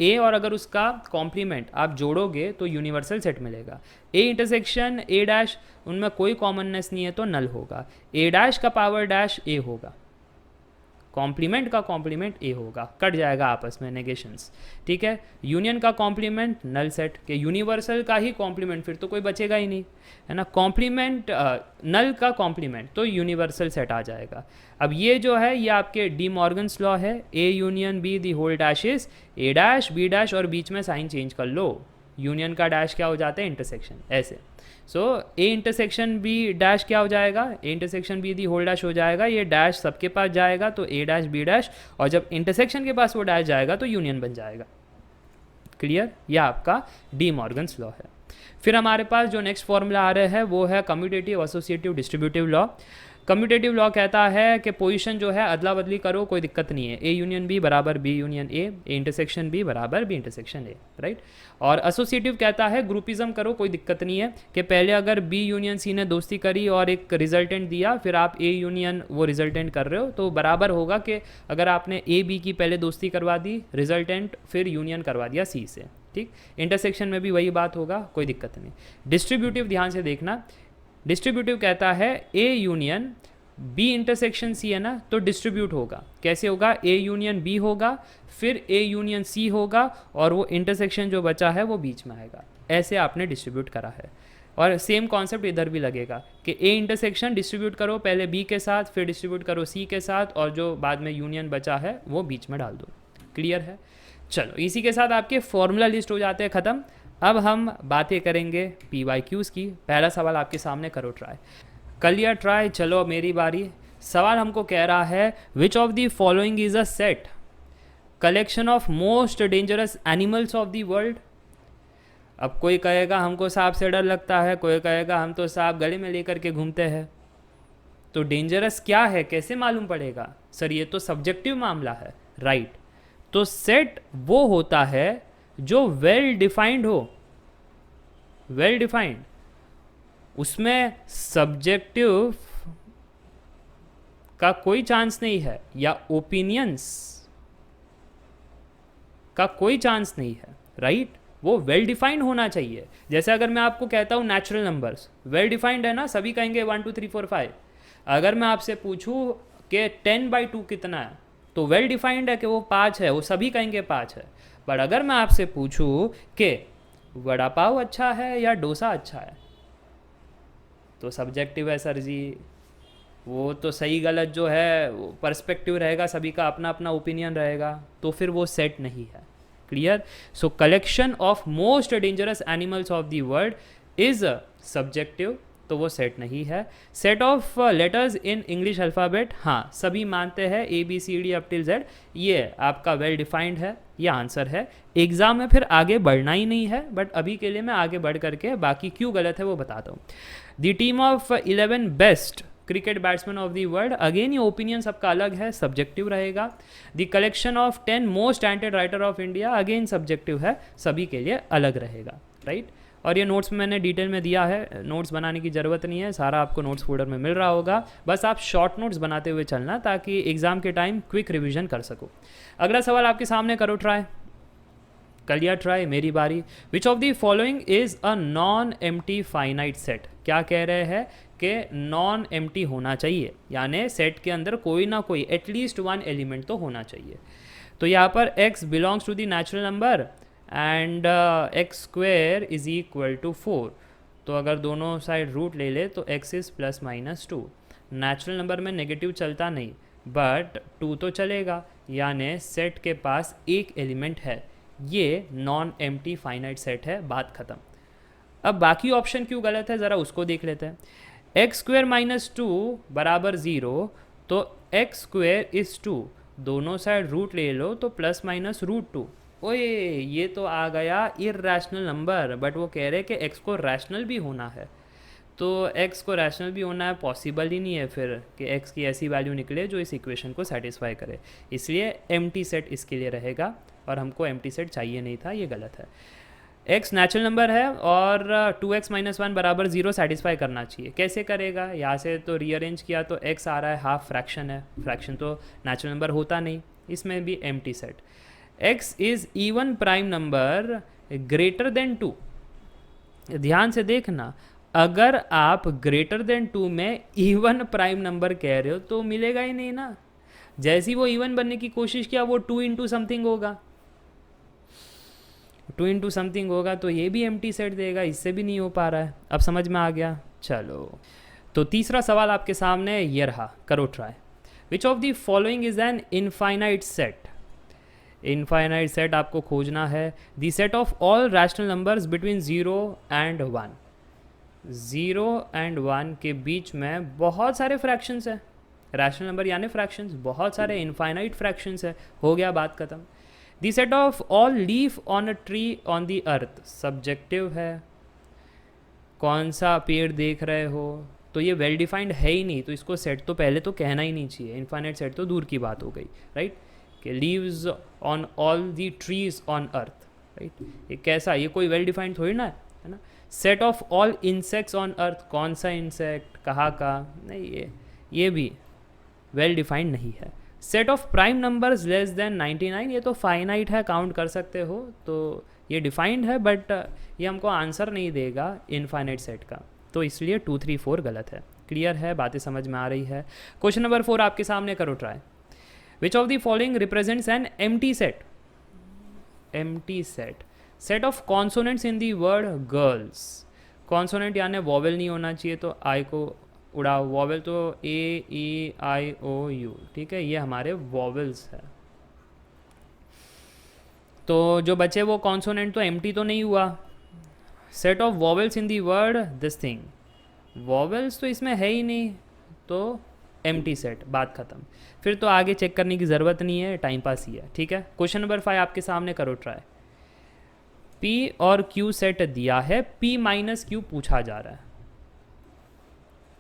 A और अगर उसका कॉम्प्लीमेंट आप जोड़ोगे तो यूनिवर्सल सेट मिलेगा। A इंटरसेक्शन A' उनमें कोई कॉमननेस नहीं है तो नल होगा। A' का पावर डैश A होगा, कॉम्प्लीमेंट का कॉम्प्लीमेंट ए होगा, कट जाएगा आपस में नेगेशंस, ठीक है। यूनियन का कॉम्प्लीमेंट नल सेट के, यूनिवर्सल का ही कॉम्प्लीमेंट फिर तो कोई बचेगा ही नहीं, है ना। कॉम्प्लीमेंट नल का कॉम्प्लीमेंट तो यूनिवर्सल सेट आ जाएगा। अब ये जो है ये आपके डी मॉर्गन्स लॉ है, A union B the whole dash is A dash B dash, और बीच में साइन चेंज कर लो, यूनियन का डैश क्या हो जाता है इंटरसेक्शन, ऐसे। So A intersection B dash क्या हो जाएगा, A intersection B the whole dash हो जाएगा, ये डैश सबके पास जाएगा तो ए डैश बी डैश, और जब इंटरसेक्शन के पास वो डैश जाएगा तो यूनियन बन जाएगा। क्लियर, यह आपका डी मॉर्गन्स लॉ है। फिर हमारे पास जो नेक्स्ट फॉर्मूला आ रहा है वो है commutative associative distributive law. Commutative law कहता है कि पोजीशन जो है अदला बदली करो, कोई दिक्कत नहीं है, ए यूनियन बी बराबर B union A intersection B बराबर बी इंटरसेक्शन ए, राइट। और एसोसिएटिव कहता है ग्रुपिज्म करो, कोई दिक्कत नहीं है, कि पहले अगर बी यूनियन सी ने दोस्ती करी और एक रिजल्टेंट दिया, फिर आप ए यूनियन वो रिजल्टेंट कर रहे हो, तो बराबर होगा कि अगर आपने ए बी की पहले दोस्ती करवा दी, रिजल्टेंट फिर यूनियन करवा दिया सी से, ठीक। इंटरसेक्शन में भी वही बात होगा, कोई दिक्कत नहीं। डिस्ट्रीब्यूटिव ध्यान से देखना, डिस्ट्रीब्यूटिव कहता है A union B intersection C है ना, तो डिस्ट्रीब्यूट होगा, कैसे होगा, ए यूनियन बी होगा, फिर ए यूनियन सी होगा, और वो इंटरसेक्शन जो बचा है वो बीच में आएगा, ऐसे आपने डिस्ट्रीब्यूट करा है। और सेम कॉन्सेप्ट इधर भी लगेगा कि ए इंटरसेक्शन डिस्ट्रीब्यूट करो पहले बी के साथ, फिर डिस्ट्रीब्यूट करो सी के साथ, और जो बाद में यूनियन बचा है वो बीच में डाल दो। क्लियर है। चलो इसी के साथ आपके फॉर्मूला लिस्ट हो जाते हैं ख़त्म। अब हम बातें करेंगे PYQs की। पहला सवाल आपके सामने, करो ट्राई, कर लिया ट्राई, चलो मेरी बारी। सवाल हमको कह रहा है विच of the following is a set collection of most dangerous animals of the world. अब कोई कहेगा हमको सांप से डर लगता है, कोई कहेगा हम तो सांप गले में लेकर के घूमते हैं, तो डेंजरस क्या है कैसे मालूम पड़ेगा सर, ये तो सब्जेक्टिव मामला है, राइट। तो सेट वो होता है जो वेल डिफाइंड हो, वेल डिफाइंड, उसमें सब्जेक्टिव का कोई चांस नहीं है, या ओपिनियंस का कोई चांस नहीं है, राइट। वो वेल डिफाइंड होना चाहिए। जैसे अगर मैं आपको कहता हूँ नेचुरल नंबर्स वेल डिफाइंड है ना, सभी कहेंगे 1 2 3 4 5। अगर मैं आपसे पूछूं कि 10/2 कितना है, तो वेल डिफाइंड है कि वो 5 है, वो सभी कहेंगे 5 है। बट अगर मैं आपसे पूछूं कि वड़ा पाव अच्छा है या डोसा अच्छा है, तो सब्जेक्टिव है सर जी, वो तो सही गलत जो है वो पर्सपेक्टिव रहेगा, सभी का अपना अपना ओपिनियन रहेगा, तो फिर वो सेट नहीं है। Clear. So collection of most dangerous animals of the world is subjective, तो वो सेट नहीं है। Set of letters in English alphabet, हाँ सभी मानते हैं ABCD अप टिल Z, ये आपका वेल डिफाइंड है, ये आंसर है। एग्जाम में फिर आगे बढ़ना ही नहीं है, बट अभी के लिए मैं आगे बढ़ करके बाकी क्यों गलत है वो बताता हूँ। The team of 11 best cricket batsman of the world, again ये ओपिनियन सबका अलग है, सब्जेक्टिव रहेगा। The collection of 10 most talented writer of India, again subjective है, सभी के लिए अलग रहेगा, राइट। और ये नोट्स में मैंने डिटेल में दिया है, नोट्स बनाने की ज़रूरत नहीं है, सारा आपको नोट्स फोल्डर में मिल रहा होगा, बस आप शॉर्ट नोट्स बनाते हुए चलना ताकि एग्जाम के टाइम क्विक रिवीजन कर सको। अगला सवाल आपके सामने, करो ट्राई, कर लिया ट्राई, मेरी बारी। विच of the following is a non empty finite set. क्या कह रहे हैं कि नॉन एम्प्टी होना चाहिए, यानी सेट के अंदर कोई ना कोई एटलीस्ट 1 एलिमेंट तो होना चाहिए। तो यहाँ पर x belongs to the natural number and x² is equal to 4, तो अगर दोनों साइड रूट ले ले तो x इज़ ±2। नेचुरल नंबर में नेगेटिव चलता नहीं, बट 2 तो चलेगा, यानी सेट के पास एक एलिमेंट है, ये नॉन एम्प्टी फाइनाइट सेट है, बात ख़त्म। अब बाकी ऑप्शन क्यों गलत है ज़रा उसको देख लेते हैं। x² - 2 बराबर 0, तो x² इज़ 2, दोनों साइड रूट ले लो तो ±√2। ओए ये तो आ गया इर्रेशनल नंबर, बट वो कह रहे कि x को रैशनल भी होना है, तो x को रैशनल भी होना है, पॉसिबल ही नहीं है फिर कि x की ऐसी वैल्यू निकले जो इस इक्वेशन को सेटिस्फाई करे, इसलिए एम्प्टी सेट इसके लिए रहेगा, और हमको एम्प्टी सेट चाहिए नहीं था, ये गलत है। x नेचुरल नंबर है और 2x - 1 बराबर 0 सेटिस्फाई करना चाहिए, कैसे करेगा, यहाँ से तो रीअरेंज किया तो x आ रहा है, हाफ फ्रैक्शन है, फ्रैक्शन तो नेचुरल नंबर होता नहीं, इसमें भी empty set. x is even prime number greater than 2, ध्यान से देखना, अगर आप ग्रेटर देन 2 में इवन प्राइम नंबर कह रहे हो तो मिलेगा ही नहीं ना, जैसे ही वो इवन बनने की कोशिश किया वो 2 इंटू समथिंग होगा, 2 इंटू समथिंग होगा, तो ये भी एम्प्टी सेट देगा, इससे भी नहीं हो पा रहा है। अब समझ में आ गया। चलो, तो तीसरा सवाल आपके सामने ये रहा, करो try. Which of the following is an infinite set. Infinite set आपको खोजना है। The set of all rational numbers between 0 and 1। 0 and 1 के बीच में बहुत सारे फ्रैक्शंस है। रैशनल नंबर यानी फ्रैक्शंस, बहुत सारे इनफाइनाइट फ्रैक्शंस है। हो गया, बात खत्म। The set of all leaf on a tree on the earth, subjective है, कौन सा पेड़ देख रहे हो, तो ये वेल डिफाइंड है ही नहीं, तो इसको सेट तो पहले तो कहना ही नहीं चाहिए। इनफाइनाइट सेट तो दूर की बात हो गई, राइट। कि leaves on all the trees on earth, right. ये कैसा, ये कोई वेल डिफाइंड थोड़ी ना है ना। Set of all insects on earth, कौन सा इंसेक्ट, कहाँ का, नहीं, ये भी वेल डिफाइंड नहीं है। Set of prime numbers less than 99, ये तो फाइनाइट है, काउंट कर सकते हो, तो ये डिफाइंड है, बट ये हमको आंसर नहीं देगा इनफाइनाइट सेट का, तो इसलिए 2, 3, 4 गलत है। क्लियर है, बातें समझ में आ रही है। क्वेश्चन नंबर 4 आपके सामने, करो try. Which of the following represents an empty set. Empty set, set of consonants in the word girls. Consonant यानी वॉवेल नहीं होना चाहिए, तो आई को उड़ाओ। वॉवेल तो AEIOU, ठीक है, ये हमारे वॉवेल्स है। तो जो बचे वो कॉन्सोनेंट, तो एम्प्टी तो नहीं हुआ। Set of vowels in the word this thing, vowels तो इसमें है ही नहीं, तो एम्प्टी सेट, बात खत्म। फिर तो आगे चेक करने की ज़रूरत नहीं है, टाइम पास ही है, ठीक है। क्वेश्चन नंबर 5 आपके सामने, करो ट्राई। P और Q सेट दिया है, P माइनस Q पूछा जा रहा है।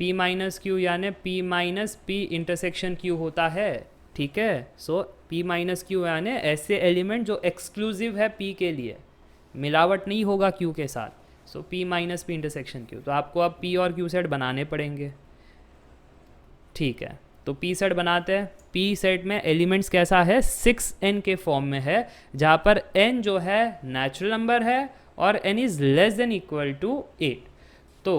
P माइनस Q यानी P minus P intersection Q होता है, ठीक है। सो P माइनस Q यानी ऐसे एलिमेंट जो एक्सक्लूसिव है P के लिए, मिलावट नहीं होगा Q के साथ। सो P minus P intersection Q, तो आपको अब P और Q सेट बनाने पड़ेंगे, ठीक है। तो P सेट बनाते हैं। P सेट में एलिमेंट्स कैसा है, 6n के फॉर्म में है, जहाँ पर n जो है नेचुरल नंबर है और n is less than equal to 8। तो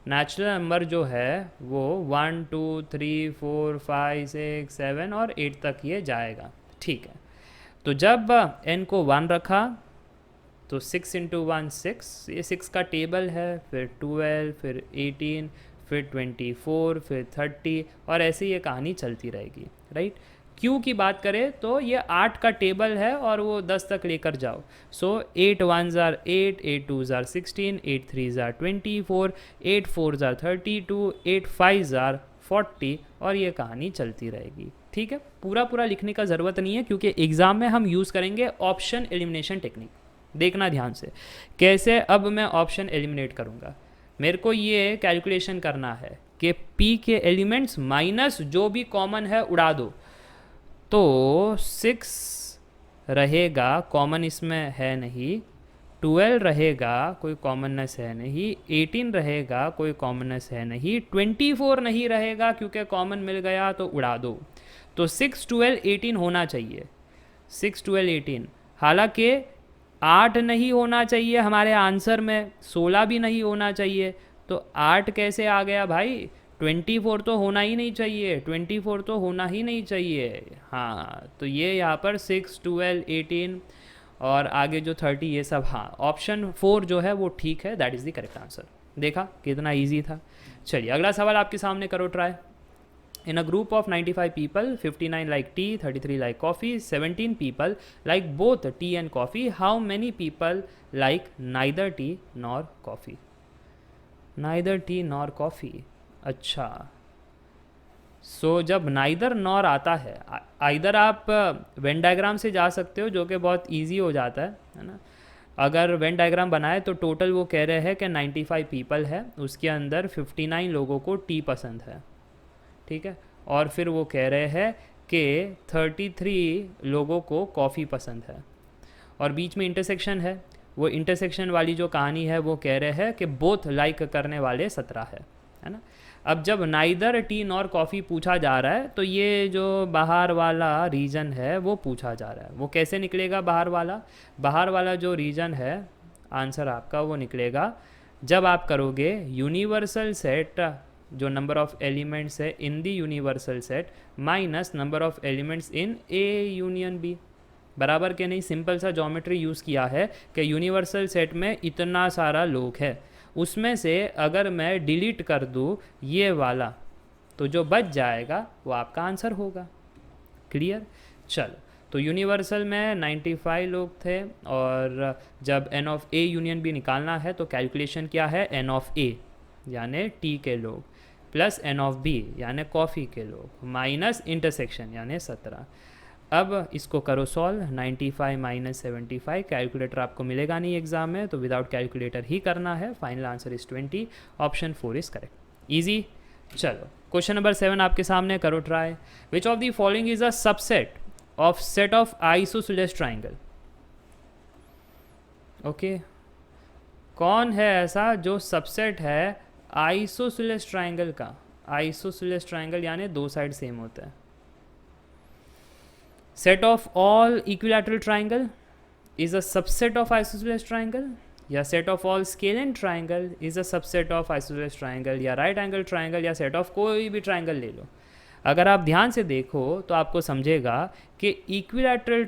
नेचुरल नंबर जो है वो 1, 2, 3, 4, 5, 6, 7 और 8 तक ये जाएगा, ठीक है। तो जब n को 1 रखा तो 6 इंटू 1 6, ये 6 का टेबल है, फिर 12, फिर 18, फिर 24, फिर 30, और ऐसे ये कहानी चलती रहेगी, राइट। Q की बात करें तो ये 8 का टेबल है और वो 10 तक लेकर जाओ। सो 8 1s are 8, 8 2s are 16, 8 3s are 24, 8 4s are 32, 8 5s are 40, और ये कहानी चलती रहेगी, ठीक है। पूरा पूरा लिखने का ज़रूरत नहीं है, क्योंकि एग्ज़ाम में हम यूज़ करेंगे ऑप्शन एलिमिनेशन टेक्निक। देखना ध्यान से कैसे अब मैं ऑप्शन एलिमिनेट करूँगा। मेरे को ये कैलकुलेशन करना है कि P के एलिमेंट्स माइनस जो भी कॉमन है उड़ा दो, तो 6 रहेगा, कॉमन इसमें है नहीं, 12 रहेगा, कोई कॉमननेस है नहीं, 18 रहेगा, कोई कॉमननेस है नहीं, 24 नहीं रहेगा क्योंकि कॉमन मिल गया, तो उड़ा दो। तो 6, 12, 18 होना चाहिए, 6, 12, 18। हालांकि 8 नहीं होना चाहिए हमारे आंसर में, 16 भी नहीं होना चाहिए, तो 8 कैसे आ गया भाई। 24 तो होना ही नहीं चाहिए, 24 तो होना ही नहीं चाहिए, हाँ। तो ये यहाँ पर 6, 12, 18 और आगे जो 30, ये सब, हाँ, ऑप्शन 4 जो है वो ठीक है, that is the correct answer. देखा कितना ईजी था। चलिए अगला सवाल आपके सामने, करो try. In a group of 95 people, 59 like tea, 33 like coffee, 17 people like both tea and coffee. How many people like neither tea nor coffee? Neither tea nor coffee. अच्छा, जब नाइदर नॉर आता है, आइदर आप Venn diagram से जा सकते हो, जो कि बहुत ईजी हो जाता है ना। अगर वेन डायग्राम बनाए तो टोटल वो कह रहे हैं कि 95 पीपल है, उसके अंदर 59 लोगों को टी पसंद है, ठीक है। और फिर वो कह रहे हैं कि 33 लोगों को कॉफ़ी पसंद है, और बीच में इंटरसेक्शन है। वो इंटरसेक्शन वाली जो कहानी है वो कह रहे हैं कि बोथ लाइक करने वाले 17 है ना। अब जब नाइदर टी नॉर कॉफ़ी पूछा जा रहा है, तो ये जो बाहर वाला रीजन है वो पूछा जा रहा है। वो कैसे निकलेगा बाहर वाला जो रीजन है, आंसर आपका वो निकलेगा जब आप करोगे यूनिवर्सल सेट जो नंबर ऑफ एलिमेंट्स है in the universal set minus number of elements in A union B, बराबर के नहीं। सिंपल सा ज्योमेट्री यूज़ किया है कि यूनिवर्सल सेट में इतना सारा लोग है, उसमें से अगर मैं डिलीट कर दूँ ये वाला तो जो बच जाएगा वो आपका आंसर होगा। क्लियर? चलो, तो यूनिवर्सल में 95 लोग थे और जब N of A union B निकालना है तो कैलकुलेशन क्या है, एन ऑफ ए यानी टी के लोग प्लस एन ऑफ बी यानी कॉफ़ी के लोग माइनस इंटरसेक्शन यानी 17। अब इसको करो सॉल्व, 95 माइनस 75, कैलकुलेटर आपको मिलेगा नहीं एग्जाम में तो विदाउट कैलकुलेटर ही करना है। Final answer is 20, option 4 is correct. Easy. चलो, क्वेश्चन नंबर 7 आपके सामने, करो try. Which of the following is a subset of set of isosceles triangle? Okay, कौन है ऐसा जो सबसेट है आइसोसेलेस ट्राइंगल का? आइसोसेलेस ट्राइंगल यानी दो साइड सेम होता है। Set of all equilateral triangle is a subset of isosceles triangle, या set of all scalene triangle is a subset of isosceles triangle, या राइट एंगल ट्राइंगल, या set of कोई भी triangle ले लो। अगर आप ध्यान से देखो तो आपको समझेगा कि इक्विलैटरल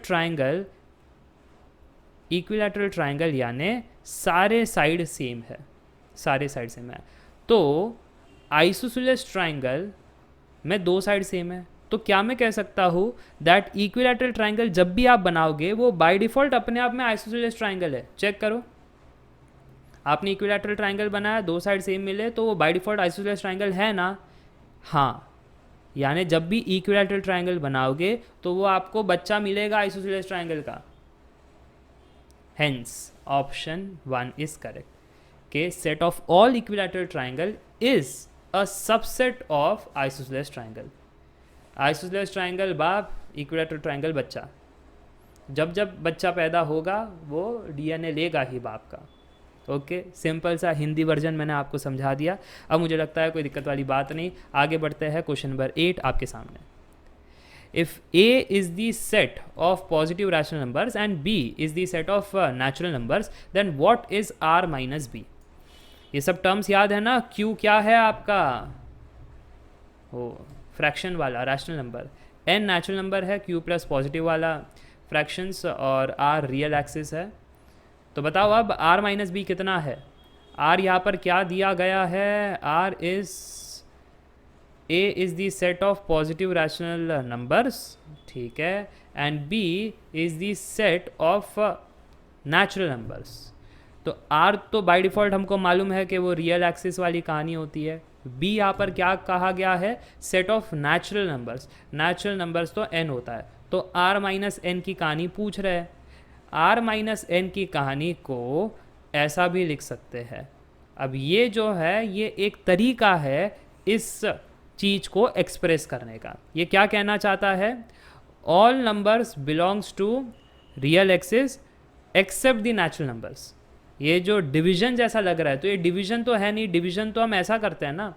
ट्राइंगल यानी सारे साइड सेम है, सारे साइड सेम है। तो आइसोसेलेस ट्राइंगल में दो साइड सेम है, तो क्या मैं कह सकता हूँ दैट इक्विलैटरल ट्राइंगल जब भी आप बनाओगे वो बाय डिफ़ॉल्ट अपने आप में आइसोसेलेस ट्राइंगल है। चेक करो, आपने इक्विलैटरल ट्राइंगल बनाया, दो साइड सेम मिले तो वो बाय डिफ़ॉल्ट आइसोसेलेस ट्राइंगल है ना? हाँ, यानी जब भी इक्विलैटरल ट्राइंगल बनाओगे तो वो आपको बच्चा मिलेगा आइसोसेलेस ट्राइंगल का। हेंस ऑप्शन 1 इज करेक्ट कि set of all equilateral triangle is a subset of isosceles triangle. Isosceles triangle बाप, इक्विलैटरल ट्राइंगल बच्चा। जब जब बच्चा पैदा होगा वो डीएनए लेगा ही बाप का। ओके, सिंपल सा हिंदी वर्जन मैंने आपको समझा दिया। अब मुझे लगता है कोई दिक्कत वाली बात नहीं, आगे बढ़ते हैं। क्वेश्चन नंबर 8 आपके सामने। If A is the set of positive rational numbers and B is the set of natural numbers, then what is R minus B? ये सब टर्म्स याद है ना? क्यू क्या है आपका? ओ, फ्रैक्शन वाला rational number, N natural number है, क्यू प्लस पॉजिटिव वाला फ्रैक्शंस, और आर रियल एक्सिस है। तो बताओ अब आर माइनस बी कितना है? आर यहाँ पर क्या दिया गया है? R is A is the set of positive rational numbers, ठीक है, and B is the set of natural numbers. तो आर तो बाय डिफ़ॉल्ट हमको मालूम है कि वो रियल एक्सिस वाली कहानी होती है। बी यहाँ पर क्या कहा गया है? Set of natural numbers. Natural numbers तो एन होता है, तो आर माइनस एन की कहानी पूछ रहे हैं। आर माइनस एन की कहानी को ऐसा भी लिख सकते हैं। अब ये जो है ये एक तरीका है इस चीज़ को एक्सप्रेस करने का। ये क्या कहना चाहता है? All numbers belongs to real axis except the natural numbers. ये जो डिवीजन जैसा लग रहा है तो ये डिवीजन तो है नहीं, डिवीजन तो हम ऐसा करते हैं ना,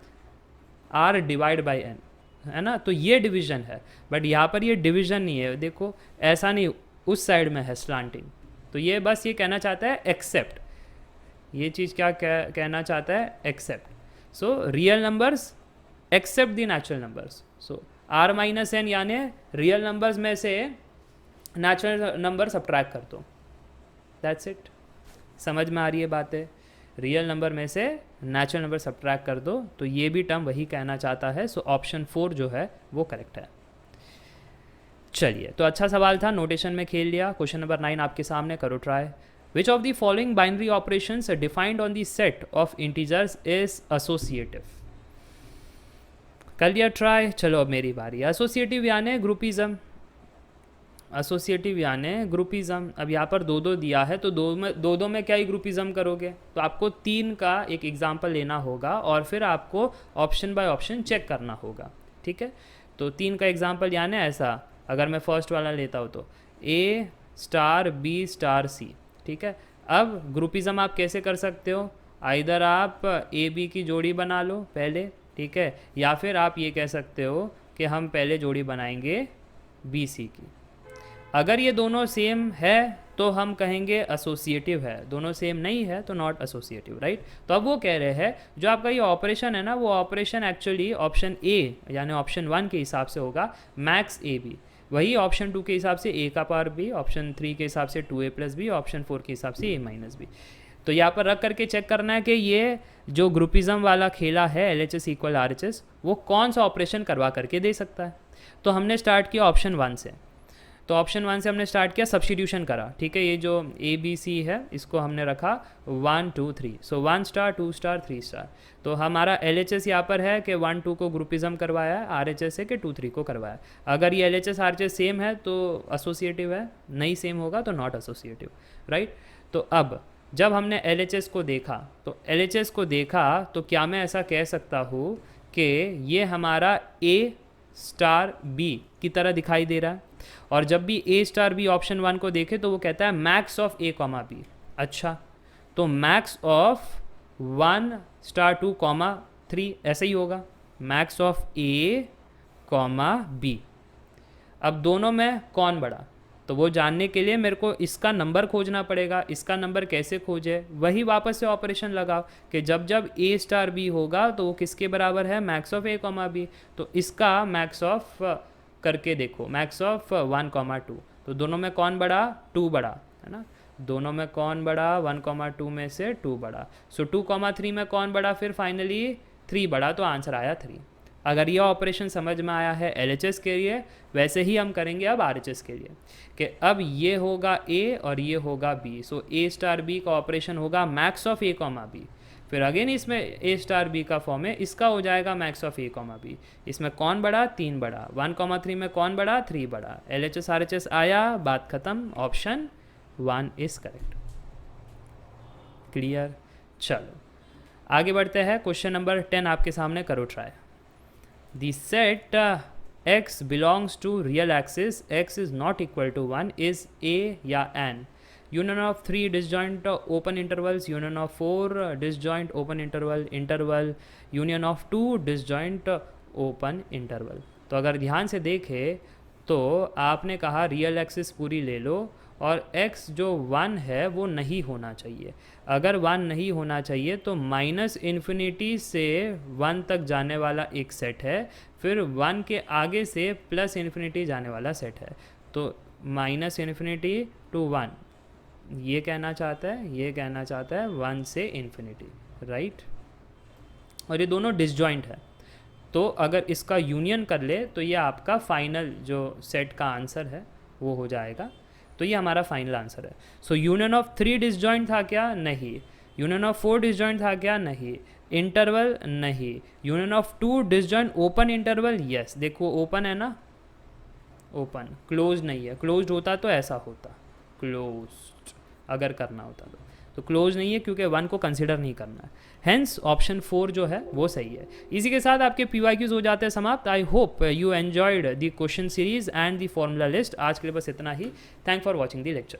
आर डिवाइड बाई एन, है ना? तो ये डिवीजन है, बट यहाँ पर ये डिवीजन नहीं है। देखो ऐसा नहीं, उस साइड में है स्लांटिंग। तो ये बस ये कहना चाहता है एक्सेप्ट। ये चीज़ क्या कहना चाहता है? Except. So real numbers except the natural numbers. So R minus N यानी रियल नंबर्स में से नेचुरल नंबर सब्ट्रैक्ट कर दो, दैट्स इट। समझ में आ रही है बातें? रियल नंबर में से नेचुरल नंबर सब्ट्रैक्ट कर दो, तो ये भी टर्म वही कहना चाहता है। सो ऑप्शन 4 जो है वो करेक्ट है। चलिए, तो अच्छा सवाल था, नोटेशन में खेल लिया। क्वेश्चन नंबर 9 आपके सामने, करो try. Which of the following binary operations defined on the set of integers is associative? कर लिया ट्राई। चलो अब मेरी बारी। एसोसिएटिव यानी ग्रुपिज्म, एसोसिएटिव यानी ग्रुपिज्म। अब यहाँ पर दो दिया है तो दो में क्या ही ग्रुपिज्म करोगे? तो आपको 3 का एक एग्जाम्पल लेना होगा और फिर आपको ऑप्शन बाय ऑप्शन चेक करना होगा, ठीक है? तो 3 का एग्जाम्पल यानी ऐसा, अगर मैं फर्स्ट वाला लेता हूँ तो ए स्टार बी स्टार सी, ठीक है? अब ग्रुपिज्म आप कैसे कर सकते हो? आइदर आप ए बी की जोड़ी बना लो पहले, ठीक है, या फिर आप ये कह सकते हो कि हम पहले जोड़ी बनाएंगे बी सी की। अगर ये दोनों सेम है तो हम कहेंगे एसोसिएटिव है, दोनों सेम नहीं है तो नॉट एसोसिएटिव, राइट। तो अब वो कह रहे हैं जो आपका ये ऑपरेशन है ना, वो ऑपरेशन एक्चुअली ऑप्शन ए यानी ऑप्शन 1 के हिसाब से होगा मैक्स ए बी, वही ऑप्शन 2 के हिसाब से ए का पावर बी, ऑप्शन 3 के हिसाब से 2a प्लस बी, ऑप्शन 4 के हिसाब से a माइनस बी। तो यहाँ पर रख करके चेक करना है कि ये जो ग्रुपिज्म वाला खेला है LHS इक्वल RHS वो कौन सा ऑपरेशन करवा करके दे सकता है। तो हमने स्टार्ट किया ऑप्शन 1 से, तो ऑप्शन 1 से हमने स्टार्ट किया, सब्स्टिट्यूशन करा, ठीक है। ये जो ABC है इसको हमने रखा 1 2 3, सो 1 स्टार 2 स्टार 3 स्टार। तो हमारा LHS यहाँ पर है कि 1 2 को ग्रुपिज्म करवाया है, RHS है कि 2 3 को करवाया। अगर ये LHS RHS सेम है तो एसोसिएटिव है, नहीं सेम होगा तो नॉट एसोसिएटिव, राइट। तो अब जब हमने LHS को देखा तो क्या मैं ऐसा कह सकता हूँ कि ये हमारा A स्टार B की तरह दिखाई दे रहा है, और जब भी A स्टार B ऑप्शन 1 को देखे तो वो कहता है max of A comma B। अच्छा, तो मैक्स ऑफ 1 स्टार 2 कॉमा 3 ऐसा ही होगा, max of A comma B। अब दोनों में कौन बड़ा, तो वो जानने के लिए मेरे को इसका नंबर खोजना पड़ेगा। इसका नंबर कैसे खोजे, वही वापस से ऑपरेशन लगाओ कि जब जब A स्टार B होगा तो वो किसके बराबर है, max of A comma B। तो इसका मैक्स ऑफ करके देखो, मैक्स ऑफ 1 कॉमा 2, तो दोनों में कौन बड़ा, 2 बड़ा है ना, दोनों में कौन बड़ा, 1 कॉमा 2 में से 2 बड़ा। सो 2 कॉमा 3 में कौन बड़ा, फिर फाइनली 3 बड़ा, तो आंसर आया 3। अगर यह ऑपरेशन समझ में आया है LHS के लिए, वैसे ही हम करेंगे अब RHS के लिए कि अब ये होगा A और ये होगा B। So A star B का ऑपरेशन होगा max of A comma B, फिर अगेन इसमें A स्टार B का फॉर्म है, इसका हो जाएगा max of A comma B। इसमें कौन बड़ा, 3 बड़ा, 1 कॉमा 3 में कौन बड़ा, 3 बड़ा। LHS RHS आया, बात खत्म, ऑप्शन 1 इज करेक्ट। क्लियर, चलो आगे बढ़ते हैं। क्वेश्चन नंबर 10 आपके सामने, करो try. The set x belongs to real axis x is not equal to 1 is A या N, union of 3 disjoint open intervals, union of 4 disjoint open interval, union of 2 disjoint open interval। तो अगर ध्यान से देखें तो आपने कहा real axis पूरी ले लो और x जो 1 है वो नहीं होना चाहिए। अगर 1 नहीं होना चाहिए तो -∞ से 1 तक जाने वाला एक सेट है, फिर 1 के आगे से +∞ जाने वाला सेट है। तो -∞ to 1 ये कहना चाहता है 1 से ∞, राइट। और ये दोनों डिसजॉइंट है, तो अगर इसका यूनियन कर ले तो ये आपका फाइनल जो सेट का आंसर है वो हो जाएगा। तो ये हमारा फाइनल आंसर है। सो यूनियन ऑफ 3 डिसजॉइंट था क्या, नहीं। यूनियन ऑफ 4 डिसजॉइंट था क्या, नहीं। इंटरवल, नहीं। Union of 2 disjoint open interval, yes. देखो ओपन है ना, ओपन, क्लोज नहीं है। क्लोज्ड होता तो ऐसा होता, क्लोज्ड अगर करना होता तो क्लोज नहीं है क्योंकि 1 को कंसिडर नहीं करना है। हेंस ऑप्शन 4 जो है वो सही है। इसी के साथ आपके PYQs हो जाते हैं समाप्त। I hope you enjoyed the question series and the formula list. आज के लिए बस इतना ही। Thank for watching the lecture.